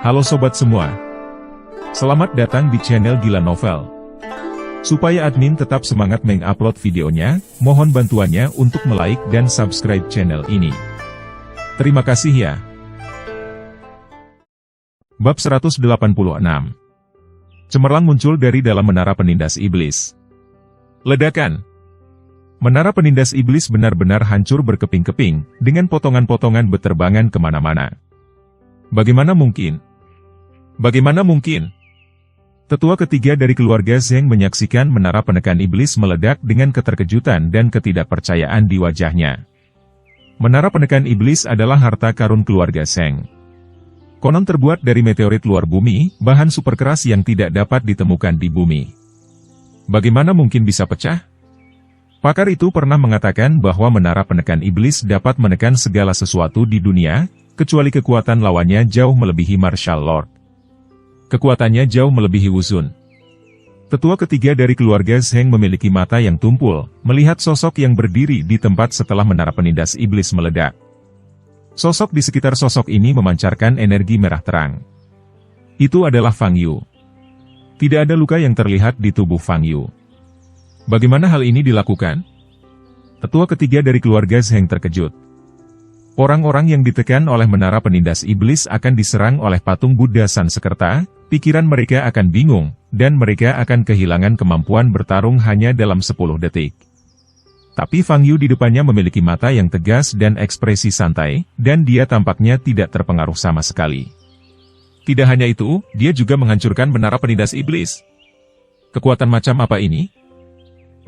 Halo sobat semua. Selamat datang di channel Gila Novel. Supaya admin tetap semangat mengupload videonya, mohon bantuannya untuk like dan subscribe channel ini. Terima kasih ya. Bab 186. Cemerlang muncul dari dalam menara penindas iblis. Ledakan. Menara penindas iblis benar-benar hancur berkeping-keping, dengan potongan-potongan beterbangan kemana-mana. Bagaimana mungkin? Bagaimana mungkin? Tetua ketiga dari keluarga Zheng menyaksikan menara penekan iblis meledak dengan keterkejutan dan ketidakpercayaan di wajahnya. Menara penekan iblis adalah harta karun keluarga Zheng. Konon terbuat dari meteorit luar bumi, bahan super keras yang tidak dapat ditemukan di bumi. Bagaimana mungkin bisa pecah? Pakar itu pernah mengatakan bahwa menara penekan iblis dapat menekan segala sesuatu di dunia, kecuali kekuatan lawannya jauh melebihi Martial Lord. Kekuatannya jauh melebihi Wuzun. Tetua ketiga dari keluarga Zheng memiliki mata yang tumpul, melihat sosok yang berdiri di tempat setelah menara penindas iblis meledak. Sosok di sekitar sosok ini memancarkan energi merah terang. Itu adalah Fang Yu. Tidak ada luka yang terlihat di tubuh Fang Yu. Bagaimana hal ini dilakukan? Tetua ketiga dari keluarga Zheng terkejut. Orang-orang yang ditekan oleh menara penindas iblis akan diserang oleh patung Buddha Sansekerta, pikiran mereka akan bingung, dan mereka akan kehilangan kemampuan bertarung hanya dalam 10 detik. Tapi Fang Yu di depannya memiliki mata yang tegas dan ekspresi santai, dan dia tampaknya tidak terpengaruh sama sekali. Tidak hanya itu, dia juga menghancurkan menara penindas iblis. Kekuatan macam apa ini?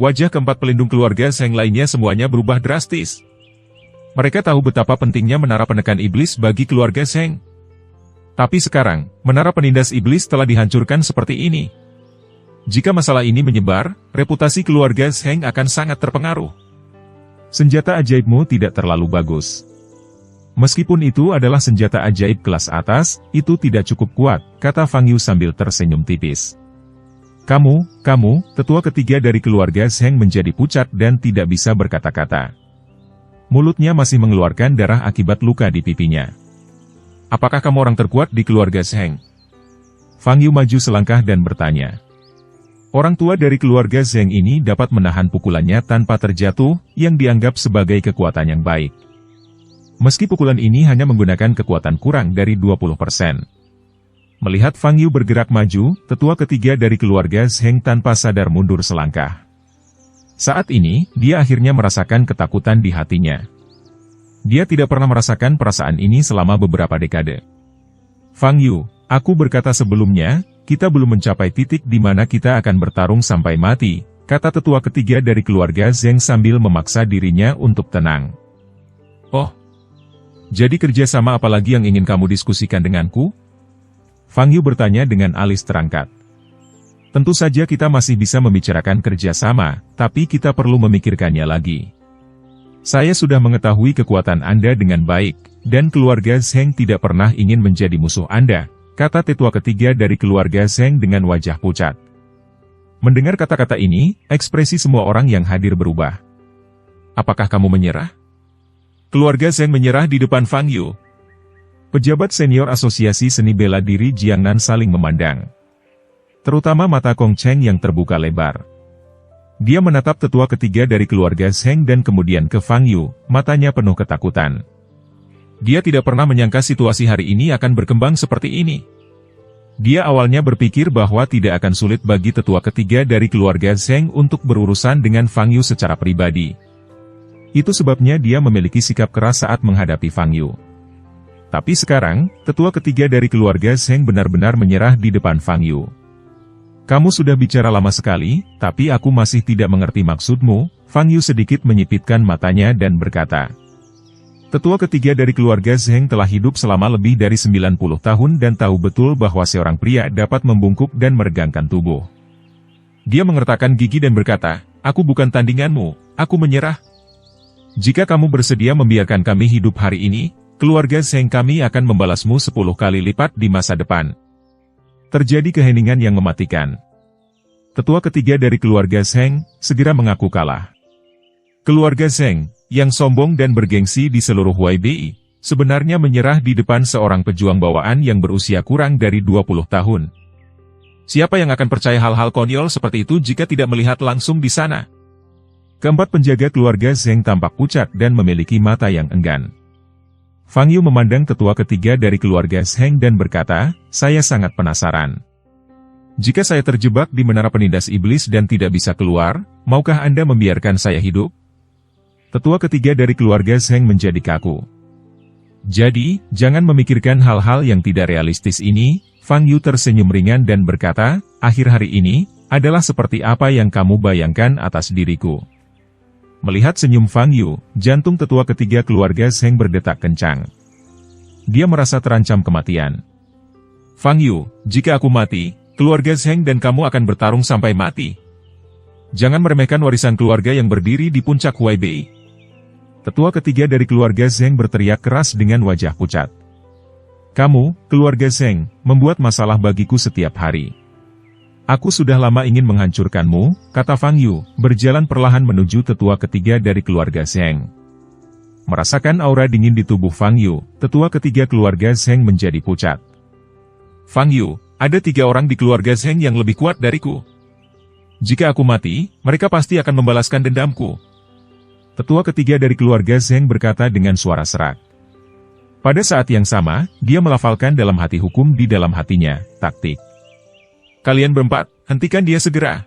Wajah keempat pelindung keluarga Zheng lainnya semuanya berubah drastis. Mereka tahu betapa pentingnya menara penekan iblis bagi keluarga Zheng. Tapi sekarang, menara penindas iblis telah dihancurkan seperti ini. Jika masalah ini menyebar, reputasi keluarga Zheng akan sangat terpengaruh. Senjata ajaibmu tidak terlalu bagus. Meskipun itu adalah senjata ajaib kelas atas, itu tidak cukup kuat, kata Fang Yu sambil tersenyum tipis. Kamu, tetua ketiga dari keluarga Zheng menjadi pucat dan tidak bisa berkata-kata. Mulutnya masih mengeluarkan darah akibat luka di pipinya. Apakah kamu orang terkuat di keluarga Zheng? Fang Yu maju selangkah dan bertanya. Orang tua dari keluarga Zheng ini dapat menahan pukulannya tanpa terjatuh, yang dianggap sebagai kekuatan yang baik. Meski pukulan ini hanya menggunakan kekuatan kurang dari 20%. Melihat Fang Yu bergerak maju, tetua ketiga dari keluarga Zheng tanpa sadar mundur selangkah. Saat ini, dia akhirnya merasakan ketakutan di hatinya. Dia tidak pernah merasakan perasaan ini selama beberapa dekade. Fang Yu, aku berkata sebelumnya, kita belum mencapai titik di mana kita akan bertarung sampai mati, kata tetua ketiga dari keluarga Zheng sambil memaksa dirinya untuk tenang. Oh, jadi kerjasama apa lagi yang ingin kamu diskusikan denganku? Fang Yu bertanya dengan alis terangkat. Tentu saja kita masih bisa membicarakan kerjasama, tapi kita perlu memikirkannya lagi. Saya sudah mengetahui kekuatan Anda dengan baik, dan keluarga Zheng tidak pernah ingin menjadi musuh Anda, kata tetua ketiga dari keluarga Zheng dengan wajah pucat. Mendengar kata-kata ini, ekspresi semua orang yang hadir berubah. Apakah kamu menyerah? Keluarga Zheng menyerah di depan Fang Yu. Pejabat senior asosiasi seni bela diri Jiangnan saling memandang. Terutama mata Kong Cheng yang terbuka lebar. Dia menatap tetua ketiga dari keluarga Zheng dan kemudian ke Fang Yu, matanya penuh ketakutan. Dia tidak pernah menyangka situasi hari ini akan berkembang seperti ini. Dia awalnya berpikir bahwa tidak akan sulit bagi tetua ketiga dari keluarga Zheng untuk berurusan dengan Fang Yu secara pribadi. Itu sebabnya dia memiliki sikap keras saat menghadapi Fang Yu. Tapi sekarang, tetua ketiga dari keluarga Zheng benar-benar menyerah di depan Fang Yu. Kamu sudah bicara lama sekali, tapi aku masih tidak mengerti maksudmu, Fang Yu sedikit menyipitkan matanya dan berkata. Tetua ketiga dari keluarga Zheng telah hidup selama lebih dari 90 tahun dan tahu betul bahwa seorang pria dapat membungkuk dan meregangkan tubuh. Dia mengertakkan gigi dan berkata, aku bukan tandinganmu, aku menyerah. Jika kamu bersedia membiarkan kami hidup hari ini, keluarga Zheng kami akan membalasmu 10 kali lipat di masa depan. Terjadi keheningan yang mematikan. Tetua ketiga dari keluarga Zheng segera mengaku kalah. Keluarga Zheng, yang sombong dan bergengsi di seluruh YBI, sebenarnya menyerah di depan seorang pejuang bawaan yang berusia kurang dari 20 tahun. Siapa yang akan percaya hal-hal konyol seperti itu jika tidak melihat langsung di sana? Keempat penjaga keluarga Zheng tampak pucat dan memiliki mata yang enggan. Fang Yu memandang tetua ketiga dari keluarga Zheng dan berkata, "Saya sangat penasaran. Jika saya terjebak di menara penindas iblis dan tidak bisa keluar, maukah Anda membiarkan saya hidup?" Tetua ketiga dari keluarga Zheng menjadi kaku. "Jadi, jangan memikirkan hal-hal yang tidak realistis ini." Fang Yu tersenyum ringan dan berkata, "Akhir hari ini adalah seperti apa yang kamu bayangkan atas diriku." Melihat senyum Fang Yu, jantung tetua ketiga keluarga Zheng berdetak kencang. Dia merasa terancam kematian. "Fang Yu, jika aku mati, keluarga Zheng dan kamu akan bertarung sampai mati. Jangan meremehkan warisan keluarga yang berdiri di puncak Huaibei." Tetua ketiga dari keluarga Zheng berteriak keras dengan wajah pucat. "Kamu, keluarga Zheng, membuat masalah bagiku setiap hari. Aku sudah lama ingin menghancurkanmu," kata Fang Yu, berjalan perlahan menuju tetua ketiga dari keluarga Zheng. Merasakan aura dingin di tubuh Fang Yu, tetua ketiga keluarga Zheng menjadi pucat. "Fang Yu, ada 3 orang di keluarga Zheng yang lebih kuat dariku. Jika aku mati, mereka pasti akan membalaskan dendamku." Tetua ketiga dari keluarga Zheng berkata dengan suara serak. Pada saat yang sama, dia melafalkan dalam hati hukum di dalam hatinya, taktik. "Kalian berempat, hentikan dia segera."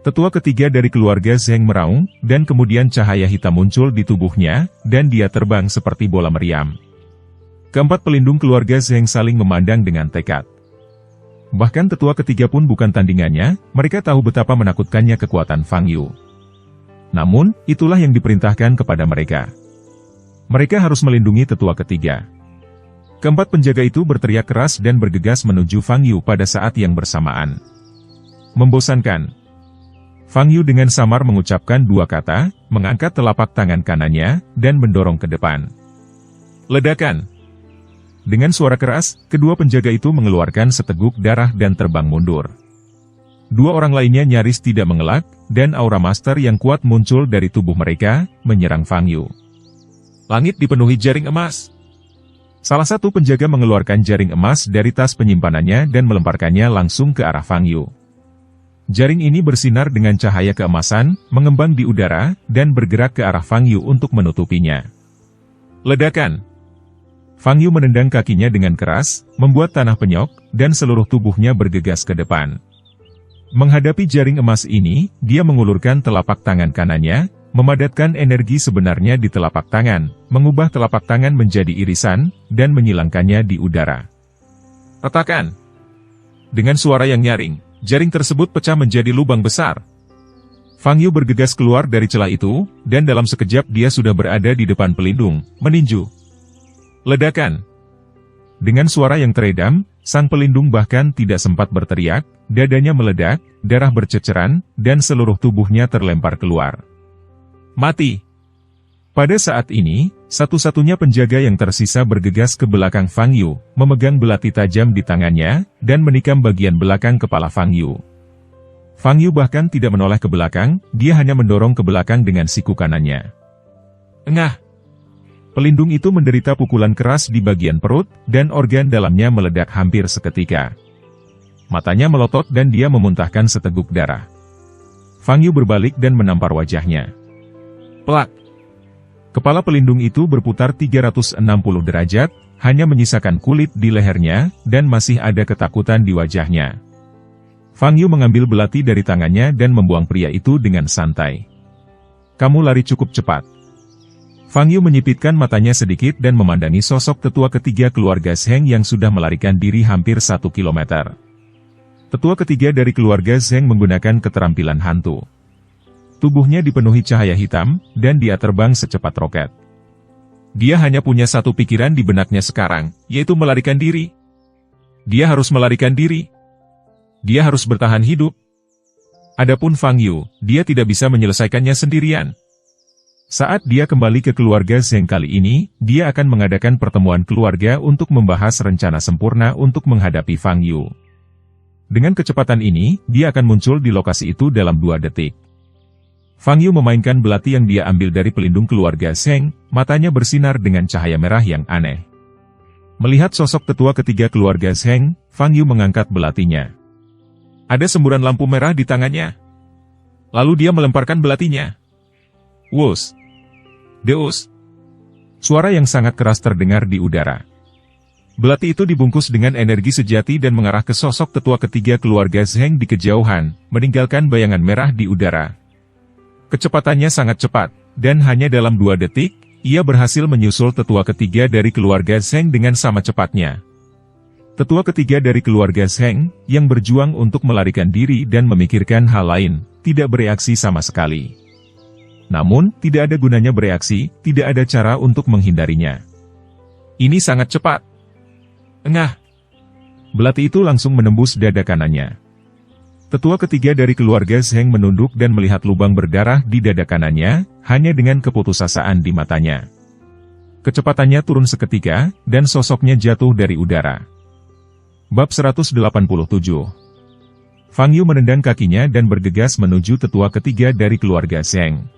Tetua ketiga dari keluarga Zheng meraung, dan kemudian cahaya hitam muncul di tubuhnya, dan dia terbang seperti bola meriam. Keempat pelindung keluarga Zheng saling memandang dengan tekad. Bahkan tetua ketiga pun bukan tandingannya, mereka tahu betapa menakutkannya kekuatan Fang Yu. Namun, itulah yang diperintahkan kepada mereka. Mereka harus melindungi tetua ketiga. Keempat penjaga itu berteriak keras dan bergegas menuju Fang Yu pada saat yang bersamaan. "Membosankan." Fang Yu dengan samar mengucapkan 2 kata, mengangkat telapak tangan kanannya, dan mendorong ke depan. Ledakan! Dengan suara keras, kedua penjaga itu mengeluarkan seteguk darah dan terbang mundur. 2 orang lainnya nyaris tidak mengelak, dan aura master yang kuat muncul dari tubuh mereka, menyerang Fang Yu. Langit dipenuhi jaring emas. Salah satu penjaga mengeluarkan jaring emas dari tas penyimpanannya dan melemparkannya langsung ke arah Fang Yu. Jaring ini bersinar dengan cahaya keemasan, mengembang di udara, dan bergerak ke arah Fang Yu untuk menutupinya. Ledakan! Fang Yu menendang kakinya dengan keras, membuat tanah penyok, dan seluruh tubuhnya bergegas ke depan. Menghadapi jaring emas ini, dia mengulurkan telapak tangan kanannya, memadatkan energi sebenarnya di telapak tangan, mengubah telapak tangan menjadi irisan, dan menyilangkannya di udara. Retakan! Dengan suara yang nyaring, jaring tersebut pecah menjadi lubang besar. Fang Yu bergegas keluar dari celah itu, dan dalam sekejap dia sudah berada di depan pelindung, meninju. Ledakan! Dengan suara yang teredam, sang pelindung bahkan tidak sempat berteriak, dadanya meledak, darah berceceran, dan seluruh tubuhnya terlempar keluar. Mati! Pada saat ini, satu-satunya penjaga yang tersisa bergegas ke belakang Fang Yu, memegang belati tajam di tangannya, dan menikam bagian belakang kepala Fang Yu. Fang Yu bahkan tidak menoleh ke belakang, dia hanya mendorong ke belakang dengan siku kanannya. Engah! Pelindung itu menderita pukulan keras di bagian perut, dan organ dalamnya meledak hampir seketika. Matanya melotot dan dia memuntahkan seteguk darah. Fang Yu berbalik dan menampar wajahnya. Plak! Kepala pelindung itu berputar 360 derajat, hanya menyisakan kulit di lehernya, dan masih ada ketakutan di wajahnya. Fang Yu mengambil belati dari tangannya dan membuang pria itu dengan santai. "Kamu lari cukup cepat." Fang Yu menyipitkan matanya sedikit dan memandangi sosok tetua ketiga keluarga Zheng yang sudah melarikan diri hampir 1 kilometer. Tetua ketiga dari keluarga Zheng menggunakan keterampilan hantu. Tubuhnya dipenuhi cahaya hitam, dan dia terbang secepat roket. Dia hanya punya satu pikiran di benaknya sekarang, yaitu melarikan diri. Dia harus melarikan diri. Dia harus bertahan hidup. Adapun Fang Yu, dia tidak bisa menyelesaikannya sendirian. Saat dia kembali ke keluarga Zheng kali ini, dia akan mengadakan pertemuan keluarga untuk membahas rencana sempurna untuk menghadapi Fang Yu. Dengan kecepatan ini, dia akan muncul di lokasi itu dalam 2 detik. Fang Yu memainkan belati yang dia ambil dari pelindung keluarga Zheng, matanya bersinar dengan cahaya merah yang aneh. Melihat sosok tetua ketiga keluarga Zheng, Fang Yu mengangkat belatinya. Ada semburan lampu merah di tangannya. Lalu dia melemparkan belatinya. Wus! Deus! Suara yang sangat keras terdengar di udara. Belati itu dibungkus dengan energi sejati dan mengarah ke sosok tetua ketiga keluarga Zheng di kejauhan, meninggalkan bayangan merah di udara. Kecepatannya sangat cepat, dan hanya dalam 2 detik, ia berhasil menyusul tetua ketiga dari keluarga Zheng dengan sama cepatnya. Tetua ketiga dari keluarga Zheng, yang berjuang untuk melarikan diri dan memikirkan hal lain, tidak bereaksi sama sekali. Namun, tidak ada gunanya bereaksi, tidak ada cara untuk menghindarinya. Ini sangat cepat. Engah! Belati itu langsung menembus dada kanannya. Tetua ketiga dari keluarga Zheng menunduk dan melihat lubang berdarah di dada kanannya, hanya dengan keputusasaan di matanya. Kecepatannya turun seketika, dan sosoknya jatuh dari udara. Bab 187. Fang Yu menendang kakinya dan bergegas menuju tetua ketiga dari keluarga Zheng.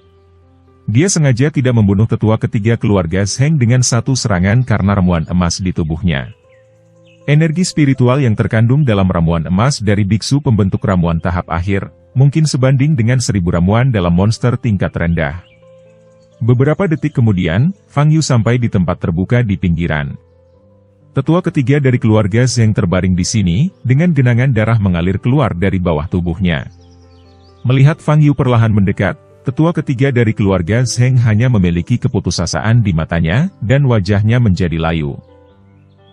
Dia sengaja tidak membunuh tetua ketiga keluarga Zheng dengan satu serangan karena ramuan emas di tubuhnya. Energi spiritual yang terkandung dalam ramuan emas dari biksu pembentuk ramuan tahap akhir, mungkin sebanding dengan 1000 ramuan dalam monster tingkat rendah. Beberapa detik kemudian, Fang Yu sampai di tempat terbuka di pinggiran. Tetua ketiga dari keluarga Zheng terbaring di sini, dengan genangan darah mengalir keluar dari bawah tubuhnya. Melihat Fang Yu perlahan mendekat, tetua ketiga dari keluarga Zheng hanya memiliki keputusasaan di matanya, dan wajahnya menjadi layu.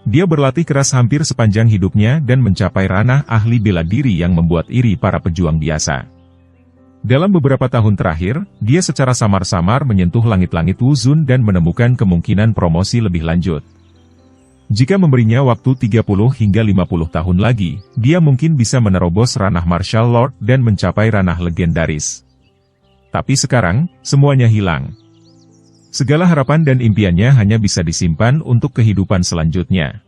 Dia berlatih keras hampir sepanjang hidupnya dan mencapai ranah ahli bela diri yang membuat iri para pejuang biasa. Dalam beberapa tahun terakhir, dia secara samar-samar menyentuh langit-langit Wuzun dan menemukan kemungkinan promosi lebih lanjut. Jika memberinya waktu 30 hingga 50 tahun lagi, dia mungkin bisa menerobos ranah Martial Lord dan mencapai ranah legendaris. Tapi sekarang, semuanya hilang. Segala harapan dan impiannya hanya bisa disimpan untuk kehidupan selanjutnya.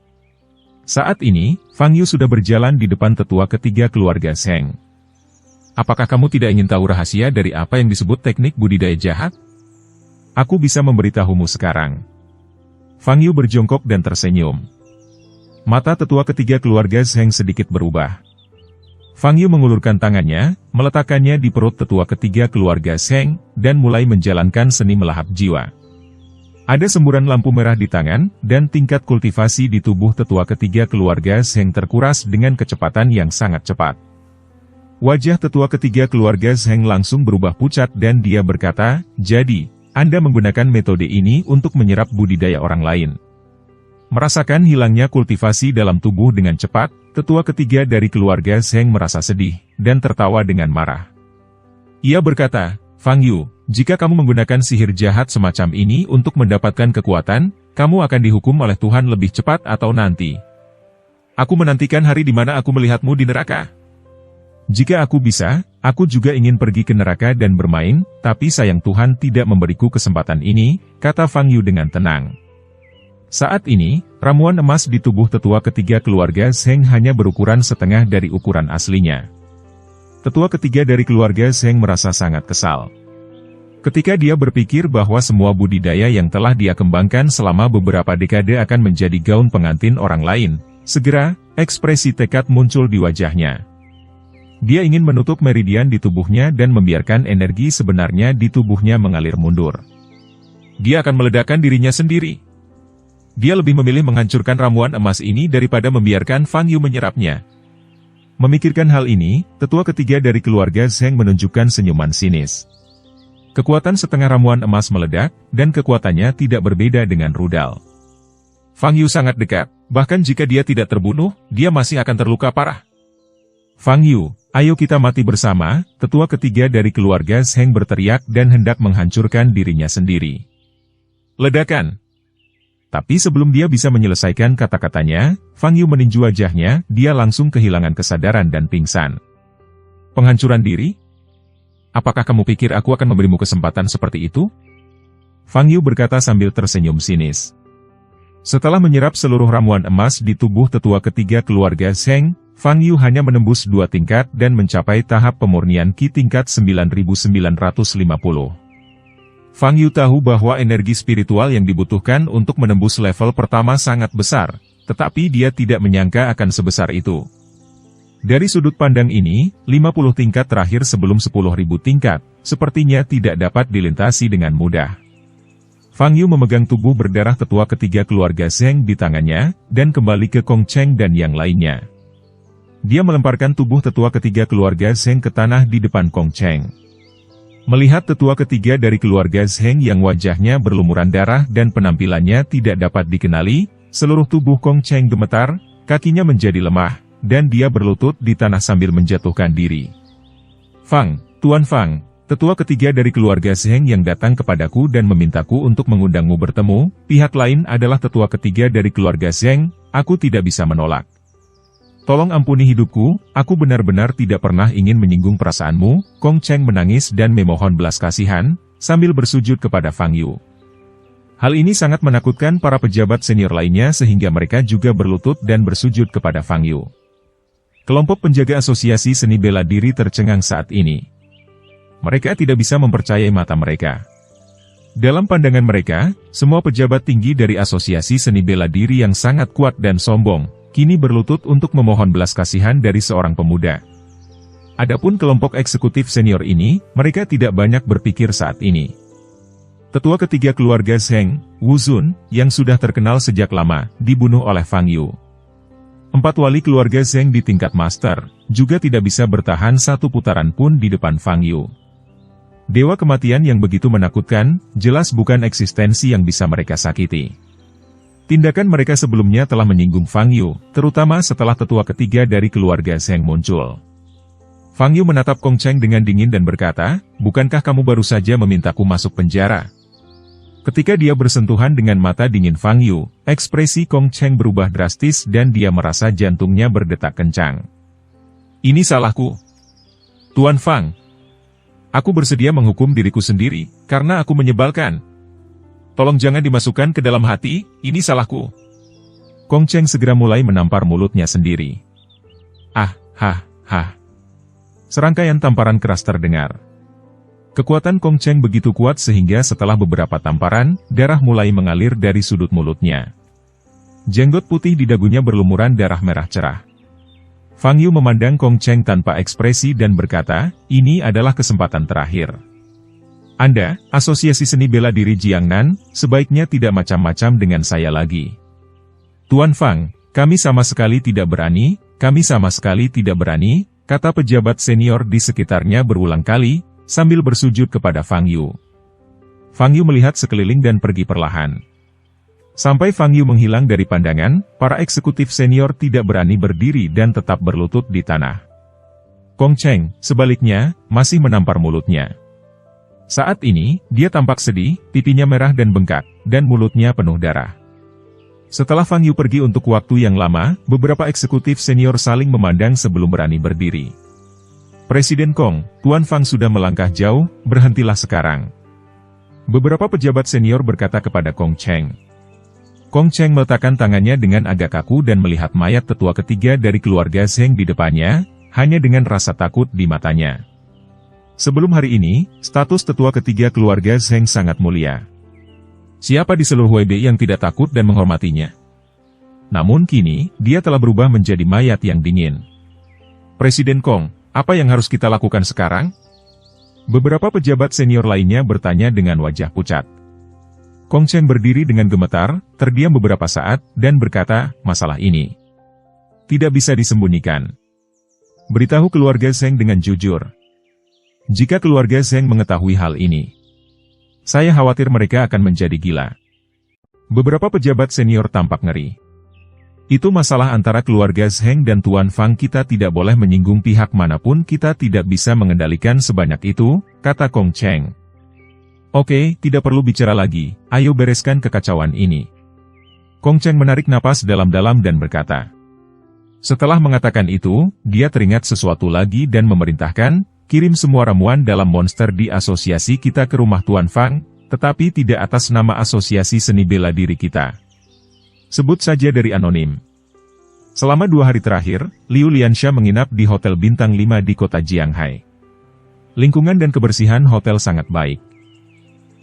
Saat ini, Fang Yu sudah berjalan di depan tetua ketiga keluarga Zheng. Apakah kamu tidak ingin tahu rahasia dari apa yang disebut teknik budidaya jahat? Aku bisa memberitahumu sekarang. Fang Yu berjongkok dan tersenyum. Mata tetua ketiga keluarga Zheng sedikit berubah. Fang Yu mengulurkan tangannya, meletakkannya di perut tetua ketiga keluarga Zheng, dan mulai menjalankan seni melahap jiwa. Ada semburan lampu merah di tangan, dan tingkat kultivasi di tubuh tetua ketiga keluarga Zheng terkuras dengan kecepatan yang sangat cepat. Wajah tetua ketiga keluarga Zheng langsung berubah pucat dan dia berkata, "Jadi, Anda menggunakan metode ini untuk menyerap budidaya orang lain." Merasakan hilangnya kultivasi dalam tubuh dengan cepat, tetua ketiga dari keluarga Zheng merasa sedih, dan tertawa dengan marah. Ia berkata, "Fang Yu, jika kamu menggunakan sihir jahat semacam ini untuk mendapatkan kekuatan, kamu akan dihukum oleh Tuhan lebih cepat atau nanti. Aku menantikan hari di mana aku melihatmu di neraka. Jika aku bisa, aku juga ingin pergi ke neraka dan bermain, tapi sayang Tuhan tidak memberiku kesempatan ini," kata Fang Yu dengan tenang. Saat ini, ramuan emas di tubuh tetua ketiga keluarga Zheng hanya berukuran setengah dari ukuran aslinya. Tetua ketiga dari keluarga Zheng merasa sangat kesal. Ketika dia berpikir bahwa semua budidaya yang telah dia kembangkan selama beberapa dekade akan menjadi gaun pengantin orang lain, segera, ekspresi tekad muncul di wajahnya. Dia ingin menutup meridian di tubuhnya dan membiarkan energi sebenarnya di tubuhnya mengalir mundur. Dia akan meledakkan dirinya sendiri. Dia lebih memilih menghancurkan ramuan emas ini daripada membiarkan Fang Yu menyerapnya. Memikirkan hal ini, tetua ketiga dari keluarga Zheng menunjukkan senyuman sinis. Kekuatan setengah ramuan emas meledak, dan kekuatannya tidak berbeda dengan rudal. Fang Yu sangat dekat, bahkan jika dia tidak terbunuh, dia masih akan terluka parah. Fang Yu, ayo kita mati bersama, tetua ketiga dari keluarga Zheng berteriak dan hendak menghancurkan dirinya sendiri. Ledakan! Tapi sebelum dia bisa menyelesaikan kata-katanya, Fang Yu meninju wajahnya, dia langsung kehilangan kesadaran dan pingsan. Penghancuran diri? Apakah kamu pikir aku akan memberimu kesempatan seperti itu? Fang Yu berkata sambil tersenyum sinis. Setelah menyerap seluruh ramuan emas di tubuh tetua ketiga keluarga Zheng, Fang Yu hanya menembus 2 tingkat dan mencapai tahap pemurnian Qi tingkat 9950. Fang Yu tahu bahwa energi spiritual yang dibutuhkan untuk menembus level pertama sangat besar, tetapi dia tidak menyangka akan sebesar itu. Dari sudut pandang ini, 50 tingkat terakhir sebelum 10.000 tingkat, sepertinya tidak dapat dilintasi dengan mudah. Fang Yu memegang tubuh berdarah tetua ketiga keluarga Zheng di tangannya, dan kembali ke Kong Cheng dan yang lainnya. Dia melemparkan tubuh tetua ketiga keluarga Zheng ke tanah di depan Kong Cheng. Melihat tetua ketiga dari keluarga Zheng yang wajahnya berlumuran darah dan penampilannya tidak dapat dikenali, seluruh tubuh Kong Cheng gemetar, kakinya menjadi lemah, dan dia berlutut di tanah sambil menjatuhkan diri. Fang, Tuan Fang, tetua ketiga dari keluarga Zheng yang datang kepadaku dan memintaku untuk mengundangmu bertemu, pihak lain adalah tetua ketiga dari keluarga Zheng, aku tidak bisa menolak. Tolong ampuni hidupku, aku benar-benar tidak pernah ingin menyinggung perasaanmu. Kong Cheng menangis dan memohon belas kasihan, sambil bersujud kepada Fang Yu. Hal ini sangat menakutkan para pejabat senior lainnya sehingga mereka juga berlutut dan bersujud kepada Fang Yu. Kelompok penjaga asosiasi seni bela diri tercengang saat ini. Mereka tidak bisa mempercayai mata mereka. Dalam pandangan mereka, semua pejabat tinggi dari asosiasi seni bela diri yang sangat kuat dan sombong, kini berlutut untuk memohon belas kasihan dari seorang pemuda. Adapun kelompok eksekutif senior ini, mereka tidak banyak berpikir saat ini. Tetua ketiga keluarga Zheng, Wu Zun, yang sudah terkenal sejak lama, dibunuh oleh Fang Yu. 4 wali keluarga Zheng di tingkat master, juga tidak bisa bertahan satu putaran pun di depan Fang Yu. Dewa kematian yang begitu menakutkan, jelas bukan eksistensi yang bisa mereka sakiti. Tindakan mereka sebelumnya telah menyinggung Fang Yu, terutama setelah tetua ketiga dari keluarga Zheng muncul. Fang Yu menatap Kong Cheng dengan dingin dan berkata, bukankah kamu baru saja memintaku masuk penjara? Ketika dia bersentuhan dengan mata dingin Fang Yu, ekspresi Kong Cheng berubah drastis dan dia merasa jantungnya berdetak kencang. Ini salahku. Tuan Fang. Aku bersedia menghukum diriku sendiri, karena aku menyebalkan. Tolong jangan dimasukkan ke dalam hati, ini salahku. Kong Cheng segera mulai menampar mulutnya sendiri. Ah, hah, hah. Serangkaian tamparan keras terdengar. Kekuatan Kong Cheng begitu kuat sehingga setelah beberapa tamparan, darah mulai mengalir dari sudut mulutnya. Jenggot putih di dagunya berlumuran darah merah cerah. Fang Yu memandang Kong Cheng tanpa ekspresi dan berkata, ini adalah kesempatan terakhir. Anda, Asosiasi Seni Bela Diri Jiangnan, sebaiknya tidak macam-macam dengan saya lagi. Tuan Fang, kami sama sekali tidak berani, kata pejabat senior di sekitarnya berulang kali, sambil bersujud kepada Fang Yu. Fang Yu melihat sekeliling dan pergi perlahan. Sampai Fang Yu menghilang dari pandangan, para eksekutif senior tidak berani berdiri dan tetap berlutut di tanah. Kong Cheng, sebaliknya, masih menampar mulutnya. Saat ini, dia tampak sedih, pipinya merah dan bengkak, dan mulutnya penuh darah. Setelah Fang Yu pergi untuk waktu yang lama, beberapa eksekutif senior saling memandang sebelum berani berdiri. Presiden Kong, Tuan Fang sudah melangkah jauh, berhentilah sekarang. Beberapa pejabat senior berkata kepada Kong Cheng. Kong Cheng meletakkan tangannya dengan agak kaku dan melihat mayat tetua ketiga dari keluarga Zheng di depannya, hanya dengan rasa takut di matanya. Sebelum hari ini, status tetua ketiga keluarga Zheng sangat mulia. Siapa di seluruh WB yang tidak takut dan menghormatinya? Namun kini, dia telah berubah menjadi mayat yang dingin. Presiden Kong, apa yang harus kita lakukan sekarang? Beberapa pejabat senior lainnya bertanya dengan wajah pucat. Kong Cheng berdiri dengan gemetar, terdiam beberapa saat, dan berkata, masalah ini tidak bisa disembunyikan. Beritahu keluarga Zheng dengan jujur. Jika keluarga Zheng mengetahui hal ini, saya khawatir mereka akan menjadi gila. Beberapa pejabat senior tampak ngeri. Itu masalah antara keluarga Zheng dan Tuan Fang, kita tidak boleh menyinggung pihak manapun, kita tidak bisa mengendalikan sebanyak itu, kata Kong Cheng. Oke, tidak perlu bicara lagi, ayo bereskan kekacauan ini. Kong Cheng menarik napas dalam-dalam dan berkata. Setelah mengatakan itu, dia teringat sesuatu lagi dan memerintahkan, kirim semua ramuan dalam monster di asosiasi kita ke rumah Tuan Fang, tetapi tidak atas nama asosiasi seni bela diri kita. Sebut saja dari anonim. Selama 2 hari terakhir, Liu Liansha menginap di Hotel Bintang 5 di kota Jianghai. Lingkungan dan kebersihan hotel sangat baik.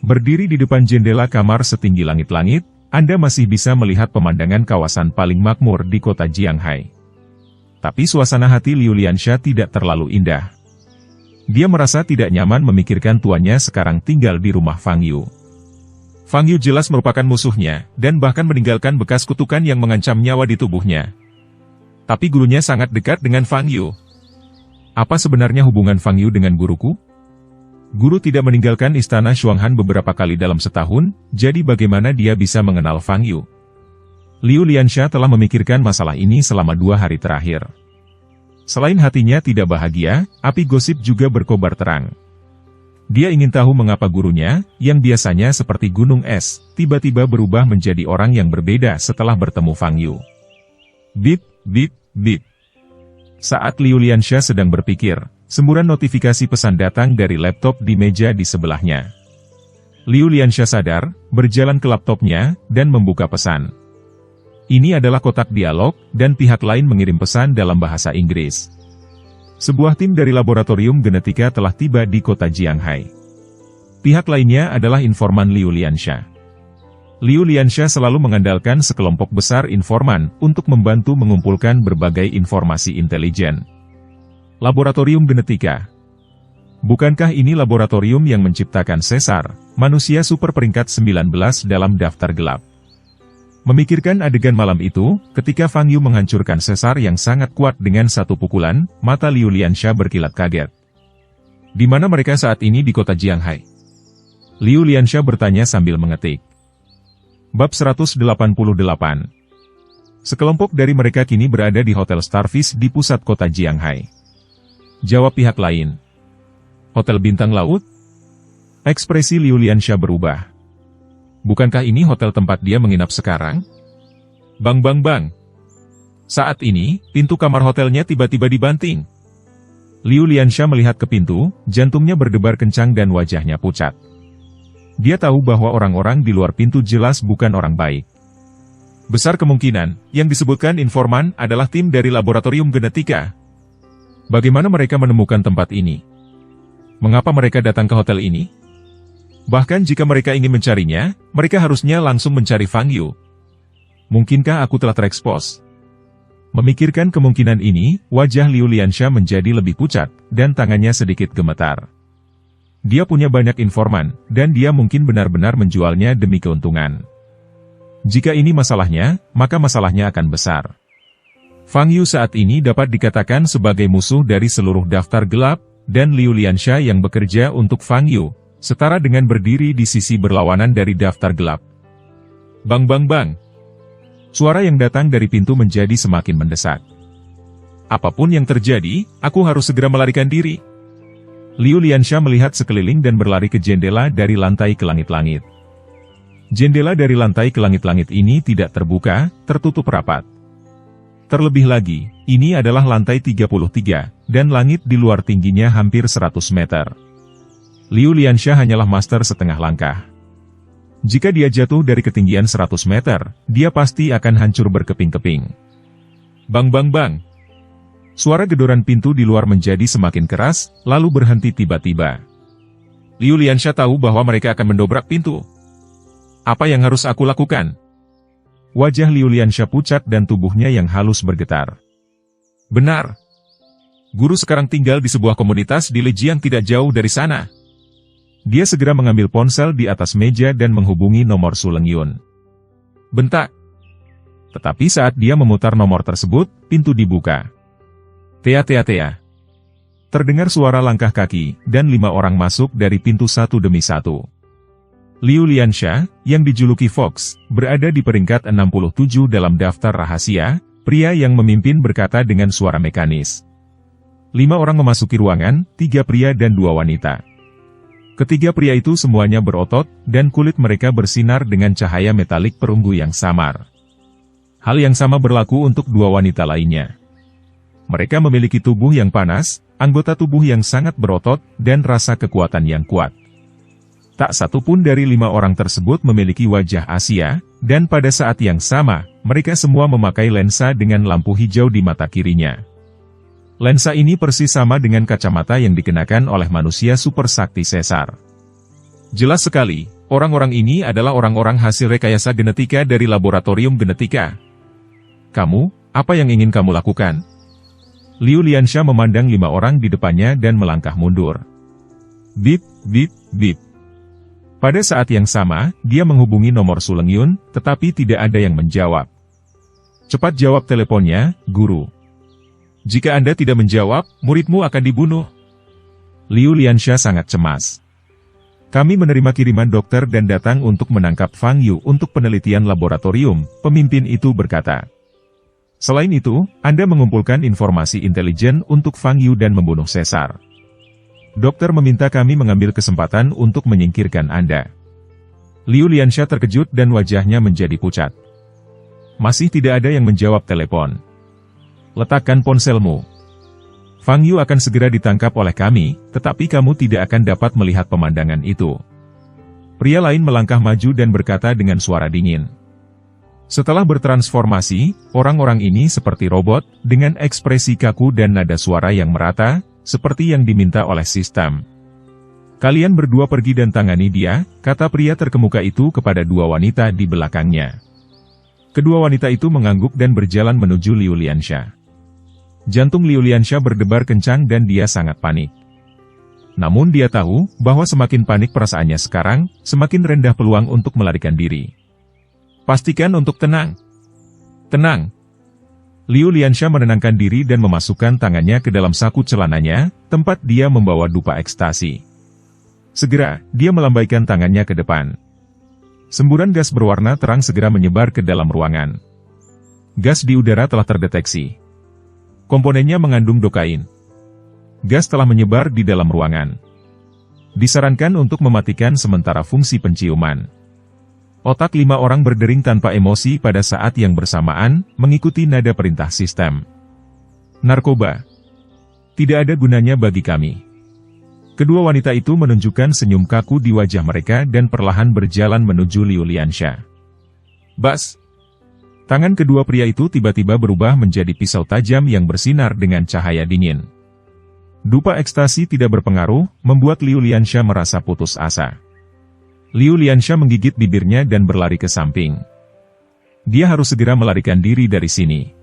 Berdiri di depan jendela kamar setinggi langit-langit, Anda masih bisa melihat pemandangan kawasan paling makmur di kota Jianghai. Tapi suasana hati Liu Liansha tidak terlalu indah. Dia merasa tidak nyaman memikirkan tuannya sekarang tinggal di rumah Fang Yu. Fang Yu jelas merupakan musuhnya, dan bahkan meninggalkan bekas kutukan yang mengancam nyawa di tubuhnya. Tapi gurunya sangat dekat dengan Fang Yu. Apa sebenarnya hubungan Fang Yu dengan guruku? Guru tidak meninggalkan istana Shuanghan beberapa kali dalam setahun, jadi bagaimana dia bisa mengenal Fang Yu? Liu Liansha telah memikirkan masalah ini selama 2 hari terakhir. Selain hatinya tidak bahagia, api gosip juga berkobar terang. Dia ingin tahu mengapa gurunya, yang biasanya seperti gunung es, tiba-tiba berubah menjadi orang yang berbeda setelah bertemu Fang Yu. Bip, bip, bip. Saat Liu Liansha sedang berpikir, semburan notifikasi pesan datang dari laptop di meja di sebelahnya. Liu Liansha sadar, berjalan ke laptopnya, dan membuka pesan. Ini adalah kotak dialog, dan pihak lain mengirim pesan dalam bahasa Inggris. Sebuah tim dari laboratorium genetika telah tiba di kota Jianghai. Pihak lainnya adalah informan Liu Liansha. Liu Liansha selalu mengandalkan sekelompok besar informan untuk membantu mengumpulkan berbagai informasi intelijen. Laboratorium genetika. Bukankah ini laboratorium yang menciptakan Caesar, manusia super peringkat 19 dalam daftar gelap? Memikirkan adegan malam itu, ketika Fang Yu menghancurkan Caesar yang sangat kuat dengan satu pukulan, mata Liu Liansha berkilat kaget. Di mana mereka saat ini di kota Jianghai? Liu Liansha bertanya sambil mengetik. Bab 188. Sekelompok dari mereka kini berada di Hotel Starfish di pusat kota Jianghai. Jawab pihak lain. Hotel Bintang Laut? Ekspresi Liu Liansha berubah. Bukankah ini hotel tempat dia menginap sekarang? Bang bang bang. Saat ini, pintu kamar hotelnya tiba-tiba dibanting. Liu Liansha melihat ke pintu, jantungnya berdebar kencang dan wajahnya pucat. Dia tahu bahwa orang-orang di luar pintu jelas bukan orang baik. Besar kemungkinan, yang disebutkan informan adalah tim dari laboratorium genetika. Bagaimana mereka menemukan tempat ini? Mengapa mereka datang ke hotel ini? Bahkan jika mereka ingin mencarinya, mereka harusnya langsung mencari Fang Yu. Mungkinkah aku telah terekspos? Memikirkan kemungkinan ini, wajah Liu Liansha menjadi lebih pucat, dan tangannya sedikit gemetar. Dia punya banyak informan, dan dia mungkin benar-benar menjualnya demi keuntungan. Jika ini masalahnya, maka masalahnya akan besar. Fang Yu saat ini dapat dikatakan sebagai musuh dari seluruh daftar gelap, dan Liu Liansha yang bekerja untuk Fang Yu, setara dengan berdiri di sisi berlawanan dari daftar gelap. Bang bang bang. Suara yang datang dari pintu menjadi semakin mendesak. Apapun yang terjadi, aku harus segera melarikan diri. Liu Liansha melihat sekeliling dan berlari ke jendela dari lantai ke langit-langit. Jendela dari lantai ke langit-langit ini tidak terbuka, tertutup rapat. Terlebih lagi, ini adalah lantai 33, dan langit di luar tingginya hampir 100 meter. Liu Liansha hanyalah master setengah langkah. Jika dia jatuh dari ketinggian 100 meter, dia pasti akan hancur berkeping-keping. Bang bang bang. Suara gedoran pintu di luar menjadi semakin keras, lalu berhenti tiba-tiba. Liu Liansha tahu bahwa mereka akan mendobrak pintu. Apa yang harus aku lakukan? Wajah Liu Liansha pucat dan tubuhnya yang halus bergetar. Benar. Guru sekarang tinggal di sebuah komunitas di Leji yang tidak jauh dari sana. Dia segera mengambil ponsel di atas meja dan menghubungi nomor Su Lengyun. Bentak. Tetapi saat dia memutar nomor tersebut, pintu dibuka. Tea tea tea. Terdengar suara langkah kaki, dan 5 orang masuk dari pintu satu demi satu. Liu Liansha, yang dijuluki Fox, berada di peringkat 67 dalam daftar rahasia, pria yang memimpin berkata dengan suara mekanis. 5 orang memasuki ruangan, 3 pria dan 2 wanita. Ketiga pria itu semuanya berotot, dan kulit mereka bersinar dengan cahaya metalik perunggu yang samar. Hal yang sama berlaku untuk 2 wanita lainnya. Mereka memiliki tubuh yang panas, anggota tubuh yang sangat berotot, dan rasa kekuatan yang kuat. Tak satu pun dari 5 orang tersebut memiliki wajah Asia, dan pada saat yang sama, mereka semua memakai lensa dengan lampu hijau di mata kirinya. Lensa ini persis sama dengan kacamata yang dikenakan oleh manusia super sakti Caesar. Jelas sekali, orang-orang ini adalah orang-orang hasil rekayasa genetika dari laboratorium genetika. Kamu, apa yang ingin kamu lakukan? Liu Liansha memandang 5 orang di depannya dan melangkah mundur. Bip, bip, bip. Pada saat yang sama, dia menghubungi nomor Su Lengyun, tetapi tidak ada yang menjawab. Cepat jawab teleponnya, guru. Jika Anda tidak menjawab, muridmu akan dibunuh. Liu Liansha sangat cemas. Kami menerima kiriman dokter dan datang untuk menangkap Fang Yu untuk penelitian laboratorium, pemimpin itu berkata. Selain itu, Anda mengumpulkan informasi intelijen untuk Fang Yu dan membunuh Caesar. Dokter meminta kami mengambil kesempatan untuk menyingkirkan Anda. Liu Liansha terkejut dan wajahnya menjadi pucat. Masih tidak ada yang menjawab telepon. Letakkan ponselmu. Fang Yu akan segera ditangkap oleh kami, tetapi kamu tidak akan dapat melihat pemandangan itu. Pria lain melangkah maju dan berkata dengan suara dingin. Setelah bertransformasi, orang-orang ini seperti robot, dengan ekspresi kaku dan nada suara yang merata, seperti yang diminta oleh sistem. Kalian berdua pergi dan tangani dia, kata pria terkemuka itu kepada 2 wanita di belakangnya. Kedua wanita itu mengangguk dan berjalan menuju Liu Liansha. Jantung Liu Liansha berdebar kencang dan dia sangat panik. Namun dia tahu, bahwa semakin panik perasaannya sekarang, semakin rendah peluang untuk melarikan diri. Pastikan untuk tenang. Tenang. Liu Liansha menenangkan diri dan memasukkan tangannya ke dalam saku celananya, tempat dia membawa dupa ekstasi. Segera, dia melambaikan tangannya ke depan. Semburan gas berwarna terang segera menyebar ke dalam ruangan. Gas di udara telah terdeteksi. Komponennya mengandung dokain. Gas telah menyebar di dalam ruangan. Disarankan untuk mematikan sementara fungsi penciuman. Otak 5 orang berdering tanpa emosi pada saat yang bersamaan, mengikuti nada perintah sistem. Narkoba. Tidak ada gunanya bagi kami. Kedua wanita itu menunjukkan senyum kaku di wajah mereka dan perlahan berjalan menuju Liu Liansha. Bas! Tangan kedua pria itu tiba-tiba berubah menjadi pisau tajam yang bersinar dengan cahaya dingin. Dupa ekstasi tidak berpengaruh, membuat Liu Liansha merasa putus asa. Liu Liansha menggigit bibirnya dan berlari ke samping. Dia harus segera melarikan diri dari sini.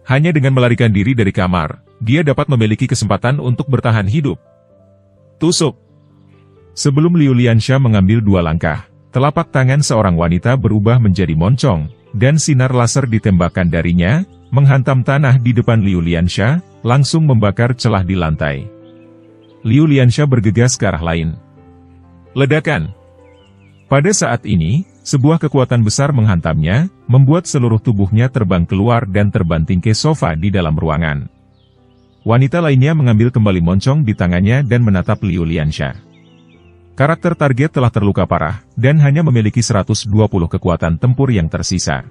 Hanya dengan melarikan diri dari kamar, dia dapat memiliki kesempatan untuk bertahan hidup. Tusuk. Sebelum Liu Liansha mengambil 2 langkah, telapak tangan seorang wanita berubah menjadi moncong, dan sinar laser ditembakkan darinya, menghantam tanah di depan Liu Liansha, langsung membakar celah di lantai. Liu Liansha bergegas ke arah lain. Ledakan. Pada saat ini, sebuah kekuatan besar menghantamnya, membuat seluruh tubuhnya terbang keluar dan terbanting ke sofa di dalam ruangan. Wanita lainnya mengambil kembali moncong di tangannya dan menatap Liu Liansha. Karakter target telah terluka parah, dan hanya memiliki 120 kekuatan tempur yang tersisa.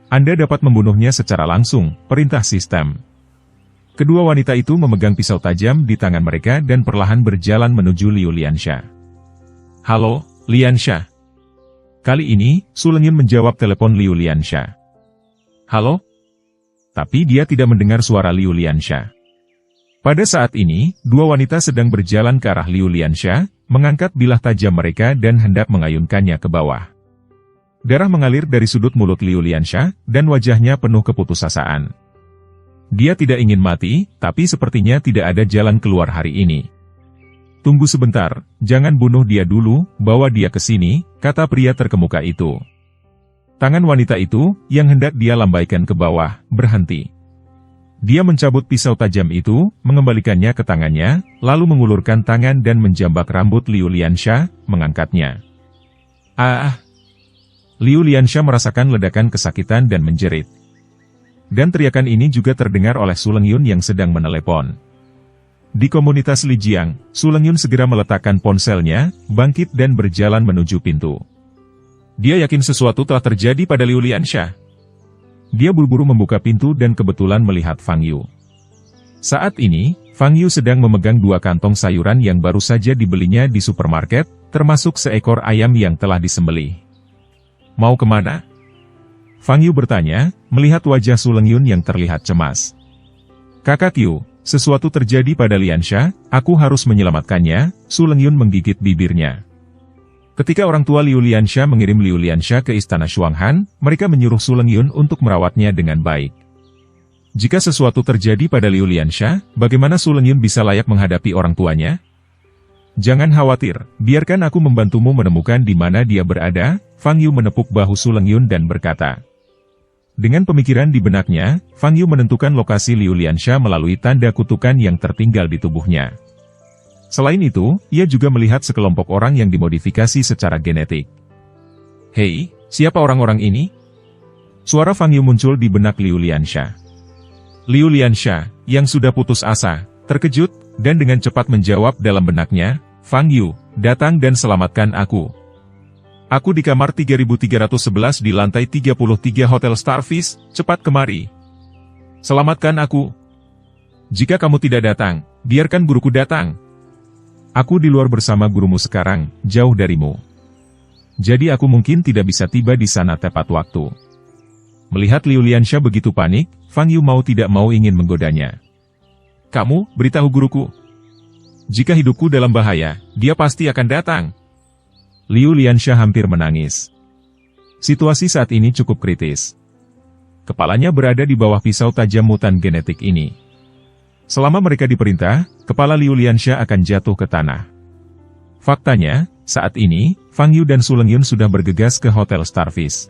Anda dapat membunuhnya secara langsung, perintah sistem. Kedua wanita itu memegang pisau tajam di tangan mereka dan perlahan berjalan menuju Liu Liansha. Halo, Liansha. Kali ini, Su Lengyun menjawab telepon Liu Liansha. Halo? Tapi dia tidak mendengar suara Liu Liansha. Pada saat ini, 2 wanita sedang berjalan ke arah Liu Liansha, mengangkat bilah tajam mereka dan hendak mengayunkannya ke bawah. Darah mengalir dari sudut mulut Liu Liansha, dan wajahnya penuh keputusasaan. Dia tidak ingin mati, tapi sepertinya tidak ada jalan keluar hari ini. Tunggu sebentar, jangan bunuh dia dulu, bawa dia ke sini, kata pria terkemuka itu. Tangan wanita itu, yang hendak dia lambaikan ke bawah, berhenti. Dia mencabut pisau tajam itu, mengembalikannya ke tangannya, lalu mengulurkan tangan dan menjambak rambut Liu Liansha, mengangkatnya. Ah! Liu Liansha merasakan ledakan kesakitan dan menjerit. Dan teriakan ini juga terdengar oleh Su Lengyun yang sedang menelepon. Di komunitas Lijiang, Su Lengyun segera meletakkan ponselnya, bangkit dan berjalan menuju pintu. Dia yakin sesuatu telah terjadi pada Liu Liansha. Dia buru-buru membuka pintu dan kebetulan melihat Fang Yu. Saat ini, Fang Yu sedang memegang 2 kantong sayuran yang baru saja dibelinya di supermarket, termasuk seekor ayam yang telah disembelih. Mau kemana? Fang Yu bertanya, melihat wajah Su Lengyun yang terlihat cemas. Kakak Yu, sesuatu terjadi pada Liansha, aku harus menyelamatkannya. Su Lengyun menggigit bibirnya. Ketika orang tua Liu Liansha mengirim Liu Liansha ke istana Shuanghan, mereka menyuruh Su Lengyun untuk merawatnya dengan baik. Jika sesuatu terjadi pada Liu Liansha, bagaimana Su Lengyun bisa layak menghadapi orang tuanya? Jangan khawatir, biarkan aku membantumu menemukan di mana dia berada. Fang Yu menepuk bahu Su Lengyun dan berkata. Dengan pemikiran di benaknya, Fang Yu menentukan lokasi Liu Liansha melalui tanda kutukan yang tertinggal di tubuhnya. Selain itu, ia juga melihat sekelompok orang yang dimodifikasi secara genetik. Hei, siapa orang-orang ini? Suara Fang Yu muncul di benak Liu Liansha. Liu Liansha, yang sudah putus asa, terkejut, dan dengan cepat menjawab dalam benaknya, Fang Yu, datang dan selamatkan aku. Aku di kamar 3311 di lantai 33 Hotel Starfish, cepat kemari. Selamatkan aku. Jika kamu tidak datang, biarkan guruku datang. Aku di luar bersama gurumu sekarang, jauh darimu. Jadi aku mungkin tidak bisa tiba di sana tepat waktu. Melihat Liu Liansha begitu panik, Fang Yu mau tidak mau ingin menggodanya. Kamu, beritahu guruku. Jika hidupku dalam bahaya, dia pasti akan datang. Liu Liansha hampir menangis. Situasi saat ini cukup kritis. Kepalanya berada di bawah pisau tajam mutan genetik ini. Selama mereka diperintah, kepala Liu Liansha akan jatuh ke tanah. Faktanya, saat ini, Fang Yu dan Su Lengyun sudah bergegas ke Hotel Starfish.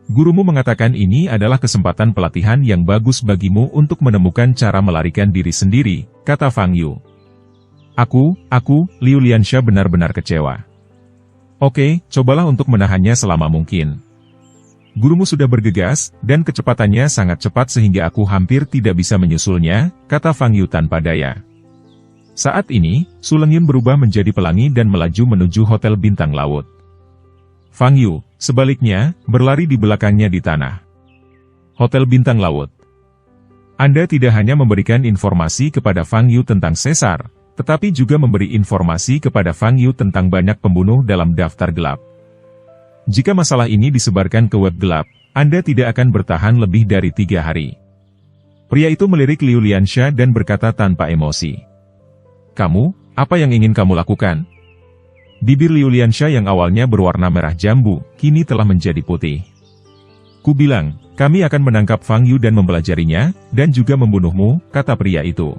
Gurumu mengatakan ini adalah kesempatan pelatihan yang bagus bagimu untuk menemukan cara melarikan diri sendiri, kata Fang Yu. Liu Liansha benar-benar kecewa. Oke, cobalah untuk menahannya selama mungkin. Gurumu sudah bergegas, dan kecepatannya sangat cepat sehingga aku hampir tidak bisa menyusulnya, kata Fang Yu tanpa daya. Saat ini, Su Lengyun berubah menjadi pelangi dan melaju menuju Hotel Bintang Laut. Fang Yu, sebaliknya, berlari di belakangnya di tanah. Hotel Bintang Laut. Anda tidak hanya memberikan informasi kepada Fang Yu tentang Caesar, tetapi juga memberi informasi kepada Fang Yu tentang banyak pembunuh dalam daftar gelap. Jika masalah ini disebarkan ke web gelap, Anda tidak akan bertahan lebih dari 3 hari. Pria itu melirik Liu Liansha dan berkata tanpa emosi. Kamu, apa yang ingin kamu lakukan? Bibir Liu Liansha yang awalnya berwarna merah jambu, kini telah menjadi putih. Ku bilang, kami akan menangkap Fang Yu dan mempelajarinya, dan juga membunuhmu, kata pria itu.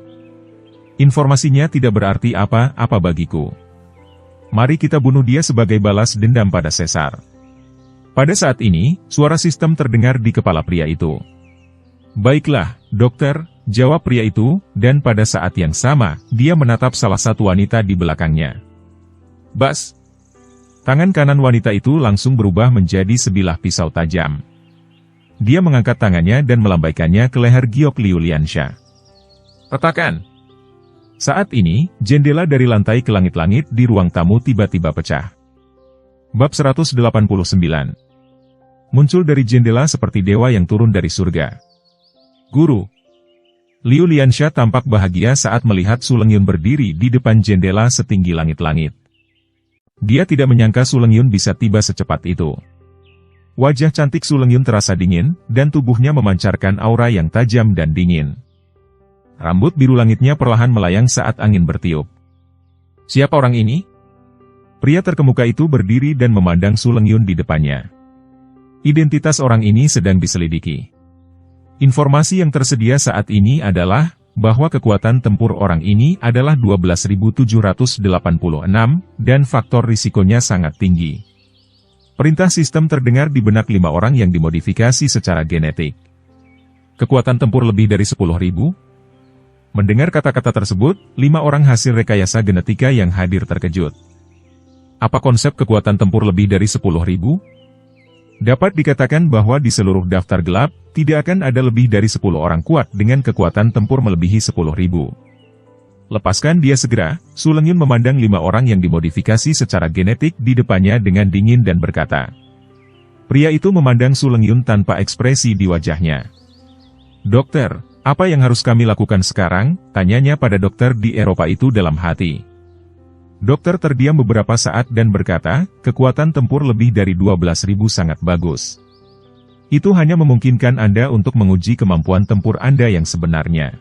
Informasinya tidak berarti apa-apa bagiku. Mari kita bunuh dia sebagai balas dendam pada Caesar. Pada saat ini, suara sistem terdengar di kepala pria itu. Baiklah, dokter, jawab pria itu, dan pada saat yang sama, dia menatap salah satu wanita di belakangnya. Bas! Tangan kanan wanita itu langsung berubah menjadi sebilah pisau tajam. Dia mengangkat tangannya dan melambaikannya ke leher giok Liu Liansha. Retakan! Saat ini, jendela dari lantai ke langit-langit di ruang tamu tiba-tiba pecah. Bab 189. Muncul dari jendela seperti dewa yang turun dari surga. Guru. Liu Liansha tampak bahagia saat melihat Su Lengyun berdiri di depan jendela setinggi langit-langit. Dia tidak menyangka Su Lengyun bisa tiba secepat itu. Wajah cantik Su Lengyun terasa dingin, dan tubuhnya memancarkan aura yang tajam dan dingin. Rambut biru langitnya perlahan melayang saat angin bertiup. Siapa orang ini? Pria terkemuka itu berdiri dan memandang Su Lengyun di depannya. Identitas orang ini sedang diselidiki. Informasi yang tersedia saat ini adalah, bahwa kekuatan tempur orang ini adalah 12.786, dan faktor risikonya sangat tinggi. Perintah sistem terdengar di benak 5 orang yang dimodifikasi secara genetik. Kekuatan tempur lebih dari 10.000? Mendengar kata-kata tersebut, 5 orang hasil rekayasa genetika yang hadir terkejut. Apa konsep kekuatan tempur lebih dari 10.000? Dapat dikatakan bahwa di seluruh daftar gelap, tidak akan ada lebih dari 10 orang kuat dengan kekuatan tempur melebihi 10.000. Lepaskan dia segera, Su Lengyun memandang 5 orang yang dimodifikasi secara genetik di depannya dengan dingin dan berkata. Pria itu memandang Su Lengyun tanpa ekspresi di wajahnya. Dokter, apa yang harus kami lakukan sekarang? Tanyanya pada dokter di Eropa itu dalam hati. Dokter terdiam beberapa saat dan berkata, kekuatan tempur lebih dari 12.000 sangat bagus. Itu hanya memungkinkan Anda untuk menguji kemampuan tempur Anda yang sebenarnya.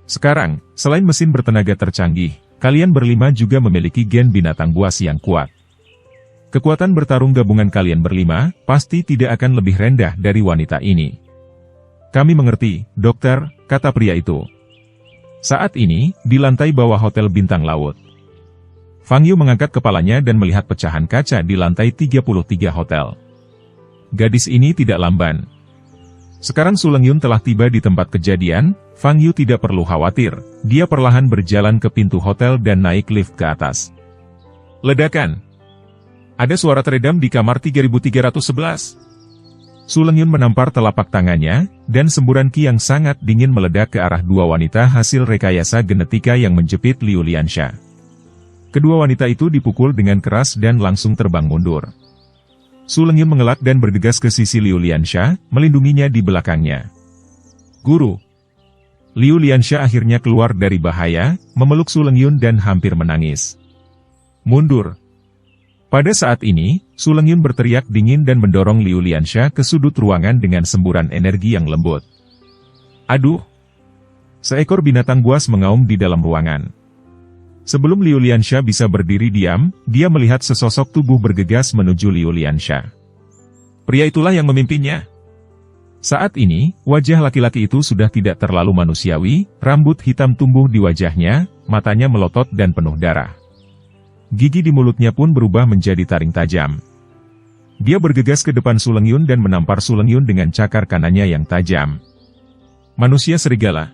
Sekarang, selain mesin bertenaga tercanggih, kalian berlima juga memiliki gen binatang buas yang kuat. Kekuatan bertarung gabungan kalian berlima, pasti tidak akan lebih rendah dari wanita ini. Kami mengerti, dokter, kata pria itu. Saat ini, di lantai bawah Hotel Bintang Laut. Fang Yu mengangkat kepalanya dan melihat pecahan kaca di lantai 33 hotel. Gadis ini tidak lamban. Sekarang Su Lengyun telah tiba di tempat kejadian, Fang Yu tidak perlu khawatir, dia perlahan berjalan ke pintu hotel dan naik lift ke atas. Ledakan. Ada suara teredam di kamar 3311. Su Lengyun menampar telapak tangannya, dan semburan ki yang sangat dingin meledak ke arah dua wanita hasil rekayasa genetika yang menjepit Liu Liansha. Kedua wanita itu dipukul dengan keras dan langsung terbang mundur. Su Lengyun mengelak dan bergegas ke sisi Liu Liansha, melindunginya di belakangnya. Guru. Liu Liansha akhirnya keluar dari bahaya, memeluk Su Lengyun dan hampir menangis. Mundur. Pada saat ini, Su Lengyun berteriak dingin dan mendorong Liu Liansha ke sudut ruangan dengan semburan energi yang lembut. Aduh! Seekor binatang buas mengaum di dalam ruangan. Sebelum Liu Liansha bisa berdiri diam, dia melihat sesosok tubuh bergegas menuju Liu Liansha. Pria itulah yang memimpinnya. Saat ini, wajah laki-laki itu sudah tidak terlalu manusiawi, rambut hitam tumbuh di wajahnya, matanya melotot dan penuh darah. Gigi di mulutnya pun berubah menjadi taring tajam. Dia bergegas ke depan Su Lengyun dan menampar Su Lengyun dengan cakar kanannya yang tajam. Manusia serigala.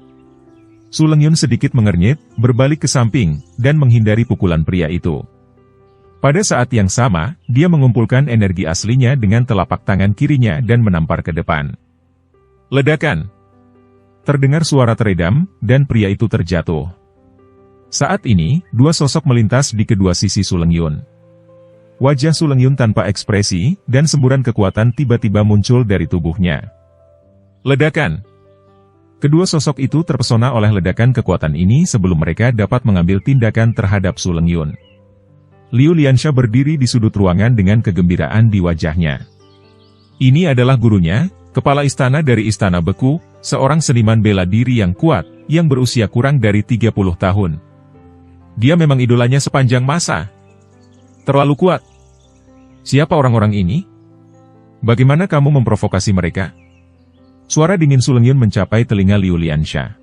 Su Lengyun sedikit mengernyit, berbalik ke samping, dan menghindari pukulan pria itu. Pada saat yang sama, dia mengumpulkan energi aslinya dengan telapak tangan kirinya dan menampar ke depan. Ledakan. Terdengar suara teredam, dan pria itu terjatuh. Saat ini, dua sosok melintas di kedua sisi Su Lengyun. Wajah Su Lengyun tanpa ekspresi, dan semburan kekuatan tiba-tiba muncul dari tubuhnya. Ledakan. Kedua sosok itu terpesona oleh ledakan kekuatan ini sebelum mereka dapat mengambil tindakan terhadap Su Lengyun. Liu Liansha berdiri di sudut ruangan dengan kegembiraan di wajahnya. Ini adalah gurunya, kepala istana dari Istana Beku, seorang seniman bela diri yang kuat, yang berusia kurang dari 30 tahun. Dia memang idolanya sepanjang masa. Terlalu kuat. Siapa orang-orang ini? Bagaimana kamu memprovokasi mereka? Suara dingin Su Lengyun mencapai telinga Liu Liansha.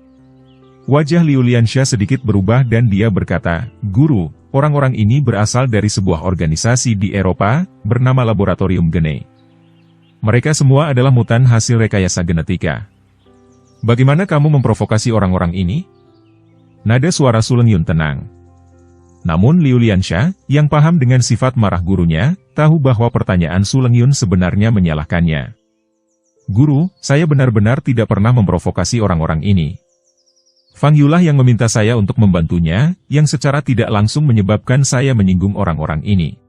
Wajah Liu Liansha sedikit berubah dan dia berkata, Guru, orang-orang ini berasal dari sebuah organisasi di Eropa, bernama Laboratorium Gene. Mereka semua adalah mutan hasil rekayasa genetika. Bagaimana kamu memprovokasi orang-orang ini? Nada suara Su Lengyun tenang. Namun Liu Liansha, yang paham dengan sifat marah gurunya, tahu bahwa pertanyaan Su Lengyun sebenarnya menyalahkannya. Guru, saya benar-benar tidak pernah memprovokasi orang-orang ini. Fang Yulah yang meminta saya untuk membantunya, yang secara tidak langsung menyebabkan saya menyinggung orang-orang ini.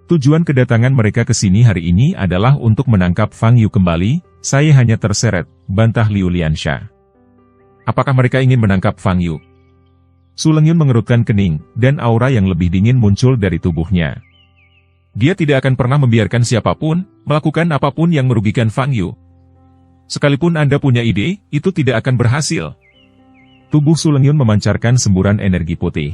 Tujuan kedatangan mereka ke sini hari ini adalah untuk menangkap Fang Yu kembali, saya hanya terseret, bantah Liu Liansha. Apakah mereka ingin menangkap Fang Yu? Su Lengyun mengerutkan kening, dan aura yang lebih dingin muncul dari tubuhnya. Dia tidak akan pernah membiarkan siapapun melakukan apapun yang merugikan Fang Yu. Sekalipun Anda punya ide, itu tidak akan berhasil. Tubuh Su Lengyun memancarkan semburan energi putih.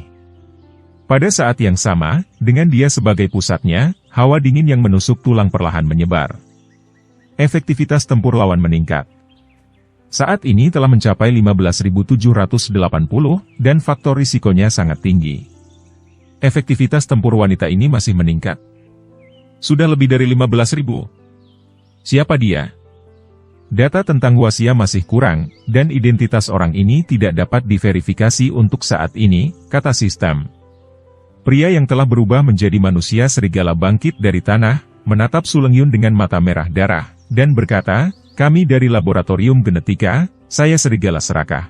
Pada saat yang sama, dengan dia sebagai pusatnya, hawa dingin yang menusuk tulang perlahan menyebar. Efektivitas tempur lawan meningkat. Saat ini telah mencapai 15.780, dan faktor risikonya sangat tinggi. Efektivitas tempur wanita ini masih meningkat. Sudah lebih dari 15.000. Siapa dia? Data tentang Wasia masih kurang, dan identitas orang ini tidak dapat diverifikasi untuk saat ini, kata sistem. Pria yang telah berubah menjadi manusia serigala bangkit dari tanah, menatap Su Lengyun dengan mata merah darah, dan berkata, kami dari Laboratorium Genetika, saya serigala serakah.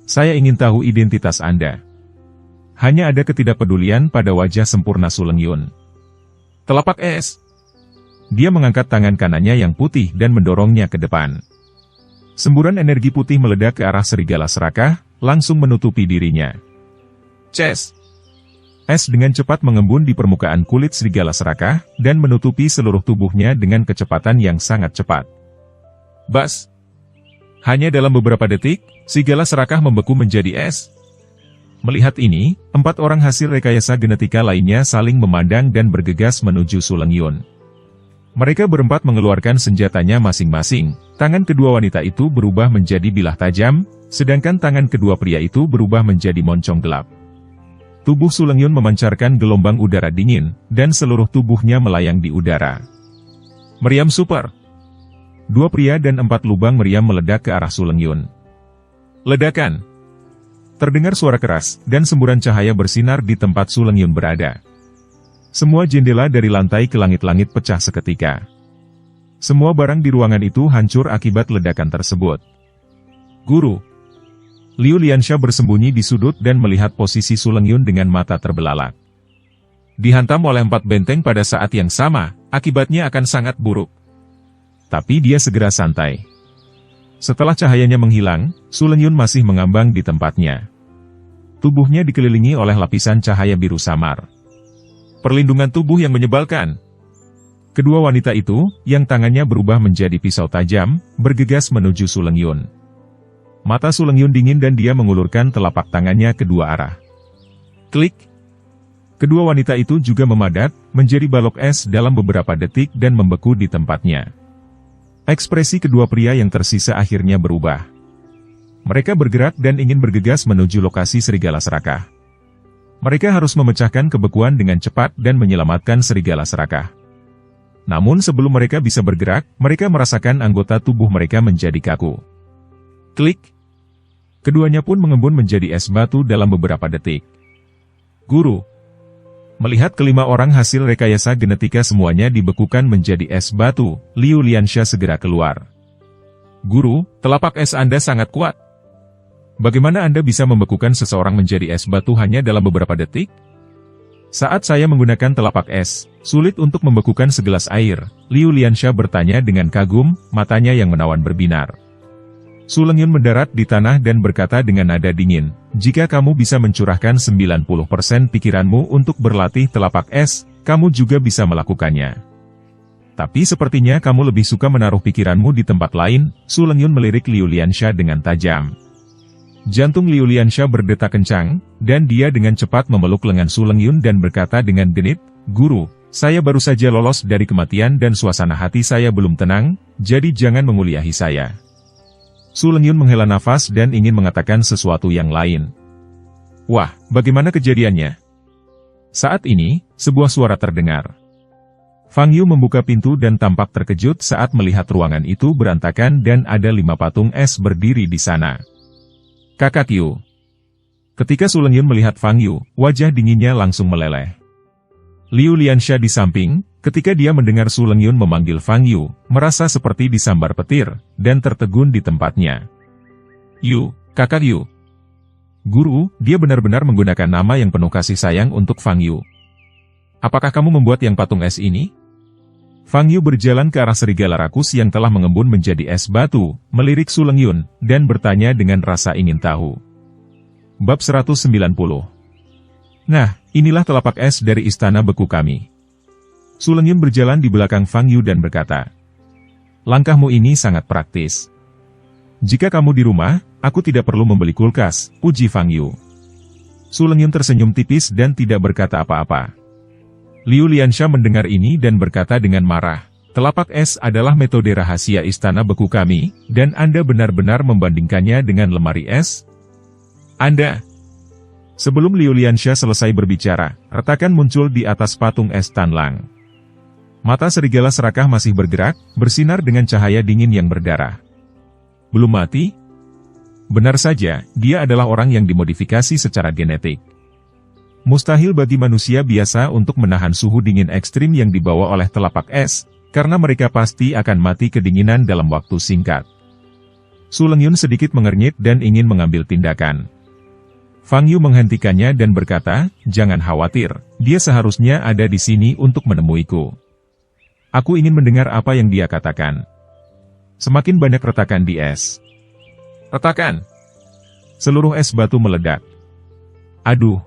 Saya ingin tahu identitas Anda. Hanya ada ketidakpedulian pada wajah sempurna Su Lengyun. Telapak es. Dia mengangkat tangan kanannya yang putih dan mendorongnya ke depan. Semburan energi putih meledak ke arah serigala serakah, langsung menutupi dirinya. Ces. Es dengan cepat mengembun di permukaan kulit serigala serakah, dan menutupi seluruh tubuhnya dengan kecepatan yang sangat cepat. Bas! Hanya dalam beberapa detik, serigala serakah membeku menjadi es. Melihat ini, 4 orang hasil rekayasa genetika lainnya saling memandang dan bergegas menuju Su Lengyun. Mereka berempat mengeluarkan senjatanya masing-masing. Tangan kedua wanita itu berubah menjadi bilah tajam, sedangkan tangan kedua pria itu berubah menjadi moncong gelap. Tubuh Su Lengyun memancarkan gelombang udara dingin, dan seluruh tubuhnya melayang di udara. Meriam super! 2 pria dan 4 lubang meriam meledak ke arah Su Lengyun. Ledakan! Terdengar suara keras, dan semburan cahaya bersinar di tempat Su Lengyun berada. Semua jendela dari lantai ke langit-langit pecah seketika. Semua barang di ruangan itu hancur akibat ledakan tersebut. Guru! Liu Liansha bersembunyi di sudut dan melihat posisi Su Lengyun dengan mata terbelalak. Dihantam oleh 4 benteng pada saat yang sama, akibatnya akan sangat buruk. Tapi dia segera santai. Setelah cahayanya menghilang, Su Lengyun masih mengambang di tempatnya. Tubuhnya dikelilingi oleh lapisan cahaya biru samar. Perlindungan tubuh yang menyebalkan. Kedua wanita itu, yang tangannya berubah menjadi pisau tajam, bergegas menuju Su Lengyun. Mata Su Lengyun dingin dan dia mengulurkan telapak tangannya ke dua arah. Klik! Kedua wanita itu juga memadat, menjadi balok es dalam beberapa detik dan membeku di tempatnya. Ekspresi kedua pria yang tersisa akhirnya berubah. Mereka bergerak dan ingin bergegas menuju lokasi serigala serakah. Mereka harus memecahkan kebekuan dengan cepat dan menyelamatkan serigala serakah. Namun sebelum mereka bisa bergerak, mereka merasakan anggota tubuh mereka menjadi kaku. Klik! Keduanya pun mengembun menjadi es batu dalam beberapa detik. Guru! Melihat kelima orang hasil rekayasa genetika semuanya dibekukan menjadi es batu, Liu Liansha segera keluar. Guru, telapak es Anda sangat kuat. Bagaimana Anda bisa membekukan seseorang menjadi es batu hanya dalam beberapa detik? Saat saya menggunakan telapak es, sulit untuk membekukan segelas air, Liu Liansha bertanya dengan kagum, matanya yang menawan berbinar. Su Lengyun mendarat di tanah dan berkata dengan nada dingin, jika kamu bisa mencurahkan 90% pikiranmu untuk berlatih telapak es, kamu juga bisa melakukannya. Tapi sepertinya kamu lebih suka menaruh pikiranmu di tempat lain, Su Lengyun melirik Liu Liansha dengan tajam. Jantung Liu Liansha berdetak kencang, dan dia dengan cepat memeluk lengan Su Lengyun dan berkata dengan genit, Guru, saya baru saja lolos dari kematian dan suasana hati saya belum tenang, jadi jangan menguliahi saya. Su Lengyun menghela nafas dan ingin mengatakan sesuatu yang lain. Wah, bagaimana kejadiannya? Saat ini, sebuah suara terdengar. Fang Yu membuka pintu dan tampak terkejut saat melihat ruangan itu berantakan dan ada 5 patung es berdiri di sana. Kakak Yu. Ketika Su Lengyun melihat Fang Yu, wajah dinginnya langsung meleleh. Liu Liansha di samping, ketika dia mendengar Su Lengyun memanggil Fang Yu, merasa seperti disambar petir, dan tertegun di tempatnya. Yu, kakak Yu. Guru, dia benar-benar menggunakan nama yang penuh kasih sayang untuk Fang Yu. Apakah kamu membuat yang patung es ini? Fang Yu berjalan ke arah serigala rakus yang telah mengembun menjadi es batu, melirik Su Lengyun, dan bertanya dengan rasa ingin tahu. Bab 190. Nah, inilah telapak es dari istana beku kami. Su Lengyun berjalan di belakang Fang Yu dan berkata, langkahmu ini sangat praktis. Jika kamu di rumah, aku tidak perlu membeli kulkas, puji Fang Yu. Su Lengyun tersenyum tipis dan tidak berkata apa-apa. Liu Liansha mendengar ini dan berkata dengan marah, telapak es adalah metode rahasia istana beku kami, dan Anda benar-benar membandingkannya dengan lemari es? Anda... Sebelum Liu Liansha selesai berbicara, retakan muncul di atas patung es Tanlang. Mata serigala serakah masih bergerak, bersinar dengan cahaya dingin yang berdarah. Belum mati? Benar saja, dia adalah orang yang dimodifikasi secara genetik. Mustahil bagi manusia biasa untuk menahan suhu dingin ekstrim yang dibawa oleh telapak es, karena mereka pasti akan mati kedinginan dalam waktu singkat. Su Lengyun sedikit mengernyit dan ingin mengambil tindakan. Fang Yu menghentikannya dan berkata, jangan khawatir, dia seharusnya ada di sini untuk menemuiku. Aku ingin mendengar apa yang dia katakan. Semakin banyak retakan di es. Retakan! Seluruh es batu meledak. Aduh!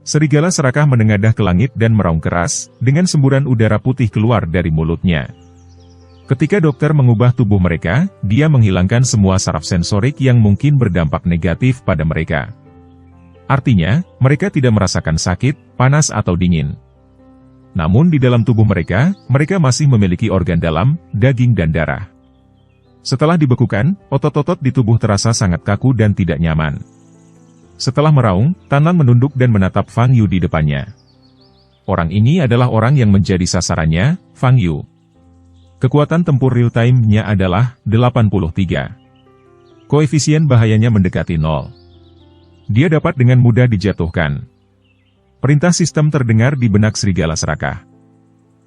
Serigala serakah menengadah ke langit dan meraung keras, dengan semburan udara putih keluar dari mulutnya. Ketika dokter mengubah tubuh mereka, dia menghilangkan semua saraf sensorik yang mungkin berdampak negatif pada mereka. Artinya, mereka tidak merasakan sakit, panas atau dingin. Namun di dalam tubuh mereka, mereka masih memiliki organ dalam, daging dan darah. Setelah dibekukan, otot-otot di tubuh terasa sangat kaku dan tidak nyaman. Setelah meraung, Tan Lang menunduk dan menatap Fang Yu di depannya. Orang ini adalah orang yang menjadi sasarannya, Fang Yu. Kekuatan tempur real-time-nya adalah 83. Koefisien bahayanya mendekati 0. Dia dapat dengan mudah dijatuhkan. Perintah sistem terdengar di benak serigala serakah.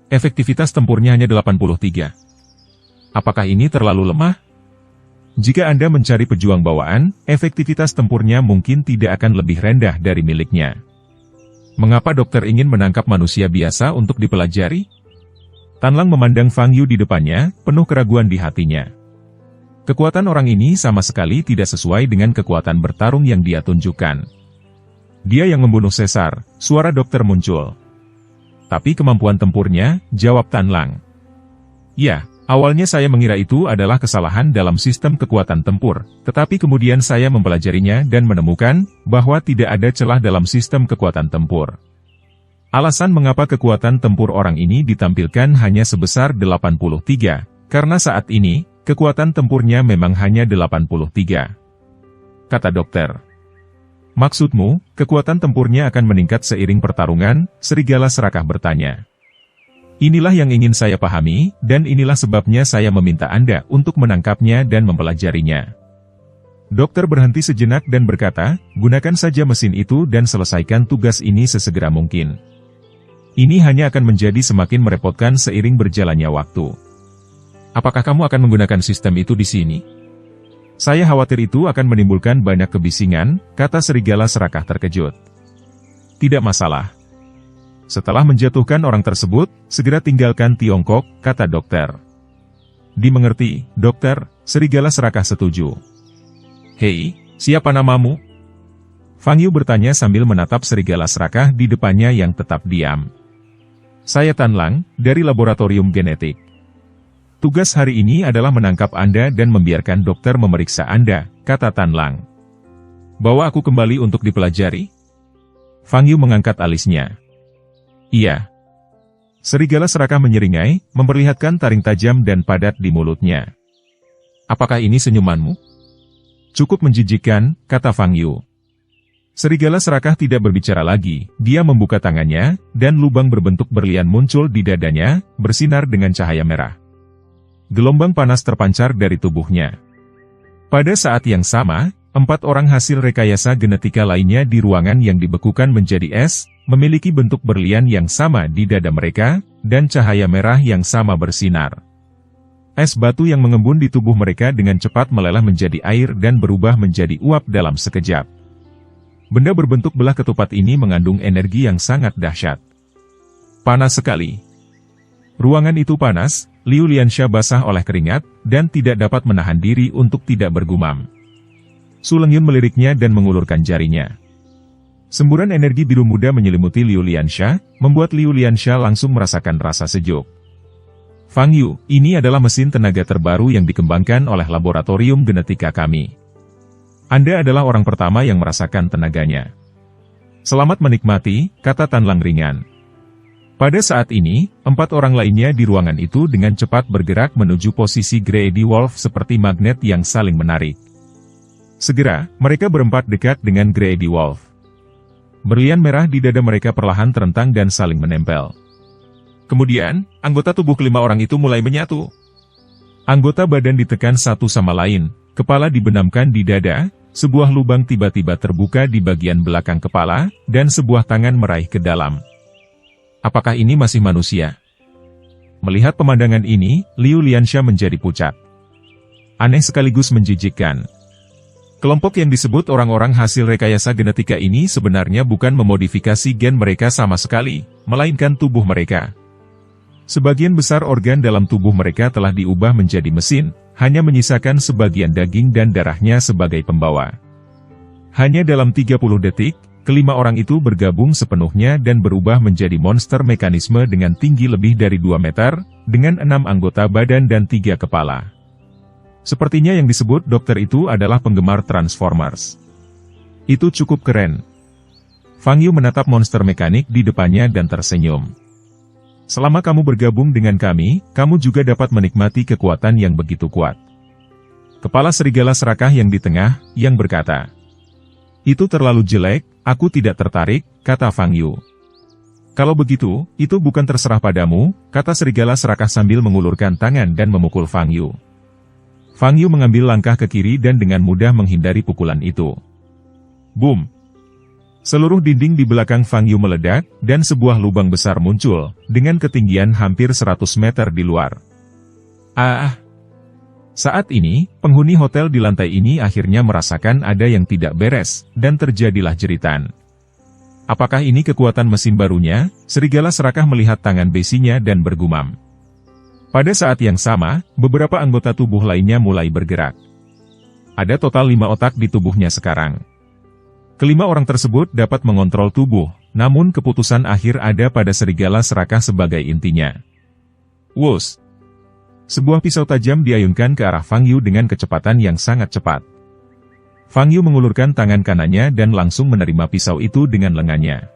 Efektivitas tempurnya hanya 83. Apakah ini terlalu lemah? Jika Anda mencari pejuang bawaan, efektivitas tempurnya mungkin tidak akan lebih rendah dari miliknya. Mengapa dokter ingin menangkap manusia biasa untuk dipelajari? Tan Lang memandang Fang Yu di depannya, penuh keraguan di hatinya. Kekuatan orang ini sama sekali tidak sesuai dengan kekuatan bertarung yang dia tunjukkan. Dia yang membunuh Caesar, suara dokter muncul. Tapi kemampuan tempurnya, jawab Tan Lang. Ya. Awalnya saya mengira itu adalah kesalahan dalam sistem kekuatan tempur, tetapi kemudian saya mempelajarinya dan menemukan bahwa tidak ada celah dalam sistem kekuatan tempur. Alasan mengapa kekuatan tempur orang ini ditampilkan hanya sebesar 83, karena saat ini, kekuatan tempurnya memang hanya 83. Kata dokter. Maksudmu, kekuatan tempurnya akan meningkat seiring pertarungan? Serigala serakah bertanya. Inilah yang ingin saya pahami, dan inilah sebabnya saya meminta Anda untuk menangkapnya dan mempelajarinya. Dokter berhenti sejenak dan berkata, gunakan saja mesin itu dan selesaikan tugas ini sesegera mungkin. Ini hanya akan menjadi semakin merepotkan seiring berjalannya waktu. Apakah kamu akan menggunakan sistem itu di sini? Saya khawatir itu akan menimbulkan banyak kebisingan, kata serigala serakah terkejut. Tidak masalah. Setelah menjatuhkan orang tersebut, segera tinggalkan Tiongkok, kata dokter. Dimengerti, dokter, serigala serakah setuju. Hei, siapa namamu? Fang Yu bertanya sambil menatap serigala serakah di depannya yang tetap diam. Saya Tan Lang, dari laboratorium genetik. Tugas hari ini adalah menangkap Anda dan membiarkan dokter memeriksa Anda, kata Tan Lang. Bawa aku kembali untuk dipelajari? Fang Yu mengangkat alisnya. Iya. Serigala serakah menyeringai, memperlihatkan taring tajam dan padat di mulutnya. Apakah ini senyumanmu? Cukup menjijikkan, kata Fang Yu. Serigala serakah tidak berbicara lagi, dia membuka tangannya, dan lubang berbentuk berlian muncul di dadanya, bersinar dengan cahaya merah. Gelombang panas terpancar dari tubuhnya. Pada saat yang sama, 4 orang hasil rekayasa genetika lainnya di ruangan yang dibekukan menjadi es, memiliki bentuk berlian yang sama di dada mereka, dan cahaya merah yang sama bersinar. Es batu yang mengembun di tubuh mereka dengan cepat meleleh menjadi air dan berubah menjadi uap dalam sekejap. Benda berbentuk belah ketupat ini mengandung energi yang sangat dahsyat. Panas sekali. Ruangan itu panas, Liu Liansha basah oleh keringat, dan tidak dapat menahan diri untuk tidak bergumam. Su Lengyun meliriknya dan mengulurkan jarinya. Semburan energi biru muda menyelimuti Liu Liansha, membuat Liu Liansha langsung merasakan rasa sejuk. Fang Yu, ini adalah mesin tenaga terbaru yang dikembangkan oleh laboratorium genetika kami. Anda adalah orang pertama yang merasakan tenaganya. Selamat menikmati, kata Tan Lang ringan. Pada saat ini, 4 orang lainnya di ruangan itu dengan cepat bergerak menuju posisi Greedy Wolf seperti magnet yang saling menarik. Segera, mereka berempat dekat dengan Greedy Wolf. Berlian merah di dada mereka perlahan terentang dan saling menempel. Kemudian, anggota tubuh kelima orang itu mulai menyatu. Anggota badan ditekan satu sama lain, kepala dibenamkan di dada, sebuah lubang tiba-tiba terbuka di bagian belakang kepala, dan sebuah tangan meraih ke dalam. Apakah ini masih manusia? Melihat pemandangan ini, Liu Liansha menjadi pucat. Aneh sekaligus menjijikkan. Kelompok yang disebut orang-orang hasil rekayasa genetika ini sebenarnya bukan memodifikasi gen mereka sama sekali, melainkan tubuh mereka. Sebagian besar organ dalam tubuh mereka telah diubah menjadi mesin, hanya menyisakan sebagian daging dan darahnya sebagai pembawa. Hanya dalam 30 detik, kelima orang itu bergabung sepenuhnya dan berubah menjadi monster mekanisme dengan tinggi lebih dari 2 meter, dengan 6 anggota badan dan 3 kepala. Sepertinya yang disebut dokter itu adalah penggemar Transformers. Itu cukup keren. Fang Yu menatap monster mekanik di depannya dan tersenyum. Selama kamu bergabung dengan kami, kamu juga dapat menikmati kekuatan yang begitu kuat. Kepala serigala serakah yang di tengah, yang berkata, "Itu terlalu jelek, aku tidak tertarik," kata Fang Yu. "Kalau begitu, itu bukan terserah padamu," kata serigala serakah sambil mengulurkan tangan dan memukul Fang Yu. Fang Yu mengambil langkah ke kiri dan dengan mudah menghindari pukulan itu. Boom! Seluruh dinding di belakang Fang Yu meledak, dan sebuah lubang besar muncul, dengan ketinggian hampir 100 meter di luar. Ah! Saat ini, penghuni hotel di lantai ini akhirnya merasakan ada yang tidak beres, dan terjadilah jeritan. Apakah ini kekuatan mesin barunya? Serigala serakah melihat tangan besinya dan bergumam. Pada saat yang sama, beberapa anggota tubuh lainnya mulai bergerak. Ada total 5 otak di tubuhnya sekarang. Kelima orang tersebut dapat mengontrol tubuh, namun keputusan akhir ada pada serigala serakah sebagai intinya. Wus! Sebuah pisau tajam diayunkan ke arah Fang Yu dengan kecepatan yang sangat cepat. Fang Yu mengulurkan tangan kanannya dan langsung menerima pisau itu dengan lengannya.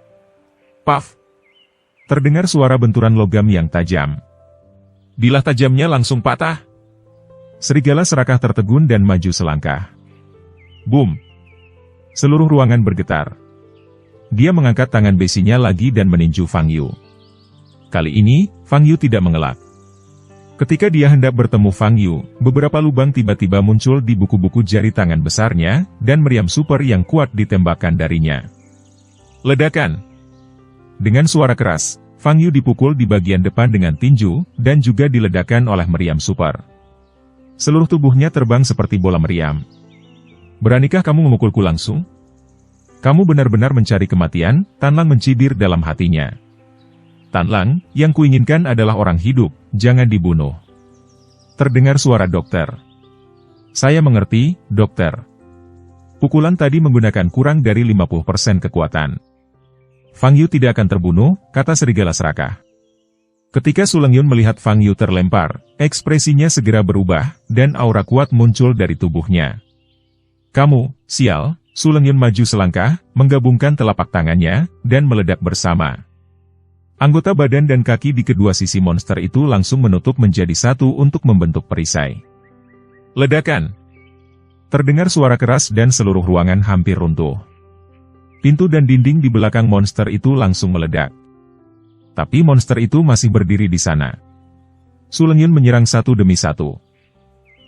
Paf! Terdengar suara benturan logam yang tajam. Bilah tajamnya langsung patah. Serigala serakah tertegun dan maju selangkah. Boom! Seluruh ruangan bergetar. Dia mengangkat tangan besinya lagi dan meninju Fang Yu. Kali ini, Fang Yu tidak mengelak. Ketika dia hendak bertemu Fang Yu, beberapa lubang tiba-tiba muncul di buku-buku jari tangan besarnya, dan meriam super yang kuat ditembakkan darinya. Ledakan! Dengan suara keras, Fang Yu dipukul di bagian depan dengan tinju, dan juga diledakkan oleh meriam super. Seluruh tubuhnya terbang seperti bola meriam. Beranikah kamu memukulku langsung? Kamu benar-benar mencari kematian, Tanlang mencibir dalam hatinya. Tanlang, yang kuinginkan adalah orang hidup, jangan dibunuh. Terdengar suara dokter. Saya mengerti, dokter. Pukulan tadi menggunakan kurang dari 50% kekuatan. Fang Yu tidak akan terbunuh, kata serigala serakah. Ketika Su Lengyun melihat Fang Yu terlempar, ekspresinya segera berubah, dan aura kuat muncul dari tubuhnya. Kamu, sial, Su Lengyun maju selangkah, menggabungkan telapak tangannya, dan meledak bersama. Anggota badan dan kaki di kedua sisi monster itu langsung menutup menjadi satu untuk membentuk perisai. Ledakan! Terdengar suara keras dan seluruh ruangan hampir runtuh. Pintu dan dinding di belakang monster itu langsung meledak. Tapi monster itu masih berdiri di sana. Su Lengyun menyerang satu demi satu.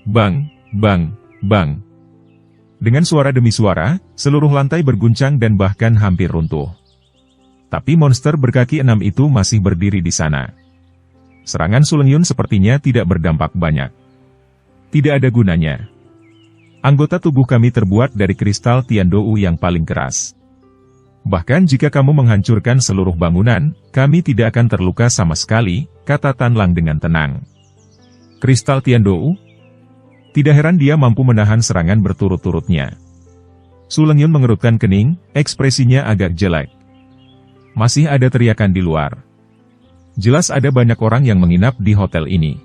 Bang, bang, bang. Dengan suara demi suara, seluruh lantai berguncang dan bahkan hampir runtuh. Tapi monster berkaki 6 itu masih berdiri di sana. Serangan Su Lengyun sepertinya tidak berdampak banyak. Tidak ada gunanya. Anggota tubuh kami terbuat dari kristal Tiandou yang paling keras. Bahkan jika kamu menghancurkan seluruh bangunan, kami tidak akan terluka sama sekali, kata Tanlang dengan tenang. Kristal Tiandou? Tidak heran dia mampu menahan serangan berturut-turutnya. Su Lengyun mengerutkan kening, ekspresinya agak jelek. Masih ada teriakan di luar. Jelas ada banyak orang yang menginap di hotel ini.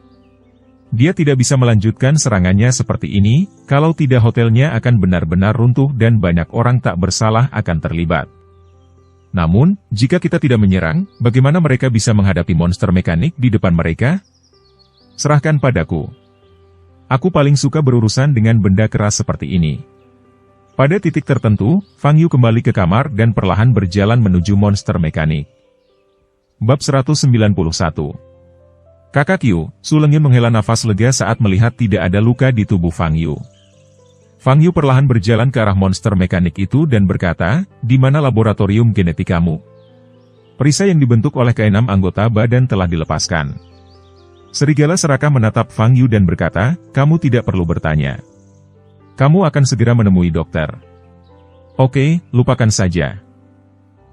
Dia tidak bisa melanjutkan serangannya seperti ini, kalau tidak hotelnya akan benar-benar runtuh dan banyak orang tak bersalah akan terlibat. Namun, jika kita tidak menyerang, bagaimana mereka bisa menghadapi monster mekanik di depan mereka? Serahkan padaku. Aku paling suka berurusan dengan benda keras seperti ini. Pada titik tertentu, Fang Yu kembali ke kamar dan perlahan berjalan menuju monster mekanik. Bab 191. Kakak Yu, Su Lengyun menghela nafas lega saat melihat tidak ada luka di tubuh Fang Yu. Fang Yu perlahan berjalan ke arah monster mekanik itu dan berkata, di mana laboratorium genetikamu? Perisai yang dibentuk oleh ke-6 anggota badan telah dilepaskan. Serigala serakah menatap Fang Yu dan berkata, kamu tidak perlu bertanya. Kamu akan segera menemui dokter. Oke, lupakan saja.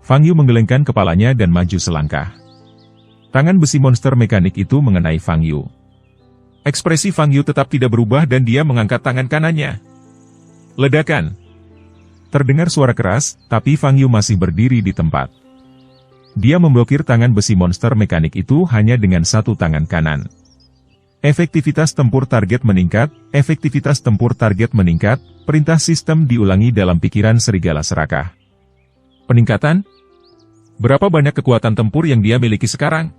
Fang Yu menggelengkan kepalanya dan maju selangkah. Tangan besi monster mekanik itu mengenai Fang Yu. Ekspresi Fang Yu tetap tidak berubah dan dia mengangkat tangan kanannya. Ledakan! Terdengar suara keras, tapi Fang Yu masih berdiri di tempat. Dia memblokir tangan besi monster mekanik itu hanya dengan satu tangan kanan. Efektivitas tempur target meningkat, perintah sistem diulangi dalam pikiran serigala serakah. Peningkatan? Berapa banyak kekuatan tempur yang dia miliki sekarang?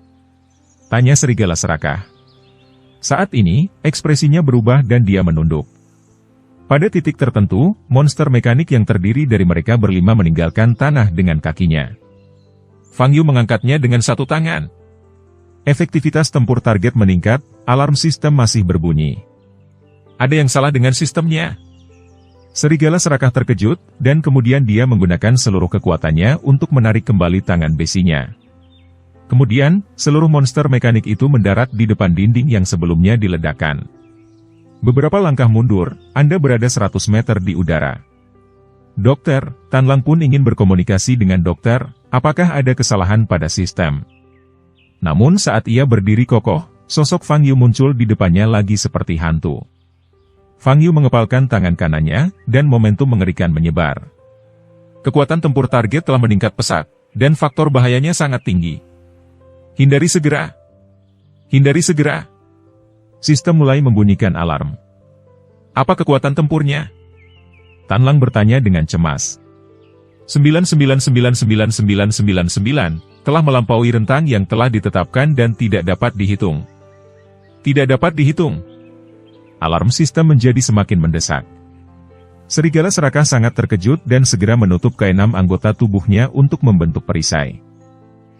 Tanya serigala serakah. Saat ini, ekspresinya berubah dan dia menunduk. Pada titik tertentu, monster mekanik yang terdiri dari mereka berlima meninggalkan tanah dengan kakinya. Fang Yu mengangkatnya dengan satu tangan. Efektivitas tempur target meningkat, alarm sistem masih berbunyi. Ada yang salah dengan sistemnya? Serigala serakah terkejut, dan kemudian dia menggunakan seluruh kekuatannya untuk menarik kembali tangan besinya. Kemudian, seluruh monster mekanik itu mendarat di depan dinding yang sebelumnya diledakkan. Beberapa langkah mundur, Anda berada 100 meter di udara. Dokter, Tan Lang pun ingin berkomunikasi dengan dokter, apakah ada kesalahan pada sistem? Namun saat ia berdiri kokoh, sosok Fang Yu muncul di depannya lagi seperti hantu. Fang Yu mengepalkan tangan kanannya, dan momentum mengerikan menyebar. Kekuatan tempur target telah meningkat pesat, dan faktor bahayanya sangat tinggi. Hindari segera! Hindari segera! Sistem mulai membunyikan alarm. Apa kekuatan tempurnya? Tan Lang bertanya dengan cemas. 9999999 telah melampaui rentang yang telah ditetapkan dan tidak dapat dihitung. Tidak dapat dihitung. Alarm sistem menjadi semakin mendesak. Serigala serakah sangat terkejut dan segera menutup keenam anggota tubuhnya untuk membentuk perisai.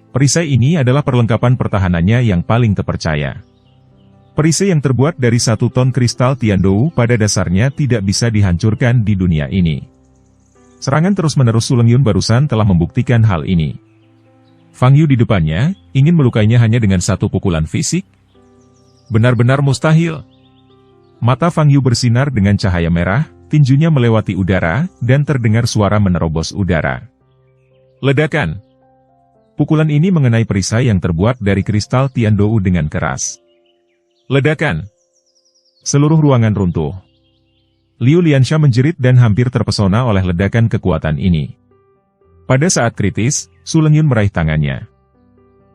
Perisai ini adalah perlengkapan pertahanannya yang paling terpercaya. Perisai yang terbuat dari 1 ton kristal Tiandou pada dasarnya tidak bisa dihancurkan di dunia ini. Serangan terus-menerus Su Lengyun barusan telah membuktikan hal ini. Fang Yu di depannya, ingin melukainya hanya dengan satu pukulan fisik? Benar-benar mustahil. Mata Fang Yu bersinar dengan cahaya merah, tinjunya melewati udara, dan terdengar suara menerobos udara. Ledakan. Pukulan ini mengenai perisai yang terbuat dari kristal Tiandou dengan keras. Ledakan. Seluruh ruangan runtuh. Liu Liansha menjerit dan hampir terpesona oleh ledakan kekuatan ini. Pada saat kritis, Su Lengyun meraih tangannya.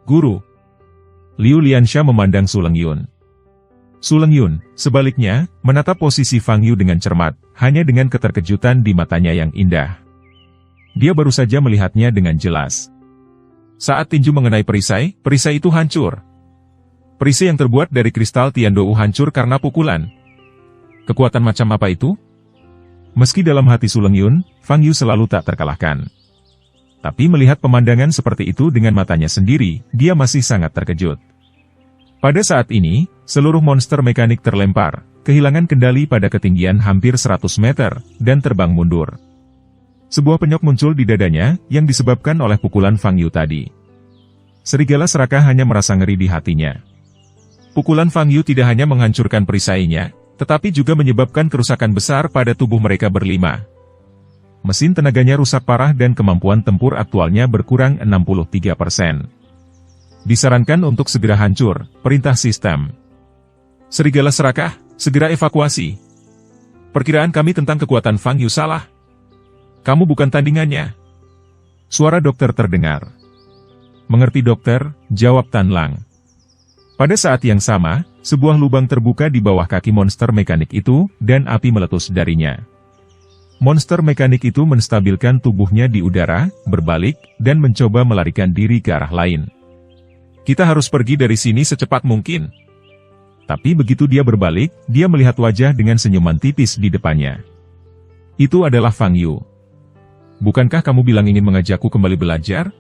Guru. Liu Liansha memandang Su Lengyun. Su Lengyun, sebaliknya, menatap posisi Fang Yu dengan cermat, hanya dengan keterkejutan di matanya yang indah. Dia baru saja melihatnya dengan jelas. Saat tinju mengenai perisai, perisai itu hancur. Perisai yang terbuat dari kristal Tiandou hancur karena pukulan. Kekuatan macam apa itu? Meski dalam hati Su Lengyun, Fang Yu selalu tak terkalahkan. Tapi melihat pemandangan seperti itu dengan matanya sendiri, dia masih sangat terkejut. Pada saat ini, seluruh monster mekanik terlempar, kehilangan kendali pada ketinggian hampir 100 meter, dan terbang mundur. Sebuah penyok muncul di dadanya, yang disebabkan oleh pukulan Fang Yu tadi. Serigala serakah hanya merasa ngeri di hatinya. Pukulan Fang Yu tidak hanya menghancurkan perisainya, tetapi juga menyebabkan kerusakan besar pada tubuh mereka berlima. Mesin tenaganya rusak parah dan kemampuan tempur aktualnya berkurang 63%. Disarankan untuk segera hancur, perintah sistem. Serigala serakah, segera evakuasi. Perkiraan kami tentang kekuatan Fang Yu salah. Kamu bukan tandingannya. Suara dokter terdengar. Mengerti dokter, jawab Tan Lang. Pada saat yang sama, sebuah lubang terbuka di bawah kaki monster mekanik itu, dan api meletus darinya. Monster mekanik itu menstabilkan tubuhnya di udara, berbalik, dan mencoba melarikan diri ke arah lain. Kita harus pergi dari sini secepat mungkin. Tapi begitu dia berbalik, dia melihat wajah dengan senyuman tipis di depannya. Itu adalah Fang Yu. Bukankah kamu bilang ingin mengajakku kembali belajar?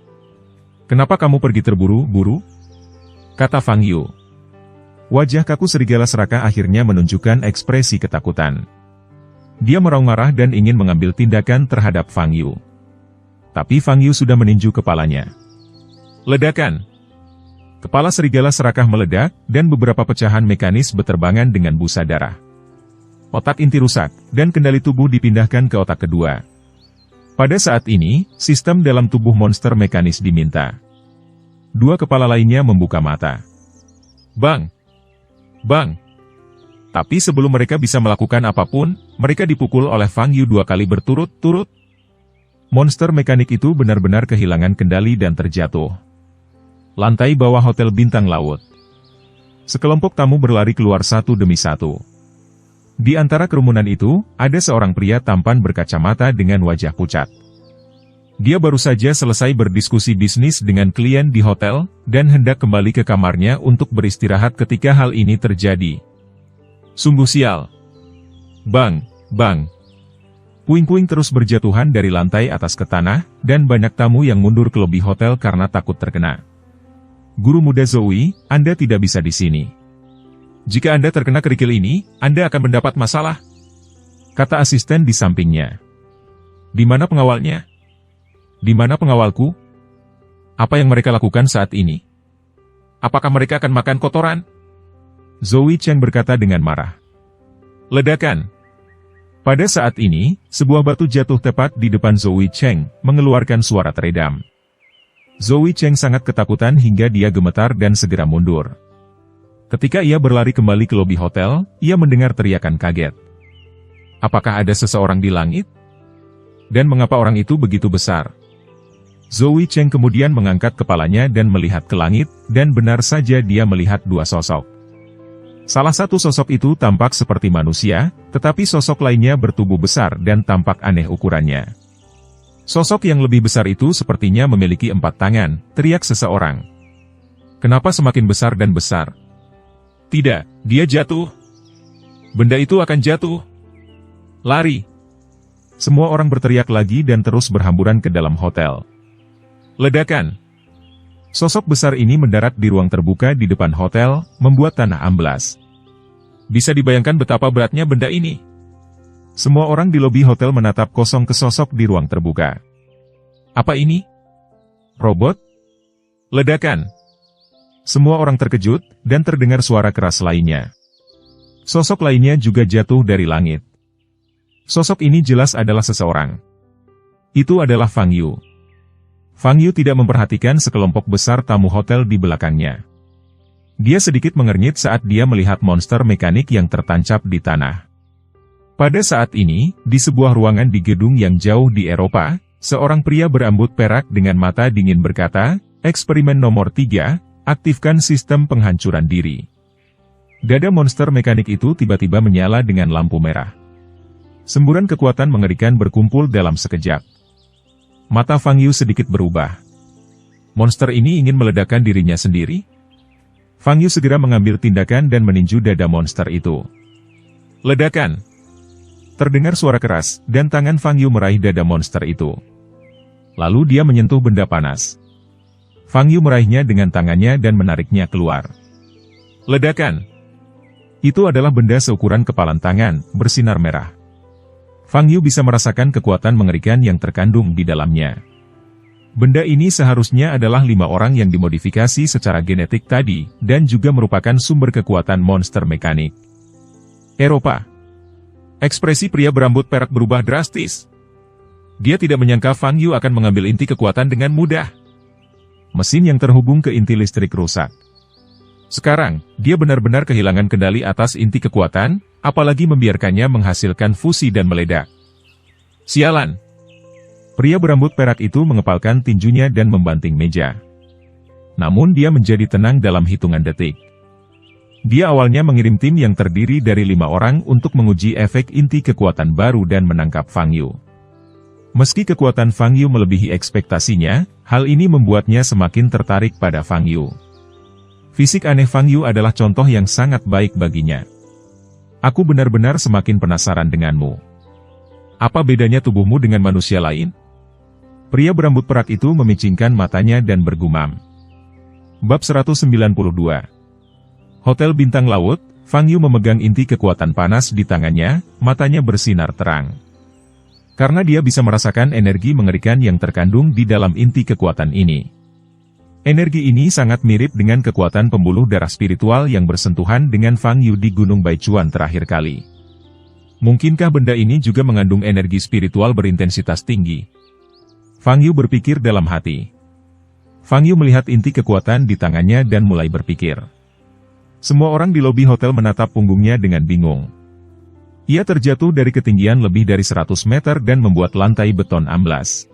Kenapa kamu pergi terburu-buru? Kata Fang Yu. Wajah kaku serigala serakah akhirnya menunjukkan ekspresi ketakutan. Dia meraung marah dan ingin mengambil tindakan terhadap Fang Yu. Tapi Fang Yu sudah meninju kepalanya. Ledakan. Kepala serigala serakah meledak, dan beberapa pecahan mekanis beterbangan dengan busa darah. Otak inti rusak, dan kendali tubuh dipindahkan ke otak kedua. Pada saat ini, sistem dalam tubuh monster mekanis diminta. Dua kepala lainnya membuka mata. Bang! Bang! Tapi sebelum mereka bisa melakukan apapun, mereka dipukul oleh Fang Yu 2 kali berturut-turut. monster mekanik itu benar-benar kehilangan kendali dan terjatuh. Lantai bawah Hotel Bintang Laut. Sekelompok tamu berlari keluar satu demi satu. Di antara kerumunan itu, ada seorang pria tampan berkacamata dengan wajah pucat. Dia baru saja selesai berdiskusi bisnis dengan klien di hotel, dan hendak kembali ke kamarnya untuk beristirahat ketika hal ini terjadi. Sungguh sial. Bang, bang. Puing-puing terus berjatuhan dari lantai atas ke tanah, dan banyak tamu yang mundur ke lobi hotel karena takut terkena. Guru muda Zoe, Anda tidak bisa di sini. Jika Anda terkena kerikil ini, Anda akan mendapat masalah, kata asisten di sampingnya. Di mana pengawalnya? Di mana pengawalku? Apa yang mereka lakukan saat ini? Apakah mereka akan makan kotoran? Zoe Cheng berkata dengan marah. Ledakan. Pada saat ini, sebuah batu jatuh tepat di depan Zoe Cheng, mengeluarkan suara teredam. Zoe Cheng sangat ketakutan hingga dia gemetar dan segera mundur. Ketika ia berlari kembali ke lobi hotel, ia mendengar teriakan kaget. Apakah ada seseorang di langit? Dan mengapa orang itu begitu besar? Zoe Cheng kemudian mengangkat kepalanya dan melihat ke langit, dan benar saja dia melihat dua sosok. Salah satu sosok itu tampak seperti manusia, tetapi sosok lainnya bertubuh besar dan tampak aneh ukurannya. Sosok yang lebih besar itu sepertinya memiliki 4 tangan, teriak seseorang. Kenapa semakin besar dan besar? Tidak, dia jatuh. Benda itu akan jatuh. Lari. Semua orang berteriak lagi dan terus berhamburan ke dalam hotel. Ledakan. Sosok besar ini mendarat di ruang terbuka di depan hotel, membuat tanah amblas. Bisa dibayangkan betapa beratnya benda ini. Semua orang di lobi hotel menatap kosong ke sosok di ruang terbuka. Apa ini? Robot? Ledakan. Semua orang terkejut, dan terdengar suara keras lainnya. Sosok lainnya juga jatuh dari langit. Sosok ini jelas adalah seseorang. Itu adalah Fang Yu. Fang Yu tidak memperhatikan sekelompok besar tamu hotel di belakangnya. Dia sedikit mengernyit saat dia melihat monster mekanik yang tertancap di tanah. Pada saat ini, di sebuah ruangan di gedung yang jauh di Eropa, seorang pria berambut perak dengan mata dingin berkata, eksperimen nomor 3, aktifkan sistem penghancuran diri. Dada monster mekanik itu tiba-tiba menyala dengan lampu merah. Semburan kekuatan mengerikan berkumpul dalam sekejap. Mata Fang Yu sedikit berubah. Monster ini ingin meledakkan dirinya sendiri? Fang Yu segera mengambil tindakan dan meninju dada monster itu. Ledakan! Terdengar suara keras, dan tangan Fang Yu meraih dada monster itu. Lalu dia menyentuh benda panas. Fang Yu meraihnya dengan tangannya dan menariknya keluar. Ledakan! Itu adalah benda seukuran kepalan tangan, bersinar merah. Fang Yu bisa merasakan kekuatan mengerikan yang terkandung di dalamnya. Benda ini seharusnya adalah 5 orang yang dimodifikasi secara genetik tadi, dan juga merupakan sumber kekuatan monster mekanik. Eropa. Ekspresi pria berambut perak berubah drastis. Dia tidak menyangka Fang Yu akan mengambil inti kekuatan dengan mudah. Mesin yang terhubung ke inti listrik rusak. Sekarang, dia benar-benar kehilangan kendali atas inti kekuatan, apalagi membiarkannya menghasilkan fusi dan meledak. Sialan! Pria berambut perak itu mengepalkan tinjunya dan membanting meja. Namun dia menjadi tenang dalam hitungan detik. Dia awalnya mengirim tim yang terdiri dari 5 orang untuk menguji efek inti kekuatan baru dan menangkap Fang Yu. Meski kekuatan Fang Yu melebihi ekspektasinya, hal ini membuatnya semakin tertarik pada Fang Yu. Fisik aneh Fang Yu adalah contoh yang sangat baik baginya. Aku benar-benar semakin penasaran denganmu. Apa bedanya tubuhmu dengan manusia lain? Pria berambut perak itu memicingkan matanya dan bergumam. Bab 192. Hotel Bintang Laut, Fang Yu memegang inti kekuatan panas di tangannya, matanya bersinar terang. Karena dia bisa merasakan energi mengerikan yang terkandung di dalam inti kekuatan ini. Energi ini sangat mirip dengan kekuatan pembuluh darah spiritual yang bersentuhan dengan Fang Yu di Gunung Baichuan terakhir kali. Mungkinkah benda ini juga mengandung energi spiritual berintensitas tinggi? Fang Yu berpikir dalam hati. Fang Yu melihat inti kekuatan di tangannya dan mulai berpikir. Semua orang di lobi hotel menatap punggungnya dengan bingung. Ia terjatuh dari ketinggian lebih dari 100 meter dan membuat lantai beton amblas.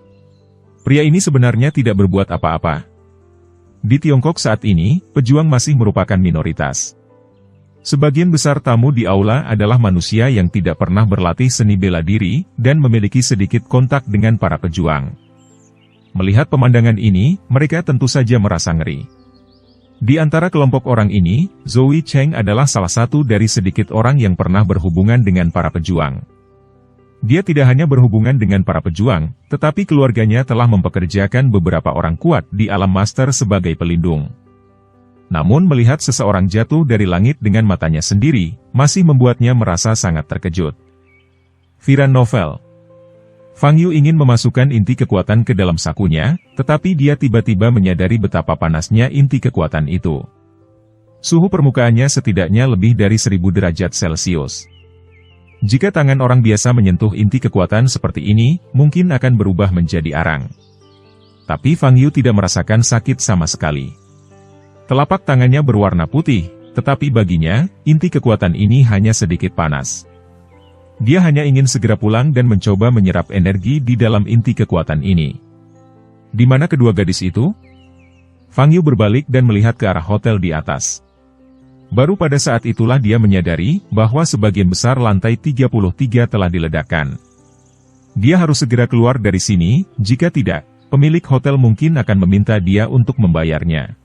Pria ini sebenarnya tidak berbuat apa-apa. Di Tiongkok saat ini, pejuang masih merupakan minoritas. Sebagian besar tamu di aula adalah manusia yang tidak pernah berlatih seni bela diri, dan memiliki sedikit kontak dengan para pejuang. Melihat pemandangan ini, mereka tentu saja merasa ngeri. Di antara kelompok orang ini, Zoe Cheng adalah salah satu dari sedikit orang yang pernah berhubungan dengan para pejuang. Dia tidak hanya berhubungan dengan para pejuang, tetapi keluarganya telah mempekerjakan beberapa orang kuat di alam master sebagai pelindung. Namun melihat seseorang jatuh dari langit dengan matanya sendiri, masih membuatnya merasa sangat terkejut. Viran novel. Fang Yu ingin memasukkan inti kekuatan ke dalam sakunya, tetapi dia tiba-tiba menyadari betapa panasnya inti kekuatan itu. Suhu permukaannya setidaknya lebih dari 1000 derajat Celcius. Jika tangan orang biasa menyentuh inti kekuatan seperti ini, mungkin akan berubah menjadi arang. Tapi Fang Yu tidak merasakan sakit sama sekali. Telapak tangannya berwarna putih, tetapi baginya, inti kekuatan ini hanya sedikit panas. Dia hanya ingin segera pulang dan mencoba menyerap energi di dalam inti kekuatan ini. Di mana kedua gadis itu? Fang Yu berbalik dan melihat ke arah hotel di atas. Baru pada saat itulah dia menyadari bahwa sebagian besar lantai 33 telah diledakkan. Dia harus segera keluar dari sini, jika tidak, pemilik hotel mungkin akan meminta dia untuk membayarnya.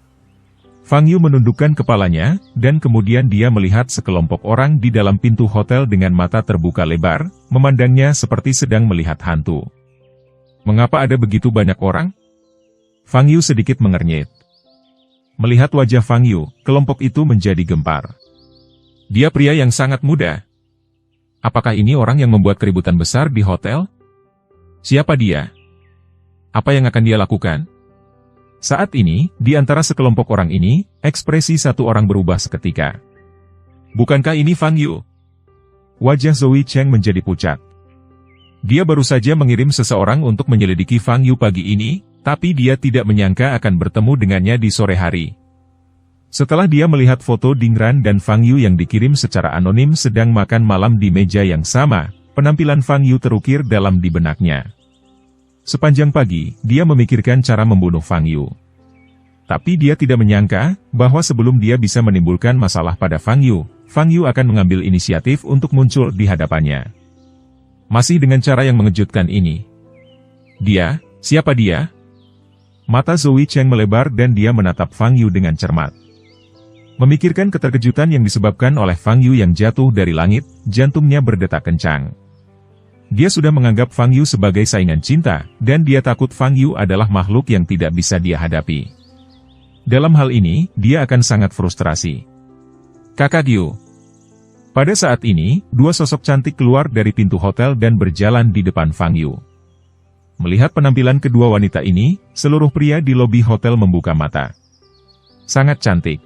Fang Yu menundukkan kepalanya, dan kemudian dia melihat sekelompok orang di dalam pintu hotel dengan mata terbuka lebar, memandangnya seperti sedang melihat hantu. Mengapa ada begitu banyak orang? Fang Yu sedikit mengernyit. Melihat wajah Fang Yu, kelompok itu menjadi gempar. Dia pria yang sangat muda. Apakah ini orang yang membuat keributan besar di hotel? Siapa dia? Apa yang akan dia lakukan? Saat ini, di antara sekelompok orang ini, ekspresi satu orang berubah seketika. Bukankah ini Fang Yu? Wajah Zoe Cheng menjadi pucat. Dia baru saja mengirim seseorang untuk menyelidiki Fang Yu pagi ini, tapi dia tidak menyangka akan bertemu dengannya di sore hari. Setelah dia melihat foto Dingran dan Fang Yu yang dikirim secara anonim sedang makan malam di meja yang sama, penampilan Fang Yu terukir dalam di benaknya. Sepanjang pagi, dia memikirkan cara membunuh Fang Yu. Tapi dia tidak menyangka, bahwa sebelum dia bisa menimbulkan masalah pada Fang Yu akan mengambil inisiatif untuk muncul di hadapannya. Masih dengan cara yang mengejutkan ini. Dia, siapa dia? Mata Zoe Cheng melebar dan dia menatap Fang Yu dengan cermat. Memikirkan keterkejutan yang disebabkan oleh Fang Yu yang jatuh dari langit, jantungnya berdetak kencang. Dia sudah menganggap Fang Yu sebagai saingan cinta, dan dia takut Fang Yu adalah makhluk yang tidak bisa dia hadapi. Dalam hal ini, dia akan sangat frustrasi. Kakak Yu. Pada saat ini, dua sosok cantik keluar dari pintu hotel dan berjalan di depan Fang Yu. Melihat penampilan kedua wanita ini, seluruh pria di lobi hotel membuka mata. Sangat cantik.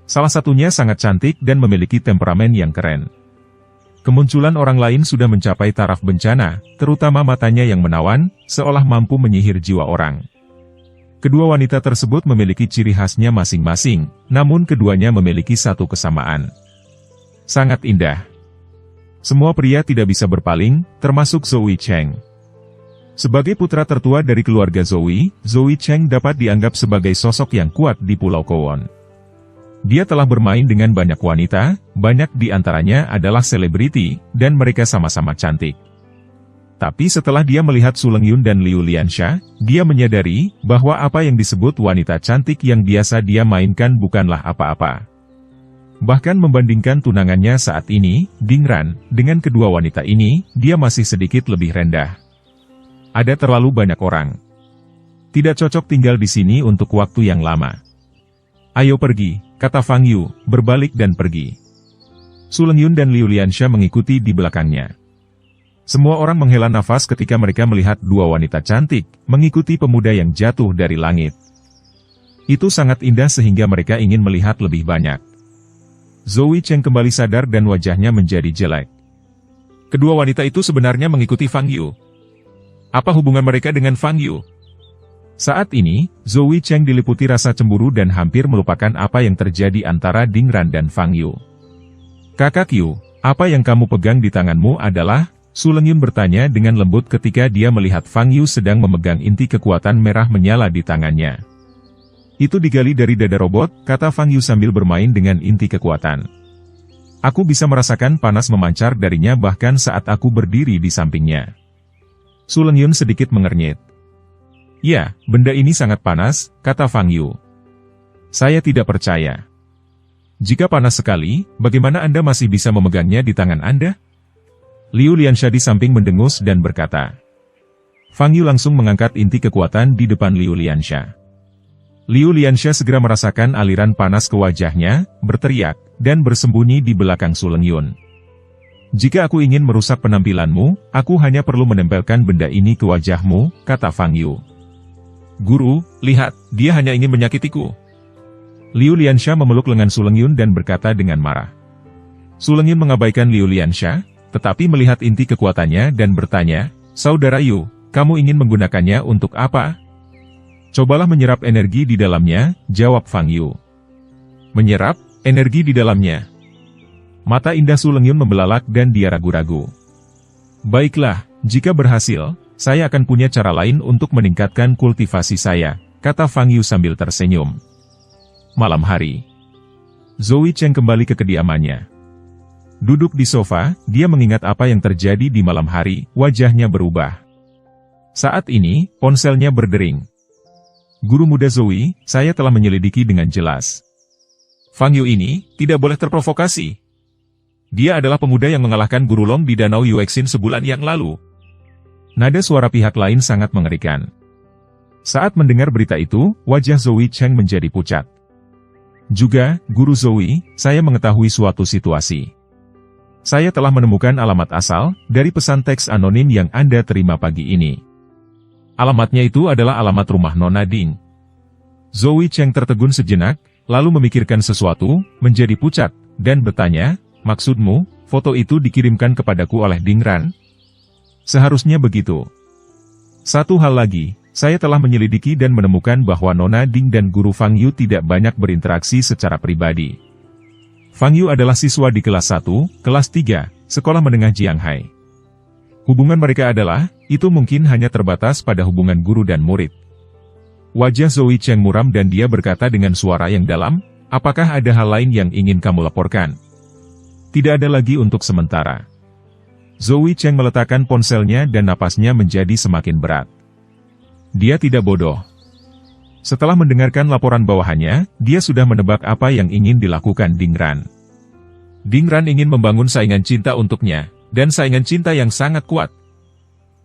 Salah satunya sangat cantik dan memiliki temperamen yang keren. Kemunculan orang lain sudah mencapai taraf bencana, terutama matanya yang menawan, seolah mampu menyihir jiwa orang. Kedua wanita tersebut memiliki ciri khasnya masing-masing, namun keduanya memiliki satu kesamaan. Sangat indah. Semua pria tidak bisa berpaling, termasuk Zoe Cheng. Sebagai putra tertua dari keluarga Zoe Cheng dapat dianggap sebagai sosok yang kuat di Pulau Kowon. Dia telah bermain dengan banyak wanita, banyak di antaranya adalah selebriti, dan mereka sama-sama cantik. Tapi setelah dia melihat Su Lengyun dan Liu Liansha, dia menyadari bahwa apa yang disebut wanita cantik yang biasa dia mainkan bukanlah apa-apa. Bahkan membandingkan tunangannya saat ini, Dingran, dengan kedua wanita ini, dia masih sedikit lebih rendah. Ada terlalu banyak orang. Tidak cocok tinggal di sini untuk waktu yang lama. Ayo pergi, kata Fang Yu, berbalik dan pergi. Su Lengyun dan Liu Liansha mengikuti di belakangnya. Semua orang menghela nafas ketika mereka melihat dua wanita cantik, mengikuti pemuda yang jatuh dari langit. Itu sangat indah sehingga mereka ingin melihat lebih banyak. Zoe Cheng kembali sadar dan wajahnya menjadi jelek. Kedua wanita itu sebenarnya mengikuti Fang Yu. Apa hubungan mereka dengan Fang Yu? Saat ini, Zoe Cheng diliputi rasa cemburu dan hampir melupakan apa yang terjadi antara Dingran dan Fang Yu. Kakak Yu, apa yang kamu pegang di tanganmu adalah... Su Lengyun bertanya dengan lembut ketika dia melihat Fang Yu sedang memegang inti kekuatan merah menyala di tangannya. Itu digali dari dada robot, kata Fang Yu sambil bermain dengan inti kekuatan. Aku bisa merasakan panas memancar darinya bahkan saat aku berdiri di sampingnya. Su Lengyun sedikit mengernyit. Ya, benda ini sangat panas, kata Fang Yu. Saya tidak percaya. Jika panas sekali, bagaimana Anda masih bisa memegangnya di tangan Anda? Liu Liansha di samping mendengus dan berkata. Fang Yu langsung mengangkat inti kekuatan di depan Liu Liansha. Liu Liansha segera merasakan aliran panas ke wajahnya, berteriak, dan bersembunyi di belakang Su Lengyun. Jika aku ingin merusak penampilanmu, aku hanya perlu menempelkan benda ini ke wajahmu, kata Fang Yu. Guru, lihat, dia hanya ingin menyakitiku. Liu Liansha memeluk lengan Su Lengyun dan berkata dengan marah. Su Lengyun mengabaikan Liu Liansha, tetapi melihat inti kekuatannya dan bertanya, Saudara Yu, kamu ingin menggunakannya untuk apa? Cobalah menyerap energi di dalamnya, jawab Fang Yu. Menyerap energi di dalamnya. Mata indah Su Lengyun membelalak dan dia ragu-ragu. Baiklah, jika berhasil, saya akan punya cara lain untuk meningkatkan kultivasi saya, kata Fang Yu sambil tersenyum. Malam hari. Zoe Cheng kembali ke kediamannya. Duduk di sofa, dia mengingat apa yang terjadi di malam hari, wajahnya berubah. Saat ini, ponselnya berdering. Guru muda Zoe, saya telah menyelidiki dengan jelas. Fang Yu ini tidak boleh terprovokasi. Dia adalah pemuda yang mengalahkan Guru Long di Danau Yuexin sebulan yang lalu. Nada suara pihak lain sangat mengerikan. Saat mendengar berita itu, wajah Zoe Cheng menjadi pucat. Juga, Guru Zoe, saya mengetahui suatu situasi. Saya telah menemukan alamat asal dari pesan teks anonim yang Anda terima pagi ini. Alamatnya itu adalah alamat rumah Nona Ding. Zoe Cheng tertegun sejenak, lalu memikirkan sesuatu, menjadi pucat, dan bertanya, maksudmu, foto itu dikirimkan kepadaku oleh Ding Ran? Seharusnya begitu. Satu hal lagi, saya telah menyelidiki dan menemukan bahwa Nona Ding dan Guru Fang Yu tidak banyak berinteraksi secara pribadi. Fang Yu adalah siswa di kelas 1, kelas 3, sekolah menengah Jianghai. Hubungan mereka adalah, itu mungkin hanya terbatas pada hubungan guru dan murid. Wajah Zoe Cheng muram dan dia berkata dengan suara yang dalam, apakah ada hal lain yang ingin kamu laporkan? Tidak ada lagi untuk sementara. Zoe Cheng meletakkan ponselnya dan napasnya menjadi semakin berat. Dia tidak bodoh. Setelah mendengarkan laporan bawahannya, dia sudah menebak apa yang ingin dilakukan Ding Ran. Ding Ran ingin membangun saingan cinta untuknya, dan saingan cinta yang sangat kuat.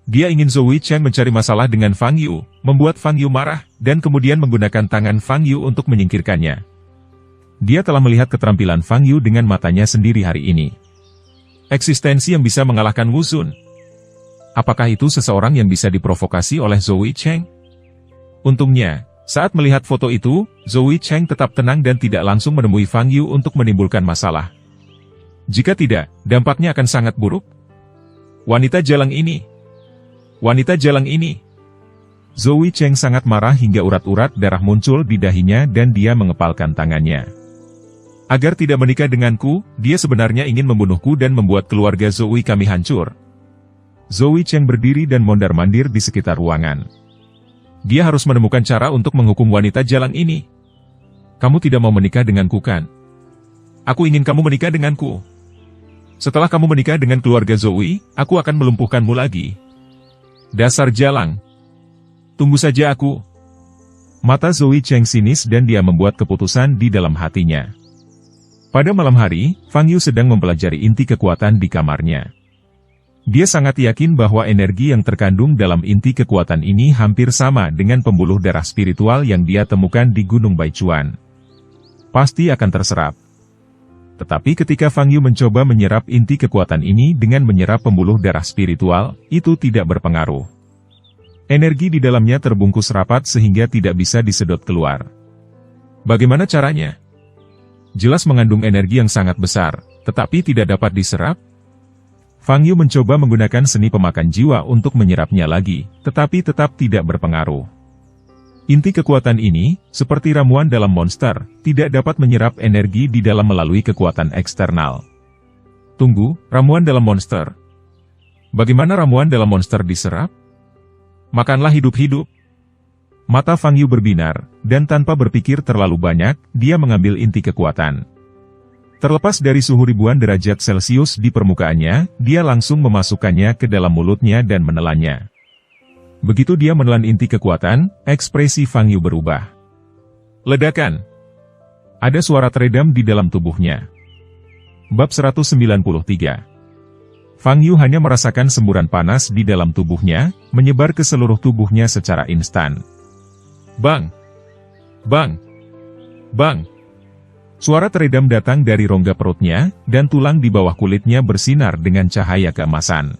Dia ingin Zoe Cheng mencari masalah dengan Fang Yu, membuat Fang Yu marah, dan kemudian menggunakan tangan Fang Yu untuk menyingkirkannya. Dia telah melihat keterampilan Fang Yu dengan matanya sendiri hari ini. Eksistensi yang bisa mengalahkan Wu Xun. Apakah itu seseorang yang bisa diprovokasi oleh Zoe Cheng? Untungnya, saat melihat foto itu, Zoe Cheng tetap tenang dan tidak langsung menemui Fang Yu untuk menimbulkan masalah. Jika tidak, dampaknya akan sangat buruk. Wanita jalang ini. Wanita jalang ini. Zoe Cheng sangat marah hingga urat-urat darah muncul di dahinya dan dia mengepalkan tangannya. Agar tidak menikah denganku, dia sebenarnya ingin membunuhku dan membuat keluarga Zoe kami hancur. Zoe Cheng berdiri dan mondar-mandir di sekitar ruangan. Dia harus menemukan cara untuk menghukum wanita jalang ini. Kamu tidak mau menikah denganku kan? Aku ingin kamu menikah denganku. Setelah kamu menikah dengan keluarga Zoe, aku akan melumpuhkanmu lagi. Dasar jalang. Tunggu saja aku. Mata Zoe Cheng sinis dan dia membuat keputusan di dalam hatinya. Pada malam hari, Fang Yu sedang mempelajari inti kekuatan di kamarnya. Dia sangat yakin bahwa energi yang terkandung dalam inti kekuatan ini hampir sama dengan pembuluh darah spiritual yang dia temukan di Gunung Baichuan. Pasti akan terserap. Tetapi ketika Fang Yu mencoba menyerap inti kekuatan ini dengan menyerap pembuluh darah spiritual, itu tidak berpengaruh. Energi di dalamnya terbungkus rapat sehingga tidak bisa disedot keluar. Bagaimana caranya? Jelas mengandung energi yang sangat besar, tetapi tidak dapat diserap. Fang Yu mencoba menggunakan seni pemakan jiwa untuk menyerapnya lagi, tetapi tetap tidak berpengaruh. Inti kekuatan ini, seperti ramuan dalam monster, tidak dapat menyerap energi di dalam melalui kekuatan eksternal. Tunggu, ramuan dalam monster. Bagaimana ramuan dalam monster diserap? Makanlah hidup-hidup. Mata Fang Yu berbinar, dan tanpa berpikir terlalu banyak, dia mengambil inti kekuatan. Terlepas dari suhu ribuan derajat Celcius di permukaannya, dia langsung memasukkannya ke dalam mulutnya dan menelannya. Begitu dia menelan inti kekuatan, ekspresi Fang Yu berubah. Ledakan. Ada suara teredam di dalam tubuhnya. Bab 193. Fang Yu hanya merasakan semburan panas di dalam tubuhnya, menyebar ke seluruh tubuhnya secara instan. Bang! Bang! Bang! Suara teredam datang dari rongga perutnya, dan tulang di bawah kulitnya bersinar dengan cahaya keemasan.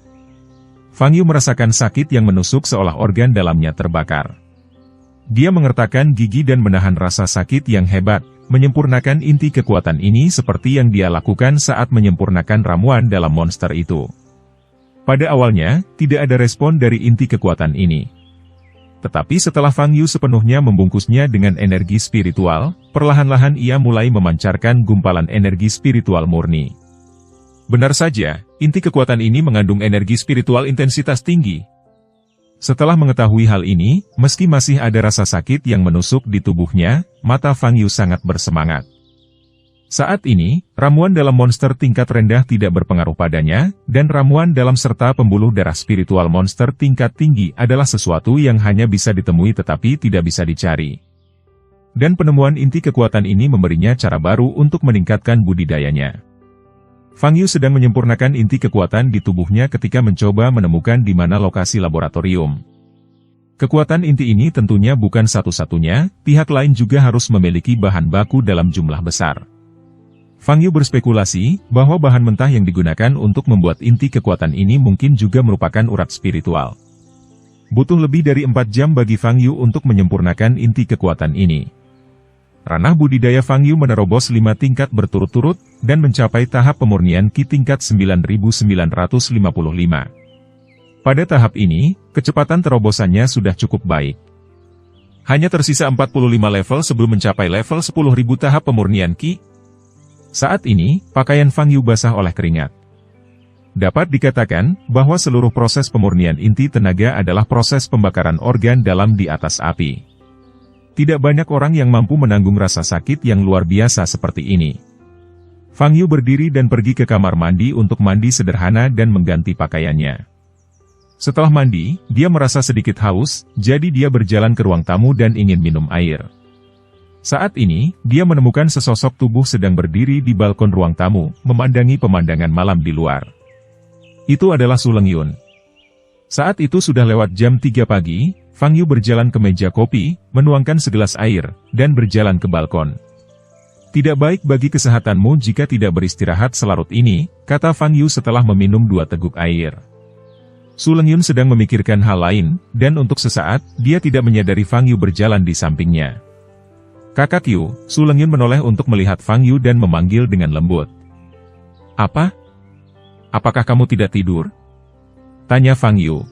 Fang Yu merasakan sakit yang menusuk seolah organ dalamnya terbakar. Dia mengertakkan gigi dan menahan rasa sakit yang hebat, menyempurnakan inti kekuatan ini seperti yang dia lakukan saat menyempurnakan ramuan dalam monster itu. Pada awalnya, tidak ada respon dari inti kekuatan ini. Tetapi setelah Fang Yu sepenuhnya membungkusnya dengan energi spiritual, perlahan-lahan ia mulai memancarkan gumpalan energi spiritual murni. Benar saja, inti kekuatan ini mengandung energi spiritual intensitas tinggi. Setelah mengetahui hal ini, meski masih ada rasa sakit yang menusuk di tubuhnya, mata Fang Yu sangat bersemangat. Saat ini, ramuan dalam monster tingkat rendah tidak berpengaruh padanya, dan ramuan dalam serta pembuluh darah spiritual monster tingkat tinggi adalah sesuatu yang hanya bisa ditemui tetapi tidak bisa dicari. Dan penemuan inti kekuatan ini memberinya cara baru untuk meningkatkan budidayanya. Fang Yu sedang menyempurnakan inti kekuatan di tubuhnya ketika mencoba menemukan di mana lokasi laboratorium. Kekuatan inti ini tentunya bukan satu-satunya, pihak lain juga harus memiliki bahan baku dalam jumlah besar. Fang Yu berspekulasi bahwa bahan mentah yang digunakan untuk membuat inti kekuatan ini mungkin juga merupakan urat spiritual. Butuh lebih dari 4 jam bagi Fang Yu untuk menyempurnakan inti kekuatan ini. Ranah budidaya Fang Yu menerobos 5 tingkat berturut-turut, dan mencapai tahap pemurnian Qi tingkat 9955. Pada tahap ini, kecepatan terobosannya sudah cukup baik. Hanya tersisa 45 level sebelum mencapai level 10.000 tahap pemurnian Qi. Saat ini, pakaian Fang Yu basah oleh keringat. Dapat dikatakan bahwa seluruh proses pemurnian inti tenaga adalah proses pembakaran organ dalam di atas api. Tidak banyak orang yang mampu menanggung rasa sakit yang luar biasa seperti ini. Fang Yu berdiri dan pergi ke kamar mandi untuk mandi sederhana dan mengganti pakaiannya. Setelah mandi, dia merasa sedikit haus, jadi dia berjalan ke ruang tamu dan ingin minum air. Saat ini, dia menemukan sesosok tubuh sedang berdiri di balkon ruang tamu, memandangi pemandangan malam di luar. Itu adalah Su Lengyun. Saat itu sudah lewat jam 3 pagi, Fang Yu berjalan ke meja kopi, menuangkan segelas air, dan berjalan ke balkon. Tidak baik bagi kesehatanmu jika tidak beristirahat selarut ini, kata Fang Yu setelah meminum 2 teguk air. Su Lengyun sedang memikirkan hal lain, dan untuk sesaat, dia tidak menyadari Fang Yu berjalan di sampingnya. Kakak Yu, Su Lengyun menoleh untuk melihat Fang Yu dan memanggil dengan lembut. Apa? Apakah kamu tidak tidur? Tanya Fang Yu.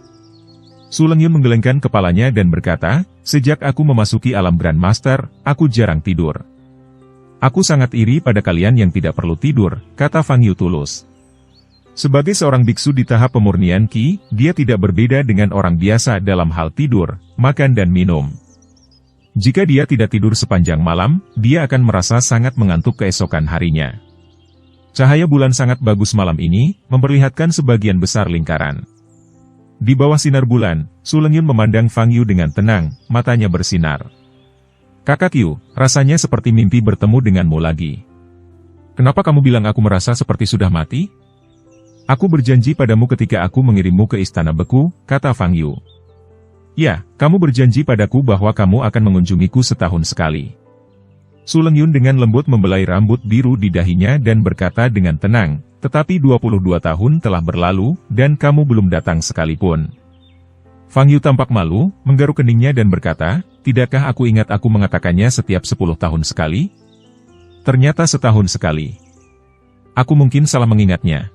Su Lengyun menggelengkan kepalanya dan berkata, sejak aku memasuki alam Grandmaster, aku jarang tidur. Aku sangat iri pada kalian yang tidak perlu tidur, kata Fang Yu tulus. Sebagai seorang biksu di tahap pemurnian Qi, dia tidak berbeda dengan orang biasa dalam hal tidur, makan dan minum. Jika dia tidak tidur sepanjang malam, dia akan merasa sangat mengantuk keesokan harinya. Cahaya bulan sangat bagus malam ini, memperlihatkan sebagian besar lingkaran. Di bawah sinar bulan, Su Lengyun memandang Fang Yu dengan tenang, matanya bersinar. Kakak Yu, rasanya seperti mimpi bertemu denganmu lagi. Kenapa kamu bilang aku merasa seperti sudah mati? Aku berjanji padamu ketika aku mengirimmu ke Istana Beku, kata Fang Yu. Ya, kamu berjanji padaku bahwa kamu akan mengunjungiku setahun sekali. Su Lengyun dengan lembut membelai rambut biru di dahinya dan berkata dengan tenang, tetapi 22 tahun telah berlalu, dan kamu belum datang sekalipun. Fang Yu tampak malu, menggaruk keningnya dan berkata, tidakkah aku ingat aku mengatakannya setiap 10 tahun sekali? Ternyata setahun sekali. Aku mungkin salah mengingatnya.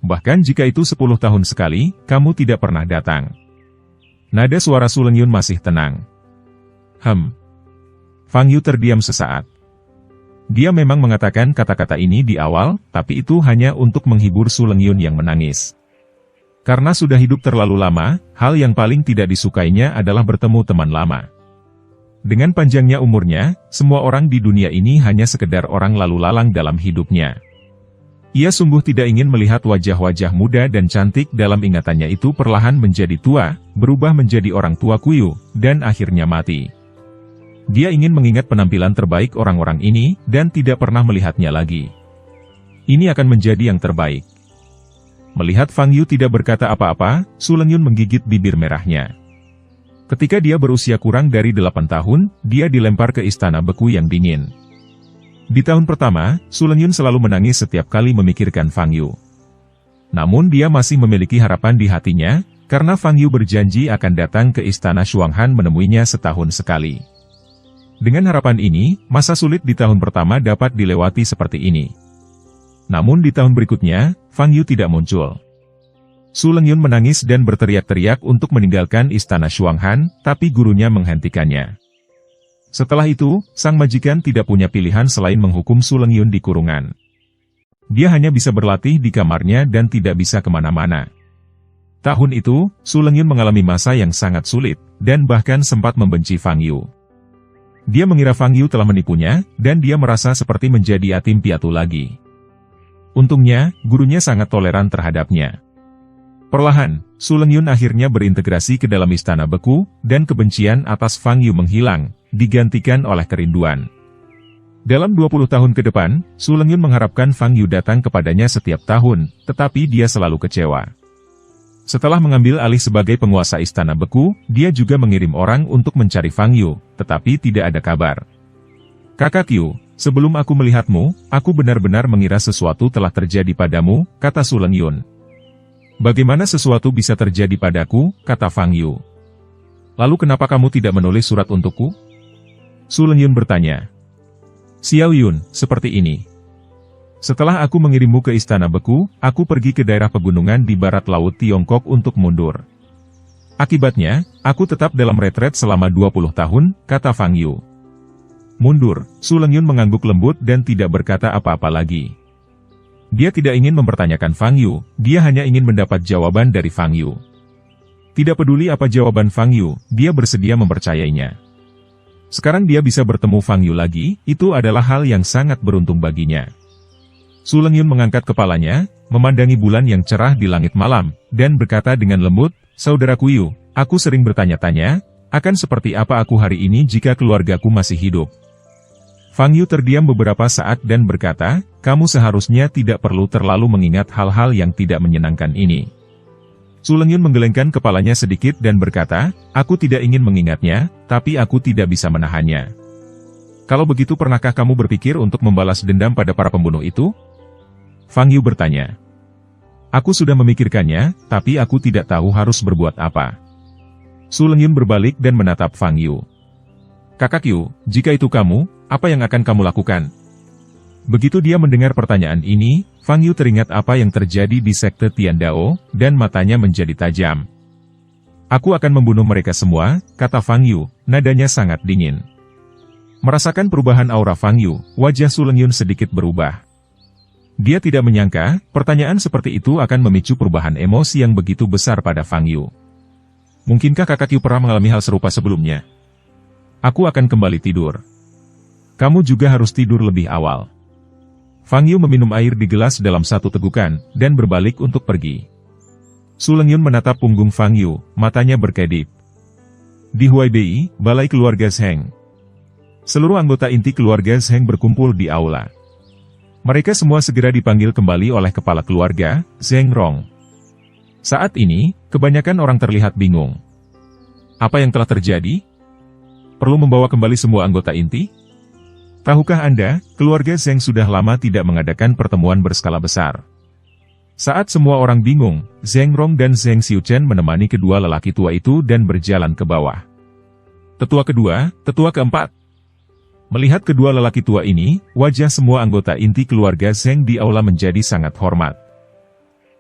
Bahkan jika itu 10 tahun sekali, kamu tidak pernah datang. Nada suara Su Lengyun masih tenang. Fang Yu terdiam sesaat. Dia memang mengatakan kata-kata ini di awal, tapi itu hanya untuk menghibur Su Lengyun yang menangis. Karena sudah hidup terlalu lama, hal yang paling tidak disukainya adalah bertemu teman lama. Dengan panjangnya umurnya, semua orang di dunia ini hanya sekedar orang lalu lalang dalam hidupnya. Ia sungguh tidak ingin melihat wajah-wajah muda dan cantik dalam ingatannya itu perlahan menjadi tua, berubah menjadi orang tua kuyuh, dan akhirnya mati. Dia ingin mengingat penampilan terbaik orang-orang ini, dan tidak pernah melihatnya lagi. Ini akan menjadi yang terbaik. Melihat Fang Yu tidak berkata apa-apa, Su Lengyun menggigit bibir merahnya. Ketika dia berusia kurang dari 8 tahun, dia dilempar ke istana beku yang dingin. Di tahun pertama, Su Lengyun selalu menangis setiap kali memikirkan Fang Yu. Namun dia masih memiliki harapan di hatinya, karena Fang Yu berjanji akan datang ke istana Shuanghan menemuinya setahun sekali. Dengan harapan ini, masa sulit di tahun pertama dapat dilewati seperti ini. Namun di tahun berikutnya, Fang Yu tidak muncul. Su Lengyun menangis dan berteriak-teriak untuk meninggalkan istana Shuanghan, tapi gurunya menghentikannya. Setelah itu, sang majikan tidak punya pilihan selain menghukum Su Lengyun di kurungan. Dia hanya bisa berlatih di kamarnya dan tidak bisa kemana-mana. Tahun itu, Su Lengyun mengalami masa yang sangat sulit, dan bahkan sempat membenci Fang Yu. Dia mengira Fang Yu telah menipunya, dan dia merasa seperti menjadi yatim piatu lagi. Untungnya, gurunya sangat toleran terhadapnya. Perlahan, Su Lengyun akhirnya berintegrasi ke dalam istana beku, dan kebencian atas Fang Yu menghilang, digantikan oleh kerinduan. Dalam 20 tahun ke depan, Su Lengyun mengharapkan Fang Yu datang kepadanya setiap tahun, tetapi dia selalu kecewa. Setelah mengambil alih sebagai penguasa istana beku, dia juga mengirim orang untuk mencari Fang Yu, tetapi tidak ada kabar. "Kakak Yu, sebelum aku melihatmu, aku benar-benar mengira sesuatu telah terjadi padamu," kata Su Lengyun. "Bagaimana sesuatu bisa terjadi padaku?" kata Fang Yu. "Lalu kenapa kamu tidak menulis surat untukku?" Su Lengyun bertanya. "Xiao Yun, seperti ini. Setelah aku mengirimmu ke istana beku, aku pergi ke daerah pegunungan di barat laut Tiongkok untuk mundur. Akibatnya, aku tetap dalam retret selama 20 tahun, kata Fang Yu. Mundur, Su Lengyun mengangguk lembut dan tidak berkata apa-apa lagi. Dia tidak ingin mempertanyakan Fang Yu, dia hanya ingin mendapat jawaban dari Fang Yu. Tidak peduli apa jawaban Fang Yu, dia bersedia mempercayainya. Sekarang dia bisa bertemu Fang Yu lagi, itu adalah hal yang sangat beruntung baginya. Su Lengyun mengangkat kepalanya, memandangi bulan yang cerah di langit malam, dan berkata dengan lembut, "Saudaraku Yu, aku sering bertanya-tanya, akan seperti apa aku hari ini jika keluargaku masih hidup?" Fang Yu terdiam beberapa saat dan berkata, "Kamu seharusnya tidak perlu terlalu mengingat hal-hal yang tidak menyenangkan ini." Su Lengyun menggelengkan kepalanya sedikit dan berkata, "Aku tidak ingin mengingatnya, tapi aku tidak bisa menahannya." "Kalau begitu pernahkah kamu berpikir untuk membalas dendam pada para pembunuh itu?" Fang Yu bertanya. "Aku sudah memikirkannya, tapi aku tidak tahu harus berbuat apa." Su Lengyun berbalik dan menatap Fang Yu. "Kakak Yu, jika itu kamu, apa yang akan kamu lakukan?" Begitu dia mendengar pertanyaan ini, Fang Yu teringat apa yang terjadi di sekte Tiandao, dan matanya menjadi tajam. "Aku akan membunuh mereka semua," kata Fang Yu, nadanya sangat dingin. Merasakan perubahan aura Fang Yu, wajah Su Lengyun sedikit berubah. Dia tidak menyangka, pertanyaan seperti itu akan memicu perubahan emosi yang begitu besar pada Fang Yu. "Mungkinkah kakak Yu pernah mengalami hal serupa sebelumnya? Aku akan kembali tidur. Kamu juga harus tidur lebih awal." Fang Yu meminum air di gelas dalam satu tegukan, dan berbalik untuk pergi. Su Lengyun menatap punggung Fang Yu, matanya berkedip. Di Huaibei, balai keluarga Zheng. Seluruh anggota inti keluarga Zheng berkumpul di aula. Mereka semua segera dipanggil kembali oleh kepala keluarga, Zheng Rong. Saat ini, kebanyakan orang terlihat bingung. Apa yang telah terjadi? Perlu membawa kembali semua anggota inti? Tahukah Anda, keluarga Zheng sudah lama tidak mengadakan pertemuan berskala besar. Saat semua orang bingung, Zheng Rong dan Zheng Xiuchen menemani kedua lelaki tua itu dan berjalan ke bawah. Tetua kedua, tetua keempat. Melihat kedua lelaki tua ini, wajah semua anggota inti keluarga Zheng di aula menjadi sangat hormat.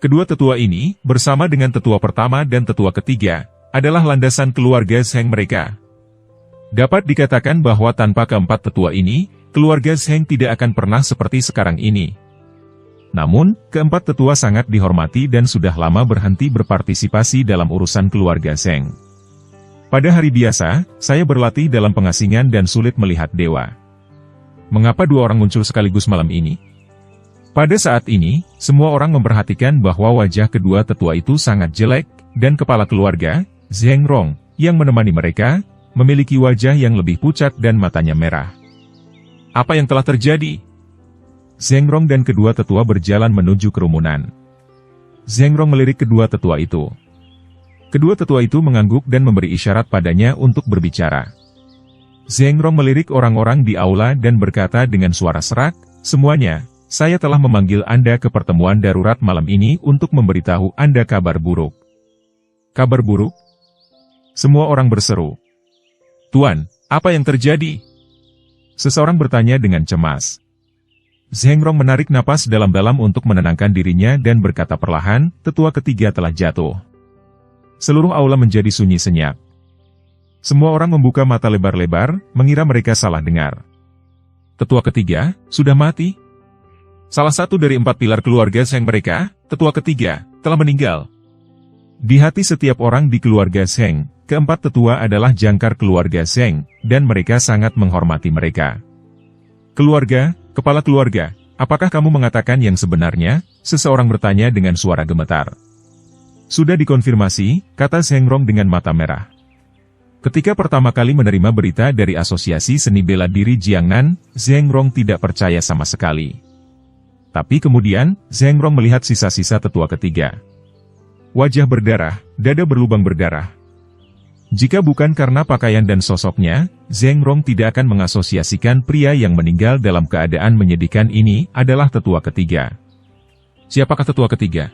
Kedua tetua ini, bersama dengan tetua pertama dan tetua ketiga, adalah landasan keluarga Zheng mereka. Dapat dikatakan bahwa tanpa keempat tetua ini, keluarga Zheng tidak akan pernah seperti sekarang ini. Namun, keempat tetua sangat dihormati dan sudah lama berhenti berpartisipasi dalam urusan keluarga Zheng. Pada hari biasa, saya berlatih dalam pengasingan dan sulit melihat dewa. Mengapa dua orang muncul sekaligus malam ini? Pada saat ini, semua orang memperhatikan bahwa wajah kedua tetua itu sangat jelek, dan kepala keluarga, Zheng Rong, yang menemani mereka, memiliki wajah yang lebih pucat dan matanya merah. Apa yang telah terjadi? Zheng Rong dan kedua tetua berjalan menuju kerumunan. Zheng Rong melirik kedua tetua itu. Kedua tetua itu mengangguk dan memberi isyarat padanya untuk berbicara. Zheng Rong melirik orang-orang di aula dan berkata dengan suara serak, "Semuanya, saya telah memanggil Anda ke pertemuan darurat malam ini untuk memberitahu Anda kabar buruk." Kabar buruk? Semua orang berseru. "Tuan, apa yang terjadi?" Seseorang bertanya dengan cemas. Zheng Rong menarik napas dalam-dalam untuk menenangkan dirinya dan berkata perlahan, "Tetua ketiga telah jatuh." Seluruh aula menjadi sunyi senyap. Semua orang membuka mata lebar-lebar, mengira mereka salah dengar. Tetua ketiga, sudah mati? Salah satu dari 4 pilar keluarga Zheng mereka, tetua ketiga, telah meninggal. Di hati setiap orang di keluarga Zheng, keempat tetua adalah jangkar keluarga Zheng, dan mereka sangat menghormati mereka. "Keluarga, kepala keluarga, apakah kamu mengatakan yang sebenarnya?" Seseorang bertanya dengan suara gemetar. "Sudah dikonfirmasi," kata Zheng Rong dengan mata merah. Ketika pertama kali menerima berita dari Asosiasi Seni Bela Diri Jiangnan, Zheng Rong tidak percaya sama sekali. Tapi kemudian, Zheng Rong melihat sisa-sisa tetua ketiga. Wajah berdarah, dada berlubang berdarah. Jika bukan karena pakaian dan sosoknya, Zheng Rong tidak akan mengasosiasikan pria yang meninggal dalam keadaan menyedihkan ini adalah tetua ketiga. Siapakah tetua ketiga?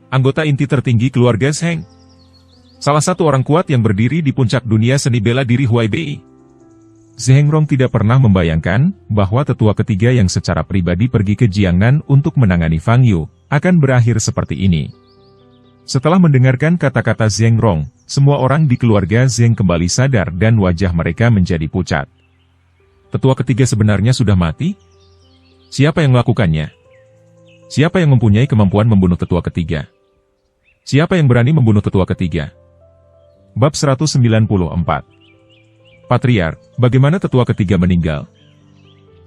Anggota inti tertinggi keluarga Zheng. Salah satu orang kuat yang berdiri di puncak dunia seni bela diri Huaibei. Zheng Rong tidak pernah membayangkan bahwa tetua ketiga yang secara pribadi pergi ke Jiangnan untuk menangani Fang Yu akan berakhir seperti ini. Setelah mendengarkan kata-kata Zheng Rong, semua orang di keluarga Zheng kembali sadar dan wajah mereka menjadi pucat. Tetua ketiga sebenarnya sudah mati? Siapa yang melakukannya? Siapa yang mempunyai kemampuan membunuh tetua ketiga? Siapa yang berani membunuh tetua ketiga? Bab 194. Patriark, bagaimana tetua ketiga meninggal?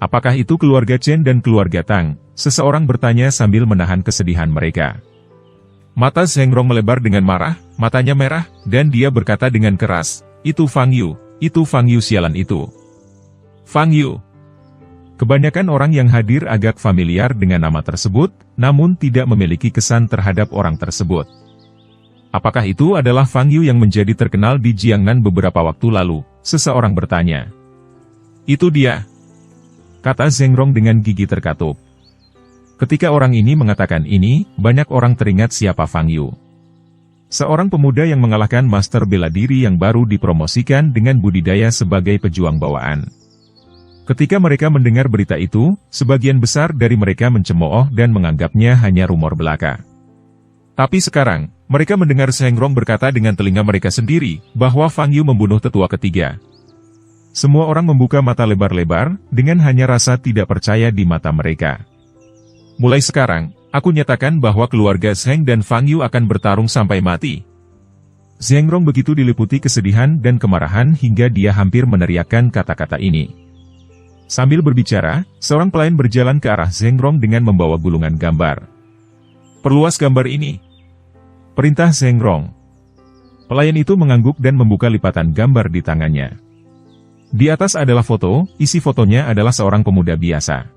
Apakah itu keluarga Chen dan keluarga Tang? Seseorang bertanya sambil menahan kesedihan mereka. Mata Zheng Rong melebar dengan marah, matanya merah, dan dia berkata dengan keras, "Itu Fang Yu, itu Fang Yu sialan itu. Fang Yu." Kebanyakan orang yang hadir agak familiar dengan nama tersebut, namun tidak memiliki kesan terhadap orang tersebut. Apakah itu adalah Fang Yu yang menjadi terkenal di Jiangnan beberapa waktu lalu? Seseorang bertanya. "Itu dia," kata Zheng Rong dengan gigi terkatup. Ketika orang ini mengatakan ini, banyak orang teringat siapa Fang Yu. Seorang pemuda yang mengalahkan master bela diri yang baru dipromosikan dengan budidaya sebagai pejuang bawaan. Ketika mereka mendengar berita itu, sebagian besar dari mereka mencemooh dan menganggapnya hanya rumor belaka. Tapi sekarang, mereka mendengar Zheng Rong berkata dengan telinga mereka sendiri, bahwa Fang Yu membunuh tetua ketiga. Semua orang membuka mata lebar-lebar, dengan hanya rasa tidak percaya di mata mereka. Mulai sekarang, aku nyatakan bahwa keluarga Zheng dan Fang Yu akan bertarung sampai mati. Zheng Rong begitu diliputi kesedihan dan kemarahan hingga dia hampir meneriakkan kata-kata ini. Sambil berbicara, seorang pelayan berjalan ke arah Zheng Rong dengan membawa gulungan gambar. "Perluas gambar ini," perintah Zheng Rong. Pelayan itu mengangguk dan membuka lipatan gambar di tangannya. Di atas adalah foto, isi fotonya adalah seorang pemuda biasa.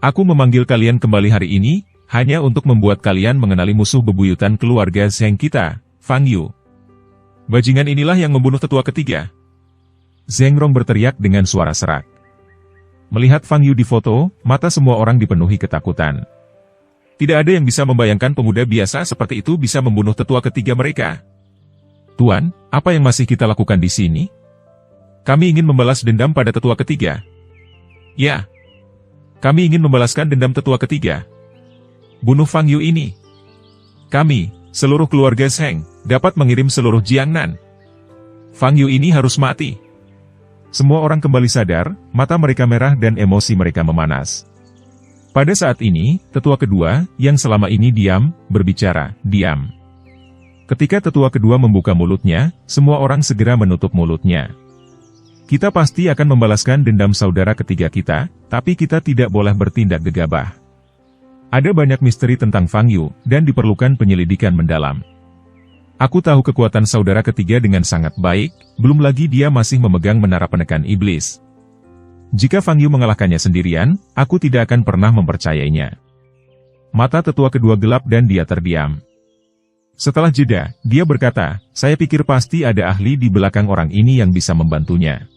"Aku memanggil kalian kembali hari ini, hanya untuk membuat kalian mengenali musuh bebuyutan keluarga Zheng kita, Fang Yu. Bajingan inilah yang membunuh tetua ketiga." Zheng Rong berteriak dengan suara serak. Melihat Fang Yu di foto, mata semua orang dipenuhi ketakutan. Tidak ada yang bisa membayangkan pemuda biasa seperti itu bisa membunuh tetua ketiga mereka. "Tuan, apa yang masih kita lakukan di sini? Kami ingin membalas dendam pada tetua ketiga." "Ya. Kami ingin membalaskan dendam tetua ketiga. Bunuh Fang Yu ini. Kami, seluruh keluarga Zheng, dapat mengirim seluruh Jiangnan. Fang Yu ini harus mati." Semua orang kembali sadar, mata mereka merah dan emosi mereka memanas. Pada saat ini, tetua kedua, yang selama ini diam, berbicara, diam. Ketika tetua kedua membuka mulutnya, semua orang segera menutup mulutnya. Kita pasti akan membalaskan dendam saudara ketiga kita, tapi kita tidak boleh bertindak gegabah. Ada banyak misteri tentang Fang Yu, dan diperlukan penyelidikan mendalam. Aku tahu kekuatan saudara ketiga dengan sangat baik, belum lagi dia masih memegang menara penekan iblis. Jika Fang Yu mengalahkannya sendirian, aku tidak akan pernah mempercayainya. Mata tetua kedua gelap dan dia terdiam. Setelah jeda, dia berkata, saya pikir pasti ada ahli di belakang orang ini yang bisa membantunya.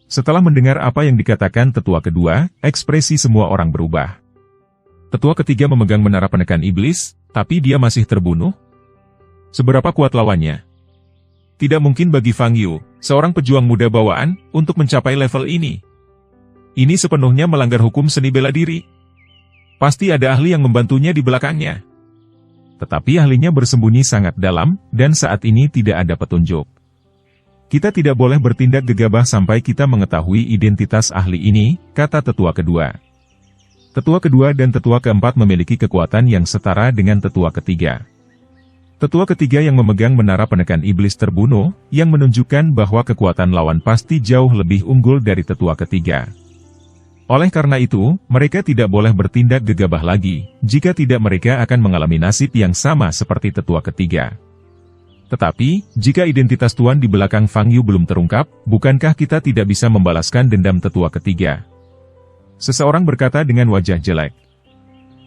Setelah mendengar apa yang dikatakan tetua kedua, ekspresi semua orang berubah. Tetua ketiga memegang menara penekan iblis, tapi dia masih terbunuh? Seberapa kuat lawannya? Tidak mungkin bagi Fang Yu, seorang pejuang muda bawaan, untuk mencapai level ini. Ini sepenuhnya melanggar hukum seni bela diri. Pasti ada ahli yang membantunya di belakangnya. Tetapi ahlinya bersembunyi sangat dalam, dan saat ini tidak ada petunjuk. Kita tidak boleh bertindak gegabah sampai kita mengetahui identitas ahli ini, kata tetua kedua. Tetua kedua dan tetua keempat memiliki kekuatan yang setara dengan tetua ketiga. Tetua ketiga yang memegang menara penekan iblis terbunuh, yang menunjukkan bahwa kekuatan lawan pasti jauh lebih unggul dari tetua ketiga. Oleh karena itu, mereka tidak boleh bertindak gegabah lagi, jika tidak mereka akan mengalami nasib yang sama seperti tetua ketiga. Tetapi, jika identitas tuan di belakang Fang Yu belum terungkap, bukankah kita tidak bisa membalaskan dendam tetua ketiga? Seseorang berkata dengan wajah jelek.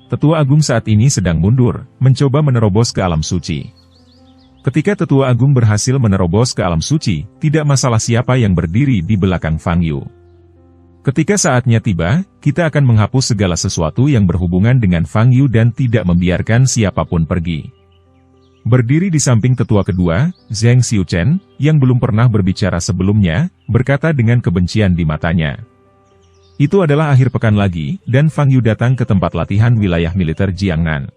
Tetua Agung saat ini sedang mundur, mencoba menerobos ke alam suci. Ketika Tetua Agung berhasil menerobos ke alam suci, tidak masalah siapa yang berdiri di belakang Fang Yu. Ketika saatnya tiba, kita akan menghapus segala sesuatu yang berhubungan dengan Fang Yu dan tidak membiarkan siapapun pergi. Berdiri di samping tetua kedua, Zheng Xiuchen, yang belum pernah berbicara sebelumnya, berkata dengan kebencian di matanya. Itu adalah akhir pekan lagi, dan Fang Yu datang ke tempat latihan wilayah militer Jiangnan.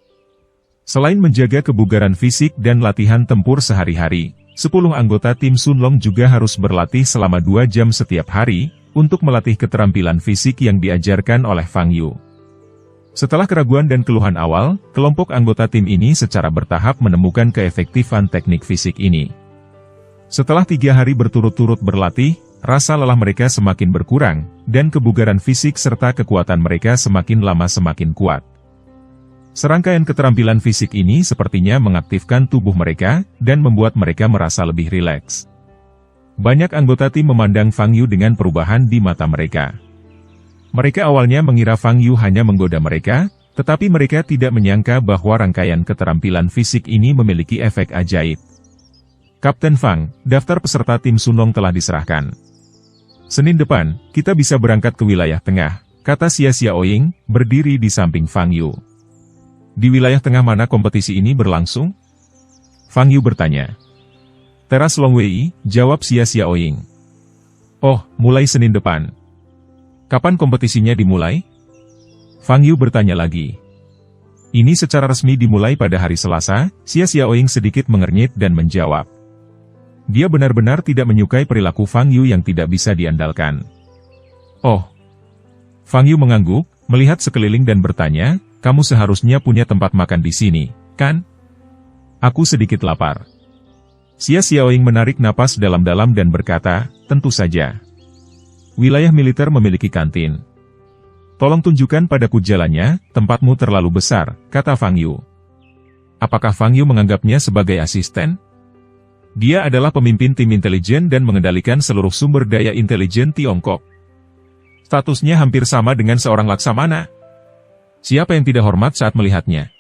Selain menjaga kebugaran fisik dan latihan tempur sehari-hari, 10 anggota tim Sun Long juga harus berlatih selama 2 jam setiap hari, untuk melatih keterampilan fisik yang diajarkan oleh Fang Yu. Setelah keraguan dan keluhan awal, kelompok anggota tim ini secara bertahap menemukan keefektifan teknik fisik ini. Setelah 3 hari berturut-turut berlatih, rasa lelah mereka semakin berkurang, dan kebugaran fisik serta kekuatan mereka semakin lama semakin kuat. Serangkaian keterampilan fisik ini sepertinya mengaktifkan tubuh mereka, dan membuat mereka merasa lebih rileks. Banyak anggota tim memandang Fang Yu dengan perubahan di mata mereka. Mereka awalnya mengira Fang Yu hanya menggoda mereka, tetapi mereka tidak menyangka bahwa rangkaian keterampilan fisik ini memiliki efek ajaib. Kapten Fang, daftar peserta tim Sun Long telah diserahkan. Senin depan, kita bisa berangkat ke wilayah tengah, kata Xia Xiaoying, berdiri di samping Fang Yu. Di wilayah tengah mana kompetisi ini berlangsung? Fang Yu bertanya. Teras Longwei, jawab Xia Xiaoying. Oh, mulai Senin depan. Kapan kompetisinya dimulai? Fang Yu bertanya lagi. Ini secara resmi dimulai pada hari Selasa, Xia Xiaoying sedikit mengernyit dan menjawab. Dia benar-benar tidak menyukai perilaku Fang Yu yang tidak bisa diandalkan. Oh. Fang Yu mengangguk, melihat sekeliling dan bertanya, kamu seharusnya punya tempat makan di sini, kan? Aku sedikit lapar. Xia Xiaoying menarik napas dalam-dalam dan berkata, tentu saja. Wilayah militer memiliki kantin. Tolong tunjukkan padaku jalannya, tempatmu terlalu besar, kata Fang Yu. Apakah Fang Yu menganggapnya sebagai asisten? Dia adalah pemimpin tim intelijen dan mengendalikan seluruh sumber daya intelijen Tiongkok. Statusnya hampir sama dengan seorang laksamana. Siapa yang tidak hormat saat melihatnya?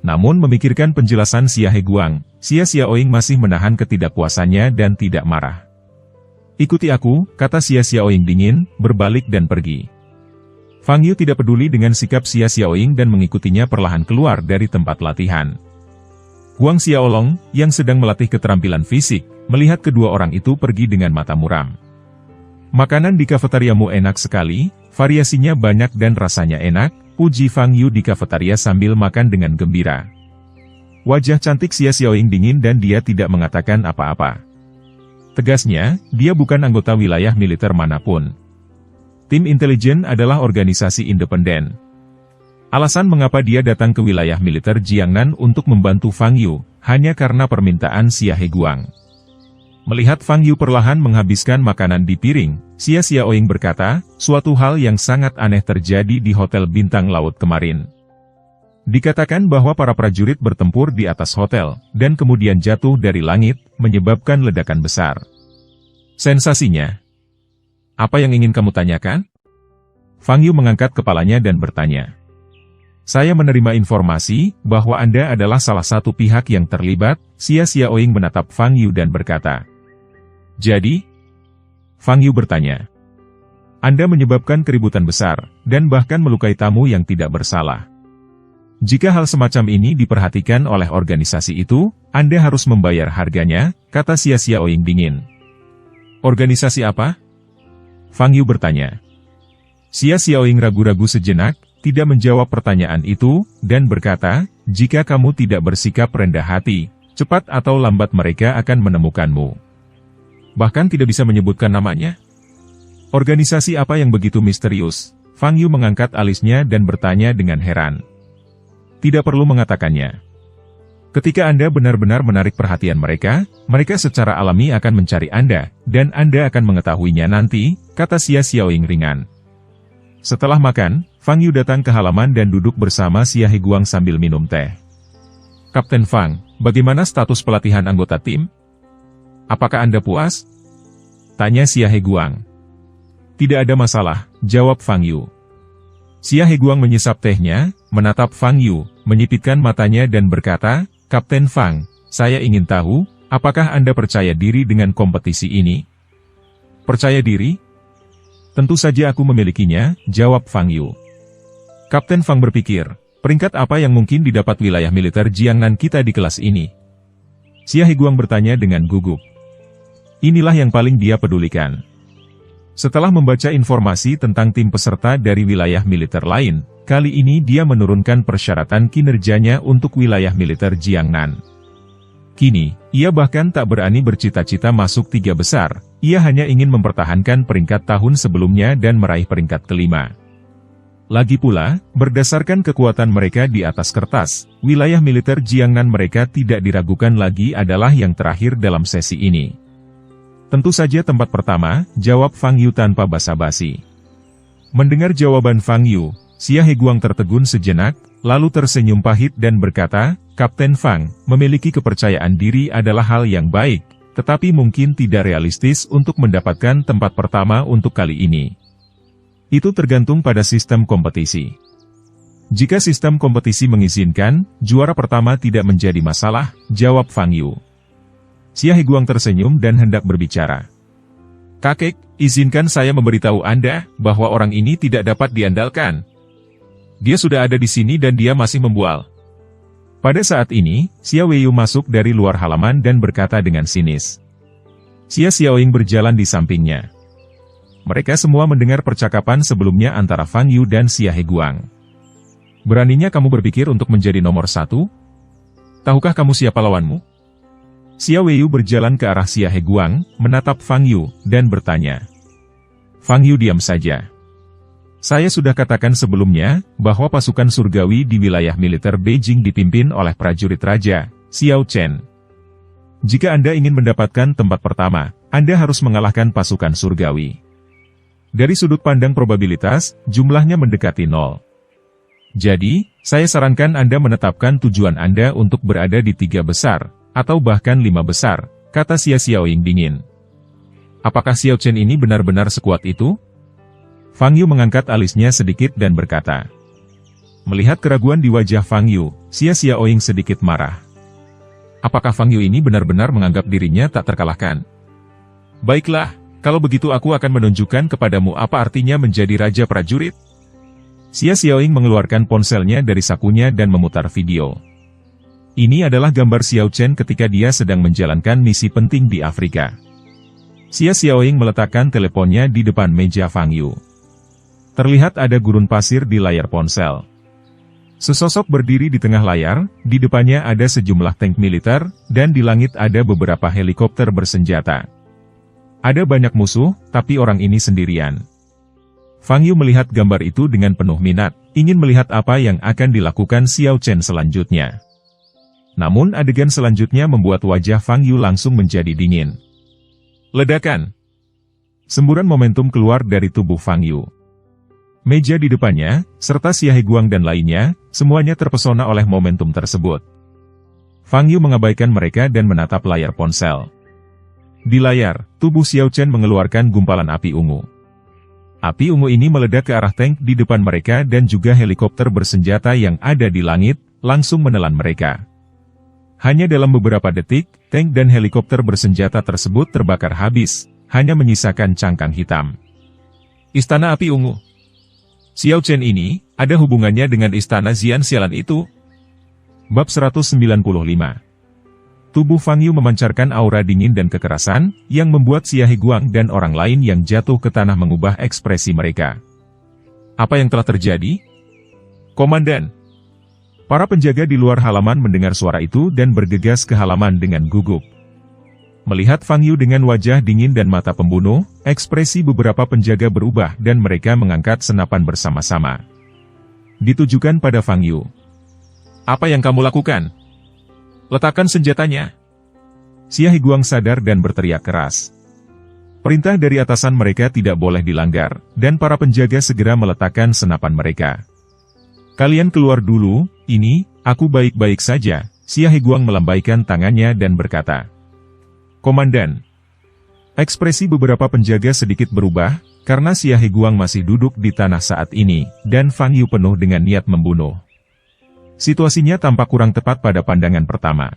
Namun memikirkan penjelasan Xia Heguang, Xia Xiaoying masih menahan ketidakpuasannya dan tidak marah. Ikuti aku, kata Xia Xiaoying dingin, berbalik dan pergi. Fang Yu tidak peduli dengan sikap Xia Xiaoying dan mengikutinya perlahan keluar dari tempat latihan. Huang Xiaolong, yang sedang melatih keterampilan fisik, melihat kedua orang itu pergi dengan mata muram. Makanan di kafetariamu enak sekali, variasinya banyak dan rasanya enak, puji Fang Yu di kafetaria sambil makan dengan gembira. Wajah cantik Xia Xiaoying dingin dan dia tidak mengatakan apa-apa. Tegasnya, dia bukan anggota wilayah militer manapun. Tim intelijen adalah organisasi independen. Tidak Alasan mengapa dia datang ke wilayah militer Jiangnan untuk membantu Fang Yu, hanya karena permintaan Xia Heguang. Melihat Fang Yu perlahan menghabiskan makanan di piring, Xia Xiaoying berkata, suatu hal yang sangat aneh terjadi di Hotel Bintang Laut kemarin. Dikatakan bahwa para prajurit bertempur di atas hotel, dan kemudian jatuh dari langit, menyebabkan ledakan besar. Sensasinya. Apa yang ingin kamu tanyakan? Fang Yu mengangkat kepalanya dan bertanya. Saya menerima informasi, bahwa Anda adalah salah satu pihak yang terlibat. Xia Xiaoying menatap Fang Yu dan berkata. Jadi? Fang Yu bertanya. Anda menyebabkan keributan besar, dan bahkan melukai tamu yang tidak bersalah. Jika hal semacam ini diperhatikan oleh organisasi itu, Anda harus membayar harganya, kata Xia Xiaoying dingin. Organisasi apa? Fang Yu bertanya. Xia Xiaoying ragu-ragu sejenak, tidak menjawab pertanyaan itu, dan berkata, jika kamu tidak bersikap rendah hati, cepat atau lambat mereka akan menemukanmu. Bahkan tidak bisa menyebutkan namanya. Organisasi apa yang begitu misterius? Fang Yu mengangkat alisnya dan bertanya dengan heran. Tidak perlu mengatakannya. Ketika Anda benar-benar menarik perhatian mereka, mereka secara alami akan mencari Anda, dan Anda akan mengetahuinya nanti, kata Xia Xiaoying ringan. Setelah makan, Fang Yu datang ke halaman dan duduk bersama Xia Heguang sambil minum teh. Kapten Fang, bagaimana status pelatihan anggota tim? Apakah Anda puas? Tanya Xia Heguang. Tidak ada masalah, jawab Fang Yu. Xia Heguang menyesap tehnya, menatap Fang Yu, menyipitkan matanya dan berkata, Kapten Fang, saya ingin tahu, apakah Anda percaya diri dengan kompetisi ini? Percaya diri? Tentu saja aku memilikinya, jawab Fang Yu. Kapten Fang berpikir, peringkat apa yang mungkin didapat wilayah militer Jiangnan kita di kelas ini? Xia Heguang bertanya dengan gugup. Inilah yang paling dia pedulikan. Setelah membaca informasi tentang tim peserta dari wilayah militer lain, kali ini dia menurunkan persyaratan kinerjanya untuk wilayah militer Jiangnan. Kini, ia bahkan tak berani bercita-cita masuk 3 besar, ia hanya ingin mempertahankan peringkat tahun sebelumnya dan meraih peringkat kelima. Lagi pula, berdasarkan kekuatan mereka di atas kertas, wilayah militer Jiangnan mereka tidak diragukan lagi adalah yang terakhir dalam sesi ini. Tentu saja tempat pertama, jawab Fang Yu tanpa basa-basi. Mendengar jawaban Fang Yu, Xia Heguang tertegun sejenak, lalu tersenyum pahit dan berkata, Kapten Fang, memiliki kepercayaan diri adalah hal yang baik, tetapi mungkin tidak realistis untuk mendapatkan tempat pertama untuk kali ini. Itu tergantung pada sistem kompetisi. Jika sistem kompetisi mengizinkan, juara pertama tidak menjadi masalah, jawab Fang Yu. Xia Heguang tersenyum dan hendak berbicara. Kakek, izinkan saya memberitahu Anda, bahwa orang ini tidak dapat diandalkan. Dia sudah ada di sini dan dia masih membual. Pada saat ini, Xia Weiyu masuk dari luar halaman dan berkata dengan sinis. Xia Xiaoying berjalan di sampingnya. Mereka semua mendengar percakapan sebelumnya antara Fang Yu dan Xia Heguang. Beraninya kamu berpikir untuk menjadi nomor 1? Tahukah kamu siapa lawanmu? Xia Weiyu berjalan ke arah Xia Heguang, menatap Fang Yu, dan bertanya. Fang Yu diam saja. Saya sudah katakan sebelumnya, bahwa pasukan surgawi di wilayah militer Beijing dipimpin oleh prajurit Raja, Xiao Chen. Jika Anda ingin mendapatkan tempat pertama, Anda harus mengalahkan pasukan surgawi. Dari sudut pandang probabilitas, jumlahnya mendekati 0. Jadi, saya sarankan Anda menetapkan tujuan Anda untuk berada di 3 besar, atau bahkan 5 besar, kata Xia Xiaoying dingin. Apakah Xiao Chen ini benar-benar sekuat itu? Fang Yu mengangkat alisnya sedikit dan berkata. Melihat keraguan di wajah Fang Yu, Xia Xiaoying sedikit marah. Apakah Fang Yu ini benar-benar menganggap dirinya tak terkalahkan? Baiklah, kalau begitu aku akan menunjukkan kepadamu apa artinya menjadi raja prajurit. Xia Xiaoying mengeluarkan ponselnya dari sakunya dan memutar video. Ini adalah gambar Xiao Chen ketika dia sedang menjalankan misi penting di Afrika. Xia Xiaoying meletakkan teleponnya di depan meja Fang Yu. Terlihat ada gurun pasir di layar ponsel. Sesosok berdiri di tengah layar, di depannya ada sejumlah tank militer, dan di langit ada beberapa helikopter bersenjata. Ada banyak musuh, tapi orang ini sendirian. Fang Yu melihat gambar itu dengan penuh minat, ingin melihat apa yang akan dilakukan Xiao Chen selanjutnya. Namun adegan selanjutnya membuat wajah Fang Yu langsung menjadi dingin. Ledakan! Semburan momentum keluar dari tubuh Fang Yu. Meja di depannya, serta Xia Heguang dan lainnya, semuanya terpesona oleh momentum tersebut. Fang Yu mengabaikan mereka dan menatap layar ponsel. Di layar, tubuh Xiao Chen mengeluarkan gumpalan api ungu. Api ungu ini meledak ke arah tank di depan mereka dan juga helikopter bersenjata yang ada di langit, langsung menelan mereka. Hanya dalam beberapa detik, tank dan helikopter bersenjata tersebut terbakar habis, hanya menyisakan cangkang hitam. Istana Api Ungu. Xiao Chen ini, ada hubungannya dengan Istana Xian Xialan itu? Bab 195. Tubuh Fang Yu memancarkan aura dingin dan kekerasan, yang membuat Xia Heguang dan orang lain yang jatuh ke tanah mengubah ekspresi mereka. Apa yang telah terjadi? Komandan. Para penjaga di luar halaman mendengar suara itu dan bergegas ke halaman dengan gugup. Melihat Fang Yu dengan wajah dingin dan mata pembunuh, ekspresi beberapa penjaga berubah dan mereka mengangkat senapan bersama-sama. Ditujukan pada Fang Yu. Apa yang kamu lakukan? Letakkan senjatanya. Xia Heguang sadar dan berteriak keras. Perintah dari atasan mereka tidak boleh dilanggar, dan para penjaga segera meletakkan senapan mereka. Kalian keluar dulu, ini, aku baik-baik saja. Xia Heguang melambaikan tangannya dan berkata. Komandan. Ekspresi beberapa penjaga sedikit berubah, karena Xia Heguang masih duduk di tanah saat ini, dan Fang Yu penuh dengan niat membunuh. Situasinya tampak kurang tepat pada pandangan pertama.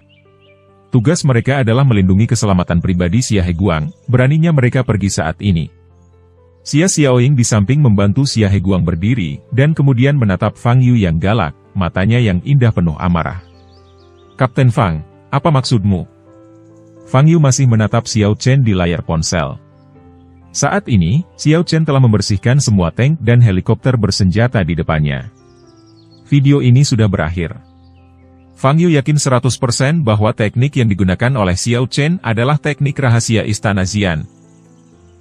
Tugas mereka adalah melindungi keselamatan pribadi Xia Heguang, beraninya mereka pergi saat ini. Xia Xiaoying di samping membantu Xia Heguang berdiri, dan kemudian menatap Fang Yu yang galak, matanya yang indah penuh amarah. Kapten Fang, apa maksudmu? Fang Yu masih menatap Xiao Chen di layar ponsel. Saat ini, Xiao Chen telah membersihkan semua tank dan helikopter bersenjata di depannya. Video ini sudah berakhir. Fang Yu yakin 100% bahwa teknik yang digunakan oleh Xiao Chen adalah teknik rahasia Istana Xian.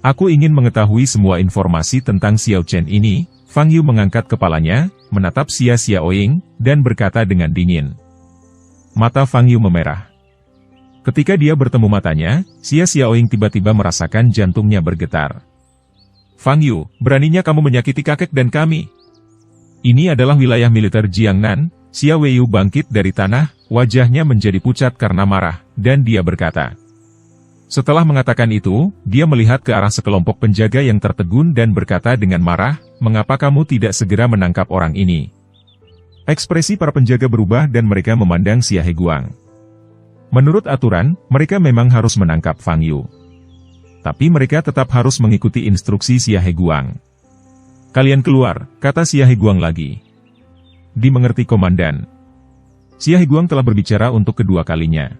Aku ingin mengetahui semua informasi tentang Xiao Chen ini. Fang Yu mengangkat kepalanya, menatap Xia Xiaoying, dan berkata dengan dingin. Mata Fang Yu memerah. Ketika dia bertemu matanya, Xia Xiaoying tiba-tiba merasakan jantungnya bergetar. Fang Yu, beraninya kamu menyakiti kakek dan kami. Ini adalah wilayah militer Jiangnan. Xia Weiyu bangkit dari tanah, wajahnya menjadi pucat karena marah, dan dia berkata. Setelah mengatakan itu, dia melihat ke arah sekelompok penjaga yang tertegun dan berkata dengan marah, mengapa kamu tidak segera menangkap orang ini? Ekspresi para penjaga berubah dan mereka memandang Xia Heguang. Menurut aturan, mereka memang harus menangkap Fang Yu. Tapi mereka tetap harus mengikuti instruksi Xia Heguang. Kalian keluar, kata Xia Heguang lagi. Dimengerti komandan. Xia Heguang telah berbicara untuk kedua kalinya.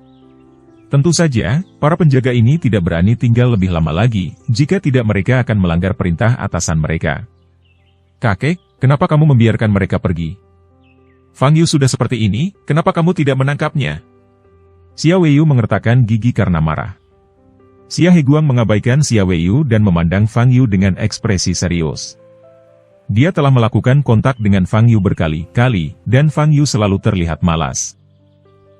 Tentu saja, para penjaga ini tidak berani tinggal lebih lama lagi, jika tidak mereka akan melanggar perintah atasan mereka. Kakek, kenapa kamu membiarkan mereka pergi? Fang Yu sudah seperti ini, kenapa kamu tidak menangkapnya? Xia Weiyu mengertakkan gigi karena marah. Xia Heguang mengabaikan Xia Weiyu dan memandang Fang Yu dengan ekspresi serius. Dia telah melakukan kontak dengan Fang Yu berkali-kali, dan Fang Yu selalu terlihat malas.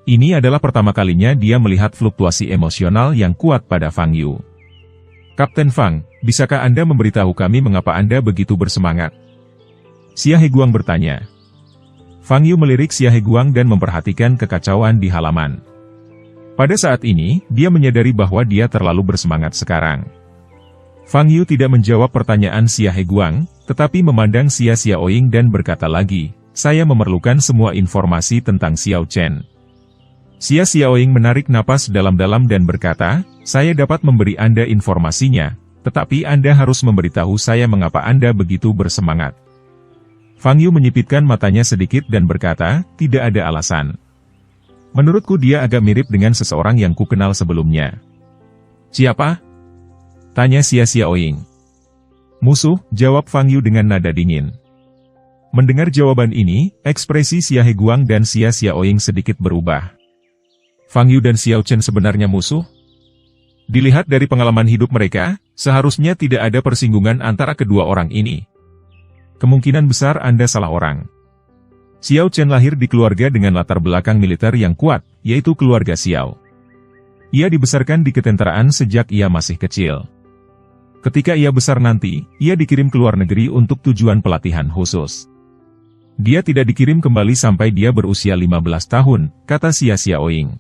Ini adalah pertama kalinya dia melihat fluktuasi emosional yang kuat pada Fang Yu. Kapten Fang, bisakah Anda memberitahu kami mengapa Anda begitu bersemangat? Xia Heguang bertanya. Fang Yu melirik Xia Heguang dan memperhatikan kekacauan di halaman. Pada saat ini, dia menyadari bahwa dia terlalu bersemangat sekarang. Fang Yu tidak menjawab pertanyaan Xia Heguang, tetapi memandang Xia Xiaoying dan berkata lagi, saya memerlukan semua informasi tentang Xiao Chen. Xia Xiaoying menarik napas dalam-dalam dan berkata, saya dapat memberi Anda informasinya, tetapi Anda harus memberitahu saya mengapa Anda begitu bersemangat. Fang Yu menyipitkan matanya sedikit dan berkata, tidak ada alasan. Menurutku dia agak mirip dengan seseorang yang kukenal sebelumnya. Siapa? Tanya Xia Xiaoying. Musuh, jawab Fang Yu dengan nada dingin. Mendengar jawaban ini, ekspresi Xia Heguang dan Xia Xiaoying sedikit berubah. Fang Yu dan Xiao Chen sebenarnya musuh? Dilihat dari pengalaman hidup mereka, seharusnya tidak ada persinggungan antara kedua orang ini. kemungkinan besar Anda salah orang. Xiao Chen lahir di keluarga dengan latar belakang militer yang kuat, yaitu keluarga Xiao. Ia dibesarkan di ketenteraan sejak ia masih kecil. Ketika ia besar nanti, ia dikirim ke luar negeri untuk tujuan pelatihan khusus. Dia tidak dikirim kembali sampai dia berusia 15 tahun, kata Xia Xiaoying.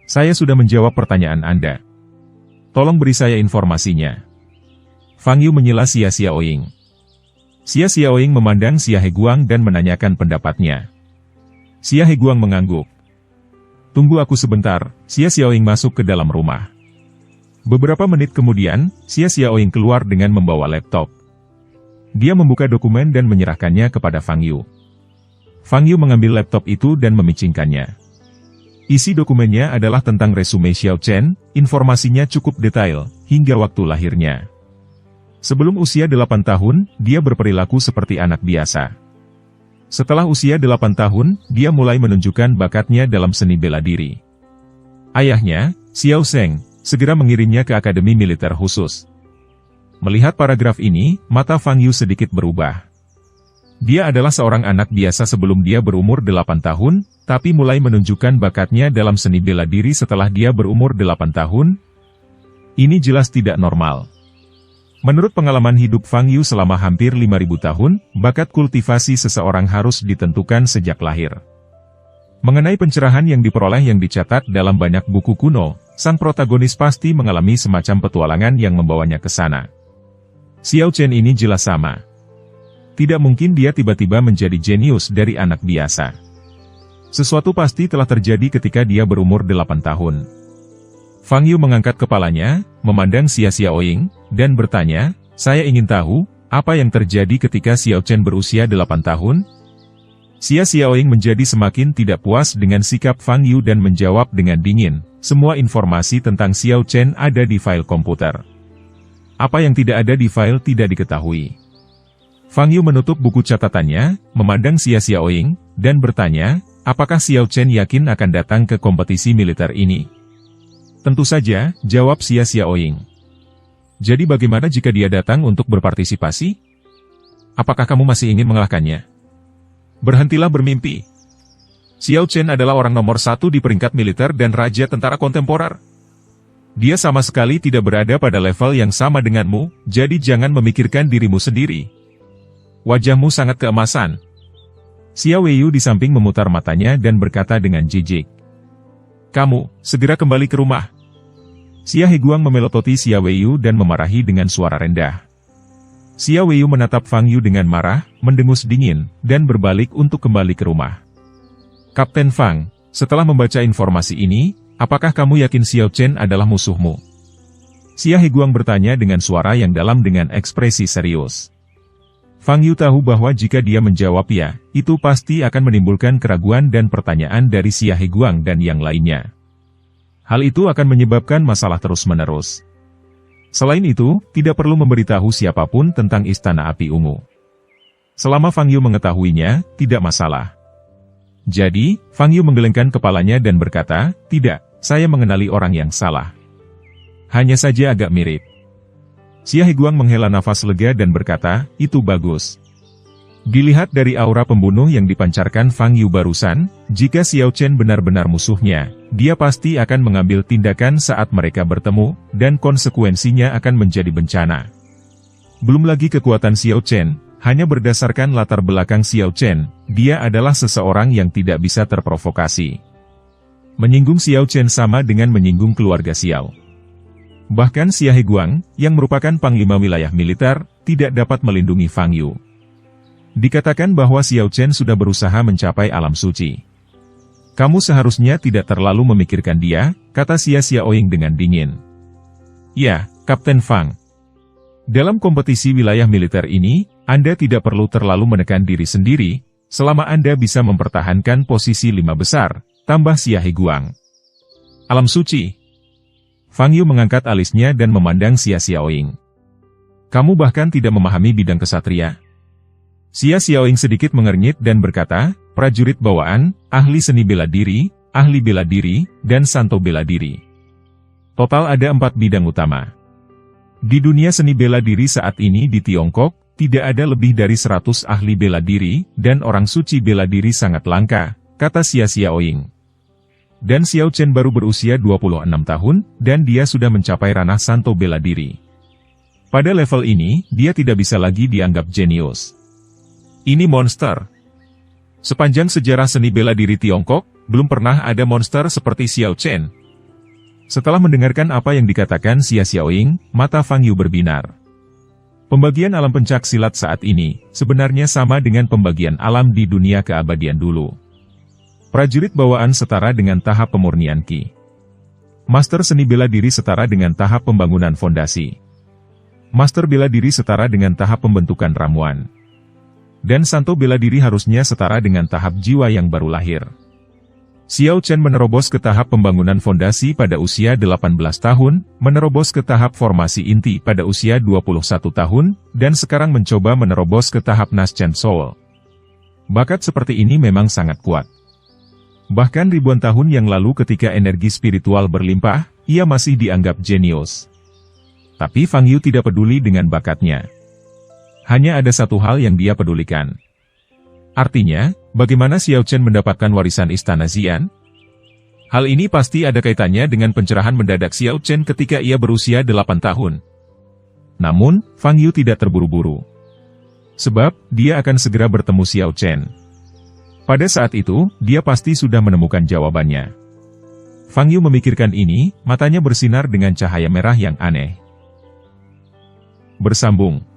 Saya sudah menjawab pertanyaan Anda. Tolong beri saya informasinya. Fang Yu menyela Xia Xiaoying. Xia Xiaoying memandang Xia Heguang dan menanyakan pendapatnya. Xia Heguang mengangguk. Tunggu aku sebentar, Xia Xiaoying masuk ke dalam rumah. Beberapa menit kemudian, Xia Xiaoying keluar dengan membawa laptop. Dia membuka dokumen dan menyerahkannya kepada Fang Yu. Fang Yu mengambil laptop itu dan memicingkannya. Isi dokumennya adalah tentang resume Xiao Chen, informasinya cukup detail, hingga waktu lahirnya. Sebelum usia 8 tahun, dia berperilaku seperti anak biasa. Setelah usia 8 tahun, dia mulai menunjukkan bakatnya dalam seni bela diri. Ayahnya, Xiao Zheng, segera mengirimnya ke Akademi Militer Khusus. Melihat paragraf ini, mata Fang Yu sedikit berubah. Dia adalah seorang anak biasa sebelum dia berumur 8 tahun, tapi mulai menunjukkan bakatnya dalam seni bela diri setelah dia berumur 8 tahun. Ini jelas tidak normal. Menurut pengalaman hidup Fang Yu selama hampir 5.000 tahun, bakat kultivasi seseorang harus ditentukan sejak lahir. Mengenai pencerahan yang diperoleh yang dicatat dalam banyak buku kuno, sang protagonis pasti mengalami semacam petualangan yang membawanya ke sana. Xiao Chen ini jelas sama. Tidak mungkin dia tiba-tiba menjadi jenius dari anak biasa. Sesuatu pasti telah terjadi ketika dia berumur 8 tahun. Fang Yu mengangkat kepalanya, memandang Xia Xiaoying, dan bertanya, saya ingin tahu, apa yang terjadi ketika Xiao Chen berusia 8 tahun? Xia Xiaoying menjadi semakin tidak puas dengan sikap Fang Yu dan menjawab dengan dingin, semua informasi tentang Xiao Chen ada di file komputer. Apa yang tidak ada di file tidak diketahui. Fang Yu menutup buku catatannya, memandang Xia Xiaoying, dan bertanya, apakah Xiao Chen yakin akan datang ke kompetisi militer ini? Tentu saja, jawab Xia Xiaoying. Jadi bagaimana jika dia datang untuk berpartisipasi? Apakah kamu masih ingin mengalahkannya? Berhentilah bermimpi. Xiao Chen adalah orang nomor 1 di peringkat militer dan raja tentara kontemporer. Dia sama sekali tidak berada pada level yang sama denganmu, jadi jangan memikirkan dirimu sendiri. Wajahmu sangat keemasan. Xia Weiyu di samping memutar matanya dan berkata dengan jijik. Kamu, segera kembali ke rumah. Xia Heguang memelototi Xia Weiyu dan memarahi dengan suara rendah. Xia Weiyu menatap Fang Yu dengan marah, mendengus dingin, dan berbalik untuk kembali ke rumah. Kapten Fang, setelah membaca informasi ini, apakah kamu yakin Xiao Chen adalah musuhmu? Xia Heguang bertanya dengan suara yang dalam dengan ekspresi serius. Fang Yu tahu bahwa jika dia menjawab ya, itu pasti akan menimbulkan keraguan dan pertanyaan dari Xia Heguang dan yang lainnya. Hal itu akan menyebabkan masalah terus-menerus. Selain itu, tidak perlu memberitahu siapapun tentang Istana Api Ungu. Selama Fang Yu mengetahuinya, tidak masalah. Jadi, Fang Yu menggelengkan kepalanya dan berkata, tidak, saya mengenali orang yang salah. Hanya saja agak mirip. Xia Heguang menghela nafas lega dan berkata, itu bagus. Dilihat dari aura pembunuh yang dipancarkan Fang Yu barusan, jika Xiao Chen benar-benar musuhnya, dia pasti akan mengambil tindakan saat mereka bertemu, dan konsekuensinya akan menjadi bencana. Belum lagi kekuatan Xiao Chen, hanya berdasarkan latar belakang Xiao Chen, dia adalah seseorang yang tidak bisa terprovokasi. Menyinggung Xiao Chen sama dengan menyinggung keluarga Xiao. Bahkan Xia Heguang, yang merupakan panglima wilayah militer, tidak dapat melindungi Fang Yu. Dikatakan bahwa Xiao Chen sudah berusaha mencapai alam suci. Kamu seharusnya tidak terlalu memikirkan dia, kata Xia Xiaoying dengan dingin. Ya, Kapten Fang. Dalam kompetisi wilayah militer ini, Anda tidak perlu terlalu menekan diri sendiri, selama Anda bisa mempertahankan posisi 5 besar, tambah Xia Heguang. Alam suci. Fang Yu mengangkat alisnya dan memandang Xia Xiaoying. Kamu bahkan tidak memahami bidang kesatria. Xia Xiaoying sedikit mengernyit dan berkata, prajurit bawaan, ahli seni bela diri, dan santo bela diri. Total ada 4 bidang utama. Di dunia seni bela diri saat ini di Tiongkok, tidak ada lebih dari 100 ahli bela diri, dan orang suci bela diri sangat langka, kata Xia Xiaoying. Dan Xiao Chen baru berusia 26 tahun, dan dia sudah mencapai ranah santo bela diri. Pada level ini, dia tidak bisa lagi dianggap jenius. Ini monster. Sepanjang sejarah seni bela diri Tiongkok, belum pernah ada monster seperti Xiao Chen. Setelah mendengarkan apa yang dikatakan Xia Xiaoying, mata Fang Yu berbinar. Pembagian alam pencak silat saat ini, sebenarnya sama dengan pembagian alam di dunia keabadian dulu. Prajurit bawaan setara dengan tahap pemurnian Qi. Master seni bela diri setara dengan tahap pembangunan fondasi. Master bela diri setara dengan tahap pembentukan ramuan. Dan santo bela diri harusnya setara dengan tahap jiwa yang baru lahir. Xiao Chen menerobos ke tahap pembangunan fondasi pada usia 18 tahun, menerobos ke tahap formasi inti pada usia 21 tahun, dan sekarang mencoba menerobos ke tahap Naschen Soul. Bakat seperti ini memang sangat kuat. Bahkan ribuan tahun yang lalu ketika energi spiritual berlimpah, ia masih dianggap jenius. Tapi Fang Yu tidak peduli dengan bakatnya. Hanya ada satu hal yang dia pedulikan. Artinya, bagaimana Xiao Chen mendapatkan warisan istana Xian? Hal ini pasti ada kaitannya dengan pencerahan mendadak Xiao Chen ketika ia berusia 8 tahun. Namun, Fang Yu tidak terburu-buru. Sebab, dia akan segera bertemu Xiao Chen. Pada saat itu, dia pasti sudah menemukan jawabannya. Fang Yu memikirkan ini, matanya bersinar dengan cahaya merah yang aneh. Bersambung.